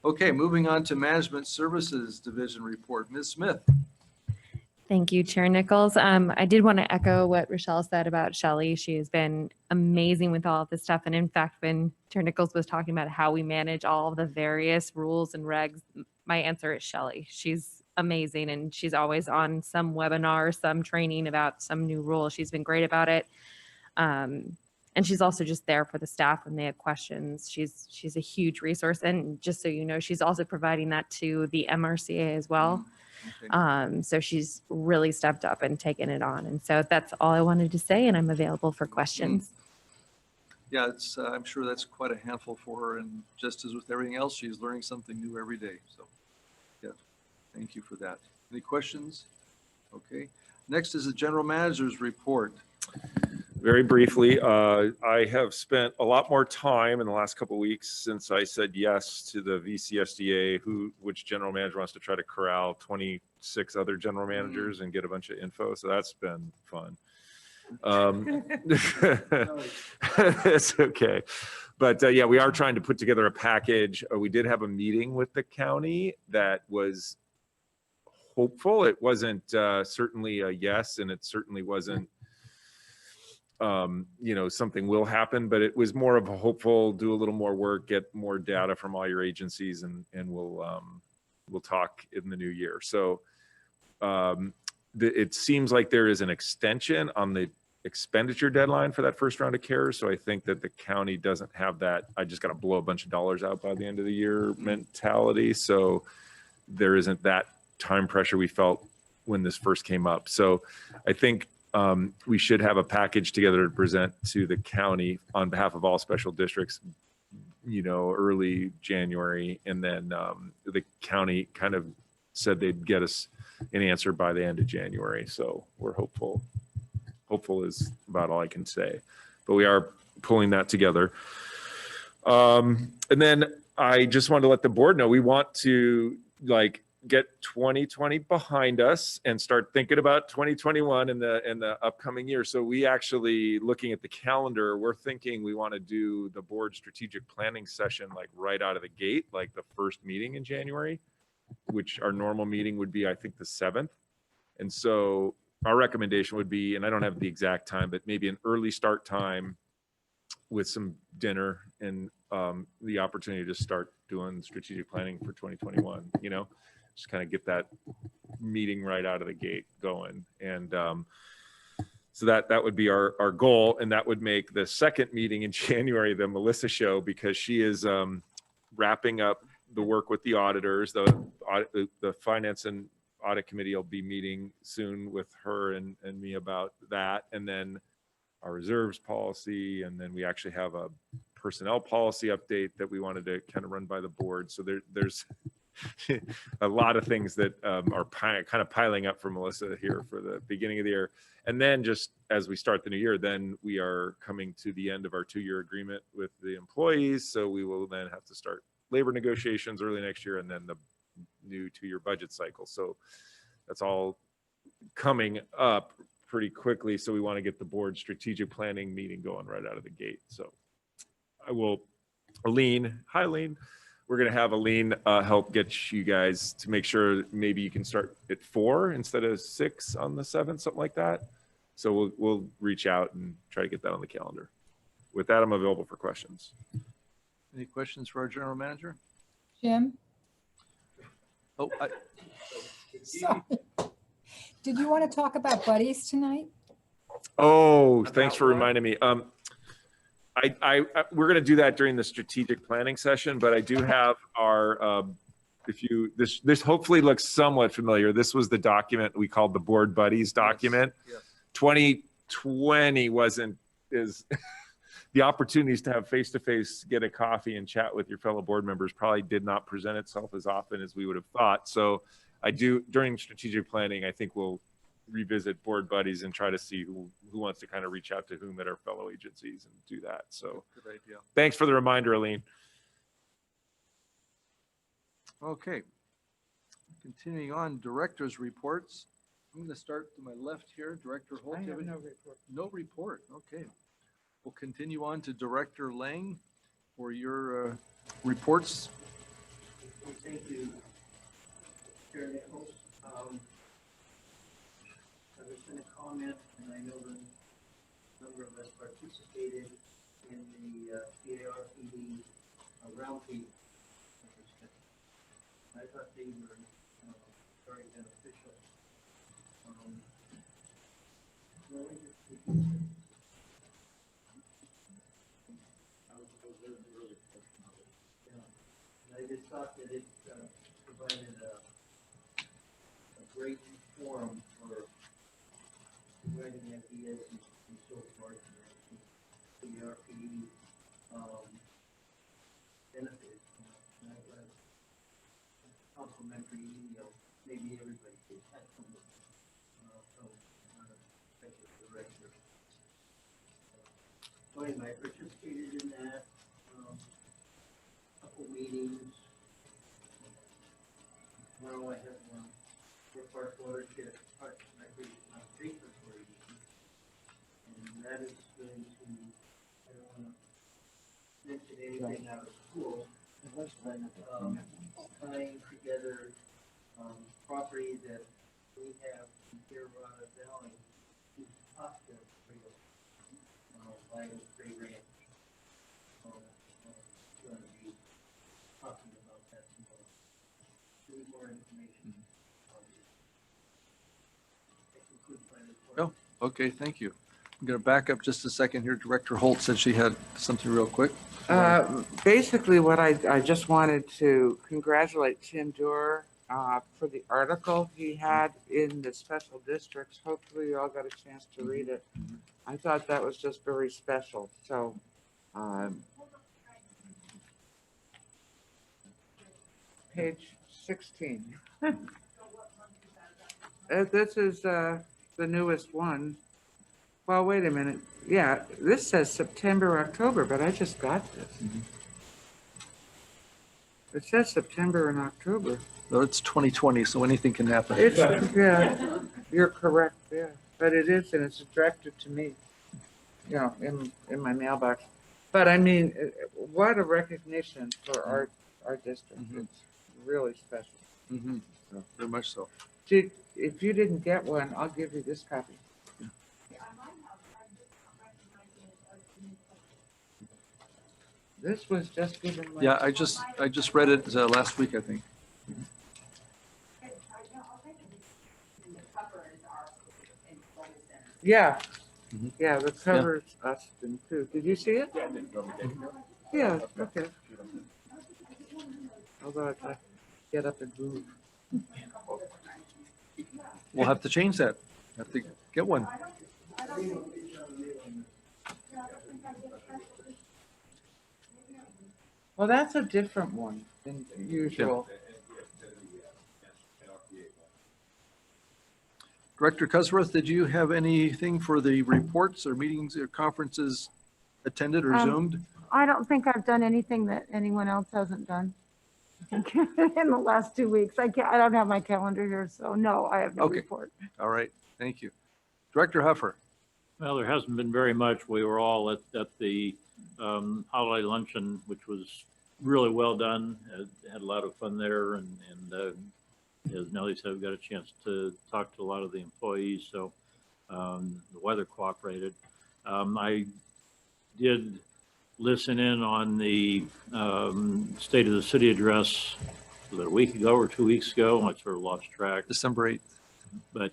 Okay, moving on to Management Services Division report. Ms. Smith. Thank you, Chair Nichols. I did want to echo what Rochelle said about Shelley. She has been amazing with all of this stuff. And in fact, when Chair Nichols was talking about how we manage all of the various rules and regs, my answer is Shelley. She's amazing. And she's always on some webinar, some training about some new rule. She's been great about it. And she's also just there for the staff when they have questions. She's a huge resource. And just so you know, she's also providing that to the MRCA as well. Okay. So she's really stepped up and taken it on. And so that's all I wanted to say, and I'm available for questions. Yeah, I'm sure that's quite a handful for her. And just as with everything else, she's learning something new every day. So yeah, thank you for that. Any questions? Okay. Next is the general manager's report. Very briefly, I have spent a lot more time in the last couple of weeks since I said yes to the VCSDA, which general manager wants to try to corral 26 other general managers and get a bunch of info. So that's been fun. It's okay. But yeah, we are trying to put together a package. We did have a meeting with the county that was hopeful. It wasn't certainly a yes, and it certainly wasn't something will happen, but it was more of a hopeful, do a little more work, get more data from all your agencies, and we'll talk in the new year. So it seems like there is an extension on the expenditure deadline for that first round of CARES. So I think that the county doesn't have that, I just got to blow a bunch of dollars out by the end of the year mentality. So there isn't that time pressure we felt when this first came up. So I think we should have a package together to present to the county on behalf of all special districts, early January. And then the county kind of said they'd get us an answer by the end of January. So we're hopeful. Hopeful is about all I can say, but we are pulling that together. And then I just wanted to let the board know we want to get 2020 behind us and start thinking about 2021 and the upcoming year. So we actually, looking at the calendar, we're thinking we want to do the board strategic planning session right out of the gate, like the first meeting in January, which our normal meeting would be, I think, the 7th. And so our recommendation would be, and I don't have the exact time, but maybe an early start time with some dinner and the opportunity to start doing strategic planning for 2021, just kind of get that meeting right out of the gate going. And so that would be our goal. And that would make the second meeting in January the Melissa show, because she is wrapping up the work with the auditors. The finance and audit committee will be meeting soon with her and me about that. And then our reserves policy. And then we actually have a personnel policy update that we wanted to kind of run by the board. So there's a lot of things that are kind of piling up for Melissa here for the beginning of the year. And then just as we start the new year, then we are coming to the end of our 2-year agreement with the employees. So we will then have to start labor negotiations early next year, and then the new 2-year budget cycle. So that's all coming up pretty quickly. So we want to get the board strategic planning meeting going right out of the gate. So hi Aline, we're going to have Aline help get you guys to make sure maybe you can start at 4 instead of 6 on the 7th, something like that. So we'll reach out and try to get that on the calendar. With that, I'm available for questions. Any questions for our general manager? Jim? Oh, Sorry. Did you want to talk about buddies tonight? Oh, thanks for reminding me. We're going to do that during the strategic planning session, but I do have our, this hopefully looks somewhat familiar. This was the document we called the Board Buddies document. Yes. 2020 is the opportunities to have face-to-face, get a coffee and chat with your fellow board members probably did not present itself as often as we would have thought. So during strategic planning, I think we'll revisit Board Buddies and try to see who wants to kind of reach out to whom at our fellow agencies and do that. So good idea. Thanks for the reminder, Aline. Okay. Continuing on, director's reports. I'm going to start to my left here. Director Holt. I have no report. No report. Okay. We'll continue on to Director Lang for your reports. Thank you, Chair Nichols. I was going to comment, and I know that a number of us participated in the CRPD roundtable. I thought they were very beneficial. I just thought that it provided a great forum for providing ideas and so forth. The RPD benefits. And I got a complimentary email. Maybe everybody could have from the special director. I participated in that, couple meetings. Now I have one for park watershed, park treatment authority. And that is going to, I don't want to mention anything out of school, but, tying together, property that we have in Carolina Valley to Oscar Trail, by the Free Ranch. Going to be talking about that tomorrow. Need more information. That concludes my report. Oh, okay, thank you. I'm going to back up just a second here. Director Holt said she had something real quick. Basically, what I just wanted to congratulate Tim Doerr for the article he had in the special districts. Hopefully you all got a chance to read it. I thought that was just very special. So page 16. This is the newest one. Well, wait a minute. Yeah, this says September, October, but I just got this. It says September and October. No, it's 2020, so anything can happen. It's, yeah, you're correct, yeah. But it is, and it's directed to me, you know, in my mailbox. But I mean, what a recognition for our district. It's really special. Mm-hmm. Very much so. If you didn't get one, I'll give you this copy. This was just given. Yeah, I just read it last week, I think. Yeah, Mhm. yeah, the cover's us and too. Did you see it? Yeah, okay. Although if I get up and move. We'll have to change that. Have to get one. Well, that's a different one than usual. Director Cusworth, did you have anything for the reports or meetings or conferences attended or Zoomed? I don't think I've done anything that anyone else hasn't done in the last 2 weeks. I don't have my calendar here, so no, I have no Okay. report. All right, thank you. Director Huffer. Well, there hasn't been very much. We were all at the holiday luncheon, which was really well done. Had a lot of fun there, and as Nellie said, we got a chance to talk to a lot of the employees, so the weather cooperated. I did listen in on the State of the City address about a week ago or 2 weeks ago. I sort of lost track, December 8th. but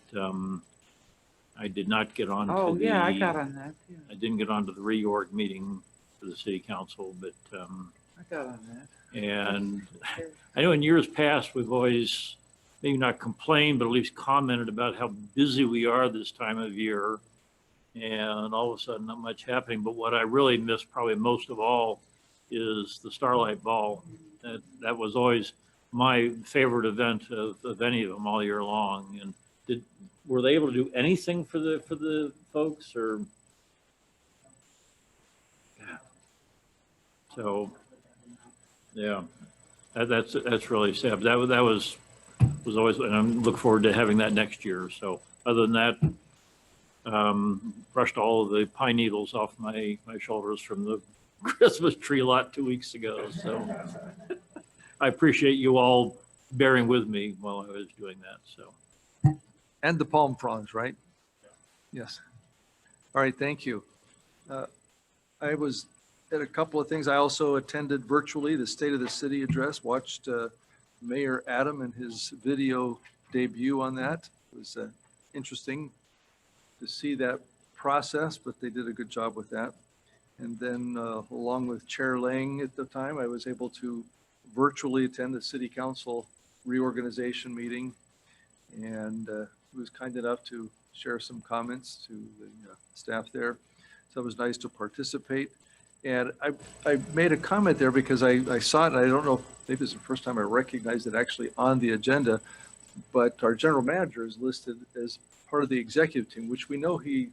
I did not get on Oh, to yeah, I got on that. Yeah, I didn't get onto the reorg meeting for the city council, but I got on that. and I know in years past, we've always maybe not complained, but at least commented about how busy we are this time of year. And all of a sudden, not much happening. But what I really miss probably most of all is the Starlight Ball. That was always my favorite event of any of them all year long. And were they able to do anything for the folks, or? Yeah. So, yeah, that's really sad. But that was always, and I'm looking forward to having that next year. So other than that, brushed all of the pine needles off my shoulders from the Christmas tree lot 2 weeks ago. So I appreciate you all bearing with me while I was doing that. So. And the palm fronds, right? Yes. All right, thank you. I was at a couple of things. I also attended virtually the State of the City address, watched Mayor Adam and his video debut on that. It was interesting to see that process, but they did a good job with that. And then along with Chair Lang at the time, I was able to virtually attend the City Council reorganization meeting, and he was kind enough to share some comments to the staff there. So it was nice to participate. And I made a comment there because I saw it, and I don't know, maybe it's the first time I recognized it actually on the agenda, but our general manager is listed as part of the executive team, which we know he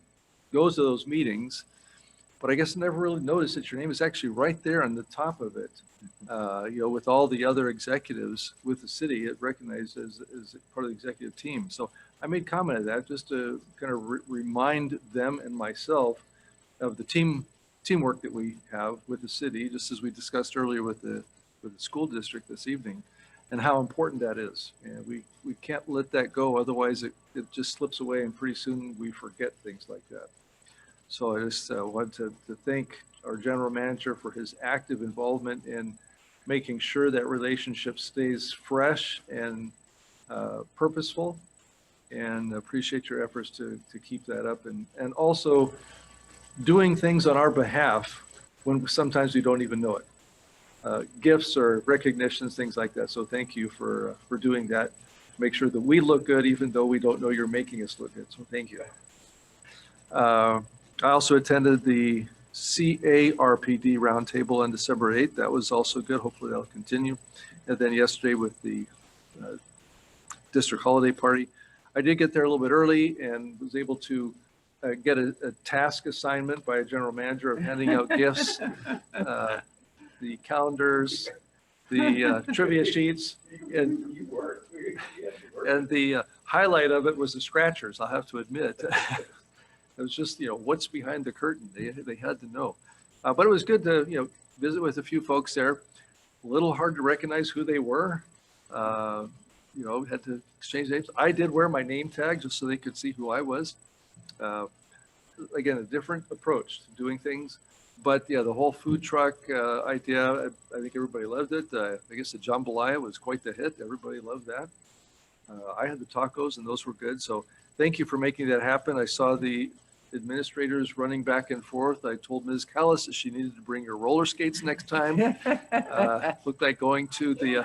goes to those meetings, but I guess I never really noticed that your name is actually right there on the top of it. With all the other executives with the city, it recognized as part of the executive team. So I made comment of that just to kind of remind them and myself of the teamwork that we have with the city, just as we discussed earlier with the school district this evening, and how important that is. And we can't let that go, otherwise it just slips away, and pretty soon we forget things like that. So I just want to thank our general manager for his active involvement in making sure that relationship stays fresh and purposeful, and appreciate your efforts to keep that up, and also doing things on our behalf when sometimes we don't even know it. Gifts or recognitions, things like that. So thank you for doing that. Make sure that we look good, even though we don't know you're making us look good. So thank you. I also attended the CRPD roundtable on December 8th. That was also good. Hopefully that'll continue. And then yesterday with the district holiday party, I did get there a little bit early and was able to get a task assignment by a general manager of handing out gifts, the calendars, the trivia sheets, and the highlight of it was the scratchers, I'll have to admit. It was just, what's behind the curtain. They had to know. But it was good to, visit with a few folks there. A little hard to recognize who they were. Had to exchange names. I did wear my name tag just so they could see who I was. Again, a different approach to doing things. But yeah, the whole food truck idea, I think everybody loved it. I guess the jambalaya was quite the hit. Everybody loved that. I had the tacos and those were good. So thank you for making that happen. I saw the administrators running back and forth. I told Ms. Callis that she needed to bring her roller skates next time. Looked like going to the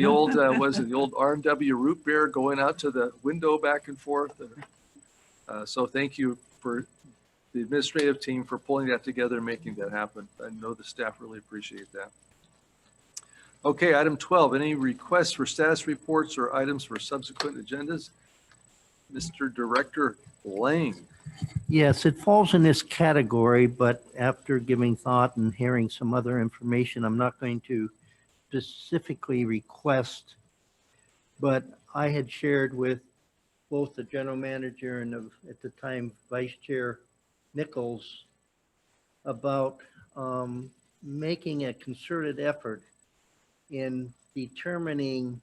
old, the old R&W root beer, going out to the window back and forth. So thank you for the administrative team for pulling that together and making that happen. I know the staff really appreciate that. Okay, item 12, any requests for status reports or items for subsequent agendas? Mr. Director Lang. Yes, it falls in this category, but after giving thought and hearing some other information, I'm not going to specifically request, but I had shared with both the general manager and at the time Vice Chair Nichols about making a concerted effort in determining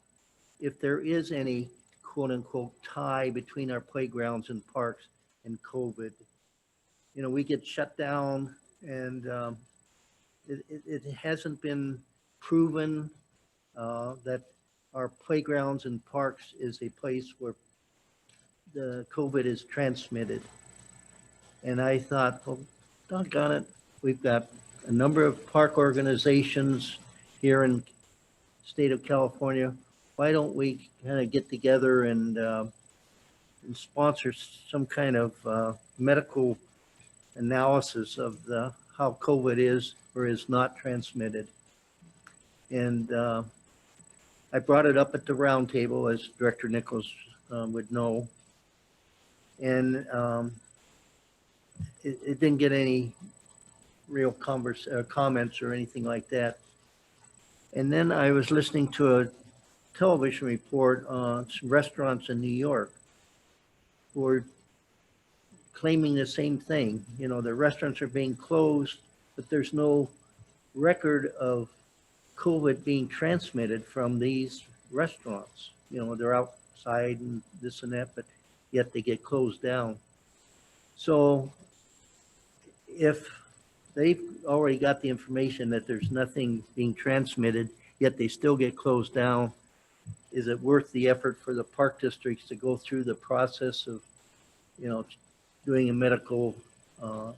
if there is any quote unquote tie between our playgrounds and parks and COVID. We get shut down, and it hasn't been proven that our playgrounds and parks is a place where the COVID is transmitted. And I thought, well, doggone it, we've got a number of park organizations here in the state of California. Why don't we kind of get together and sponsor some kind of medical analysis of how COVID is or is not transmitted? And I brought it up at the roundtable, as Director Nichols would know. And it didn't get any real comments or anything like that. And then I was listening to a television report on some restaurants in New York who are claiming the same thing. The restaurants are being closed, but there's no record of COVID being transmitted from these restaurants. They're outside and this and that, but yet they get closed down. So if they've already got the information that there's nothing being transmitted, yet they still get closed down, is it worth the effort for the park districts to go through the process of, doing a medical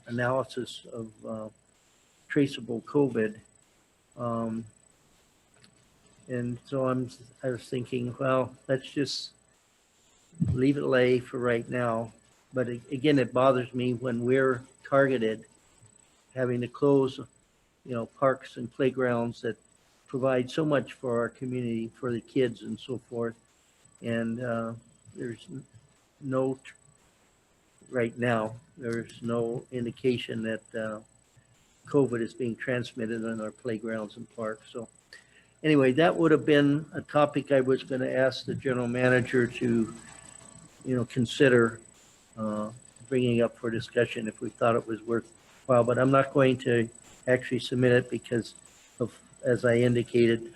analysis of traceable COVID? And so I was thinking, well, let's just leave it lay for right now. But again, it bothers me when we're targeted, having to close, parks and playgrounds that provide so much for our community, for the kids and so forth. And there's no right now. There's no indication that COVID is being transmitted on our playgrounds and parks. So anyway, that would have been a topic I was going to ask the general manager to, consider bringing up for discussion if we thought it was worthwhile. But I'm not going to actually submit it because of, as I indicated,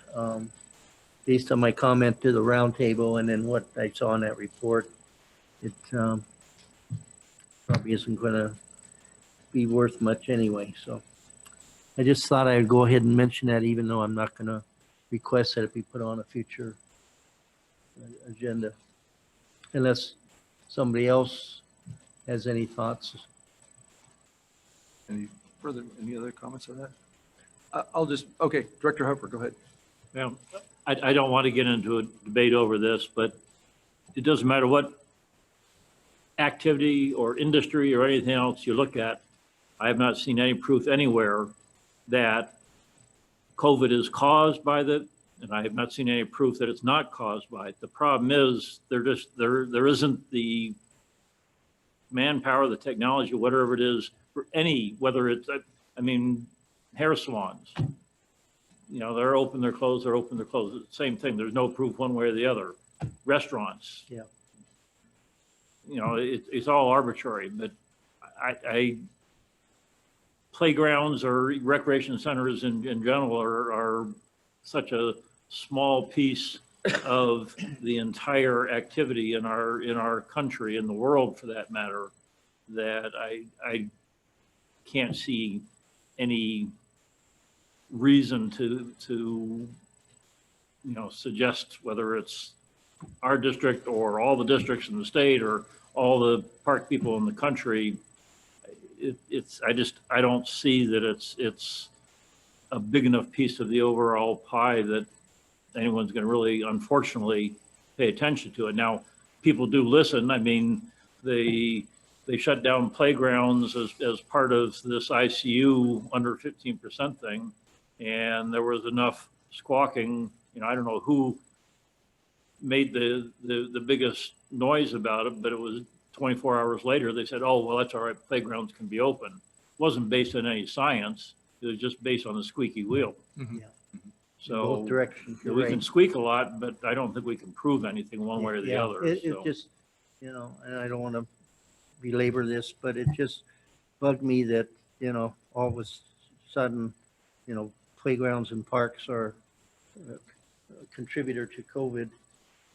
based on my comment to the roundtable and then what I saw in that report, it probably isn't going to be worth much anyway. So I just thought I'd go ahead and mention that, even though I'm not going to request that it be put on a future agenda, unless somebody else has any thoughts. Any other comments on that? Okay, Director Hopper, go ahead. Well, I don't want to get into a debate over this, but it doesn't matter what activity or industry or anything else you look at. I have not seen any proof anywhere that COVID is caused by and I have not seen any proof that it's not caused by it. The problem is there isn't the manpower, the technology, whatever it is, for whether it's, hair salons. They're open, they're closed, they're open, they're closed. It's the same thing. There's no proof one way or the other. Restaurants. Yeah. It's all arbitrary, but playgrounds or recreation centers in general are such a small piece of the entire activity in our country, in the world for that matter, that I can't see any reason to suggest, whether it's our district or all the districts in the state or all the park people in the country. I don't see that it's a big enough piece of the overall pie that anyone's going to really, unfortunately, pay attention to it. Now, people do listen. They shut down playgrounds as part of this ICU under 15% thing, and there was enough squawking. I don't know who made the biggest noise about it, but it was 24 hours later, they said, oh, well, that's all right, playgrounds can be open. It wasn't based on any science. It was just based on the squeaky wheel. Mhm. Yeah. So Both directions. You're we right. can squeak a lot, but I don't think we can prove anything one way or the Yeah, other. It So just, and I don't want to belabor this, but it just bugged me that, all of a sudden, playgrounds and parks are a contributor to COVID.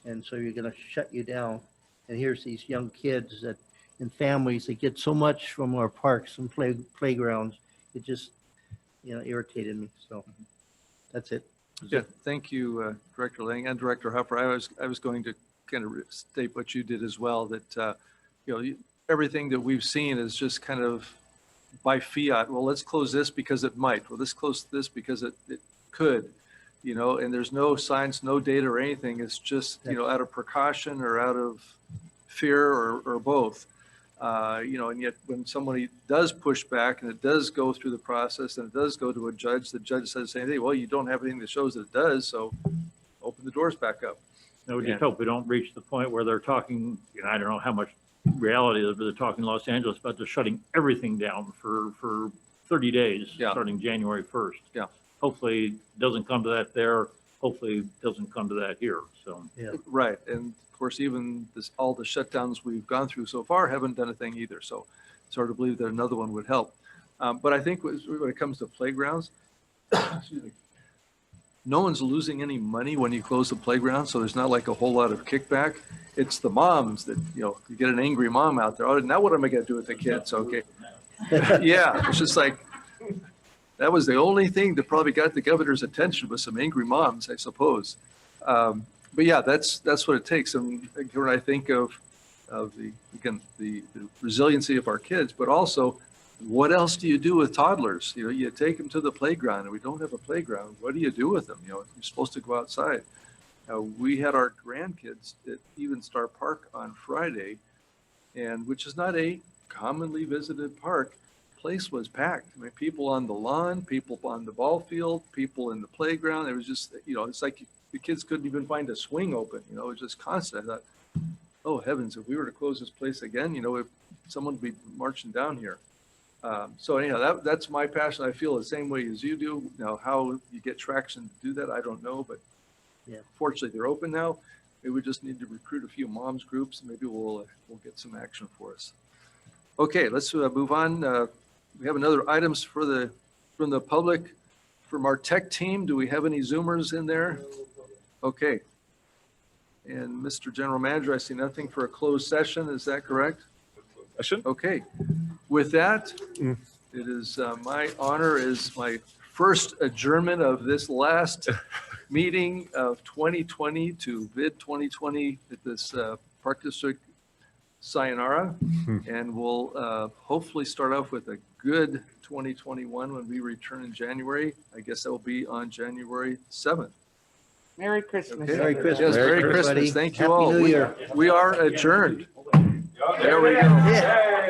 And so you're going to shut you down. And here's these young kids and families that get so much from our parks and playgrounds. It just, irritated me. So that's it. Yeah, thank you, Director Lang and Director Hopper. I was going to kind of state what you did as well, that, everything that we've seen is just kind of by fiat. Well, let's close this because it might. Well, let's close this because it could, and there's no science, no data or anything. It's just, out of precaution or out of fear or both. And yet when somebody does push back and it does go through the process and it does go to a judge, the judge says, hey, well, you don't have anything that shows that it does, so open the doors back up. I would just hope we don't reach the point where they're talking, I don't know how much reality is, but they're talking Los Angeles about just shutting everything down for 30 days, starting January 1st. Yeah. Hopefully it doesn't come to that there. Hopefully it doesn't come to that here. So. Yeah. Right. And of course, even all the shutdowns we've gone through so far haven't done a thing either. So it's hard to believe that another one would help. But I think when it comes to playgrounds, excuse me, no one's losing any money when you close the playground. So there's not like a whole lot of kickback. It's the moms that, you get an angry mom out there. Oh, now what am I going to do with the kids? Okay. Yeah. It's just like, that was the only thing that probably got the governor's attention, was some angry moms, I suppose. But yeah, that's what it takes. And when I think of the resiliency of our kids, but also what else do you do with toddlers? You take them to the playground, and we don't have a playground. What do you do with them? You're supposed to go outside. We had our grandkids at Even Star Park on Friday, and which is not a commonly visited park. Place was packed. People on the lawn, people on the ball field, people in the playground. It was just, it's like the kids couldn't even find a swing open. It was just constant. I thought, oh heavens, if we were to close this place again, if someone would be marching down here. So anyhow, that's my passion. I feel the same way as you do. Now, how you get traction to do that, I don't know, but Yeah. fortunately they're open now. Maybe we just need to recruit a few moms groups and maybe we'll get some action for us. Okay, let's move on. We have another items from the public. From our tech team, do we have any Zoomers in there? Okay. And Mr. General Manager, I see nothing for a closed session. Is that correct? Okay. With that, it is my honor as my first adjournment of this last meeting of 2020 to mid 2020 at this Park District sayonara. And we'll hopefully start off with a good 2021 when we return in January. I guess that will be on January 7th. Merry Christmas. Okay. Merry Christmas. Yes, Merry everybody. Christmas. Thank you Happy all. New Year. We are adjourned. There we go. Yeah.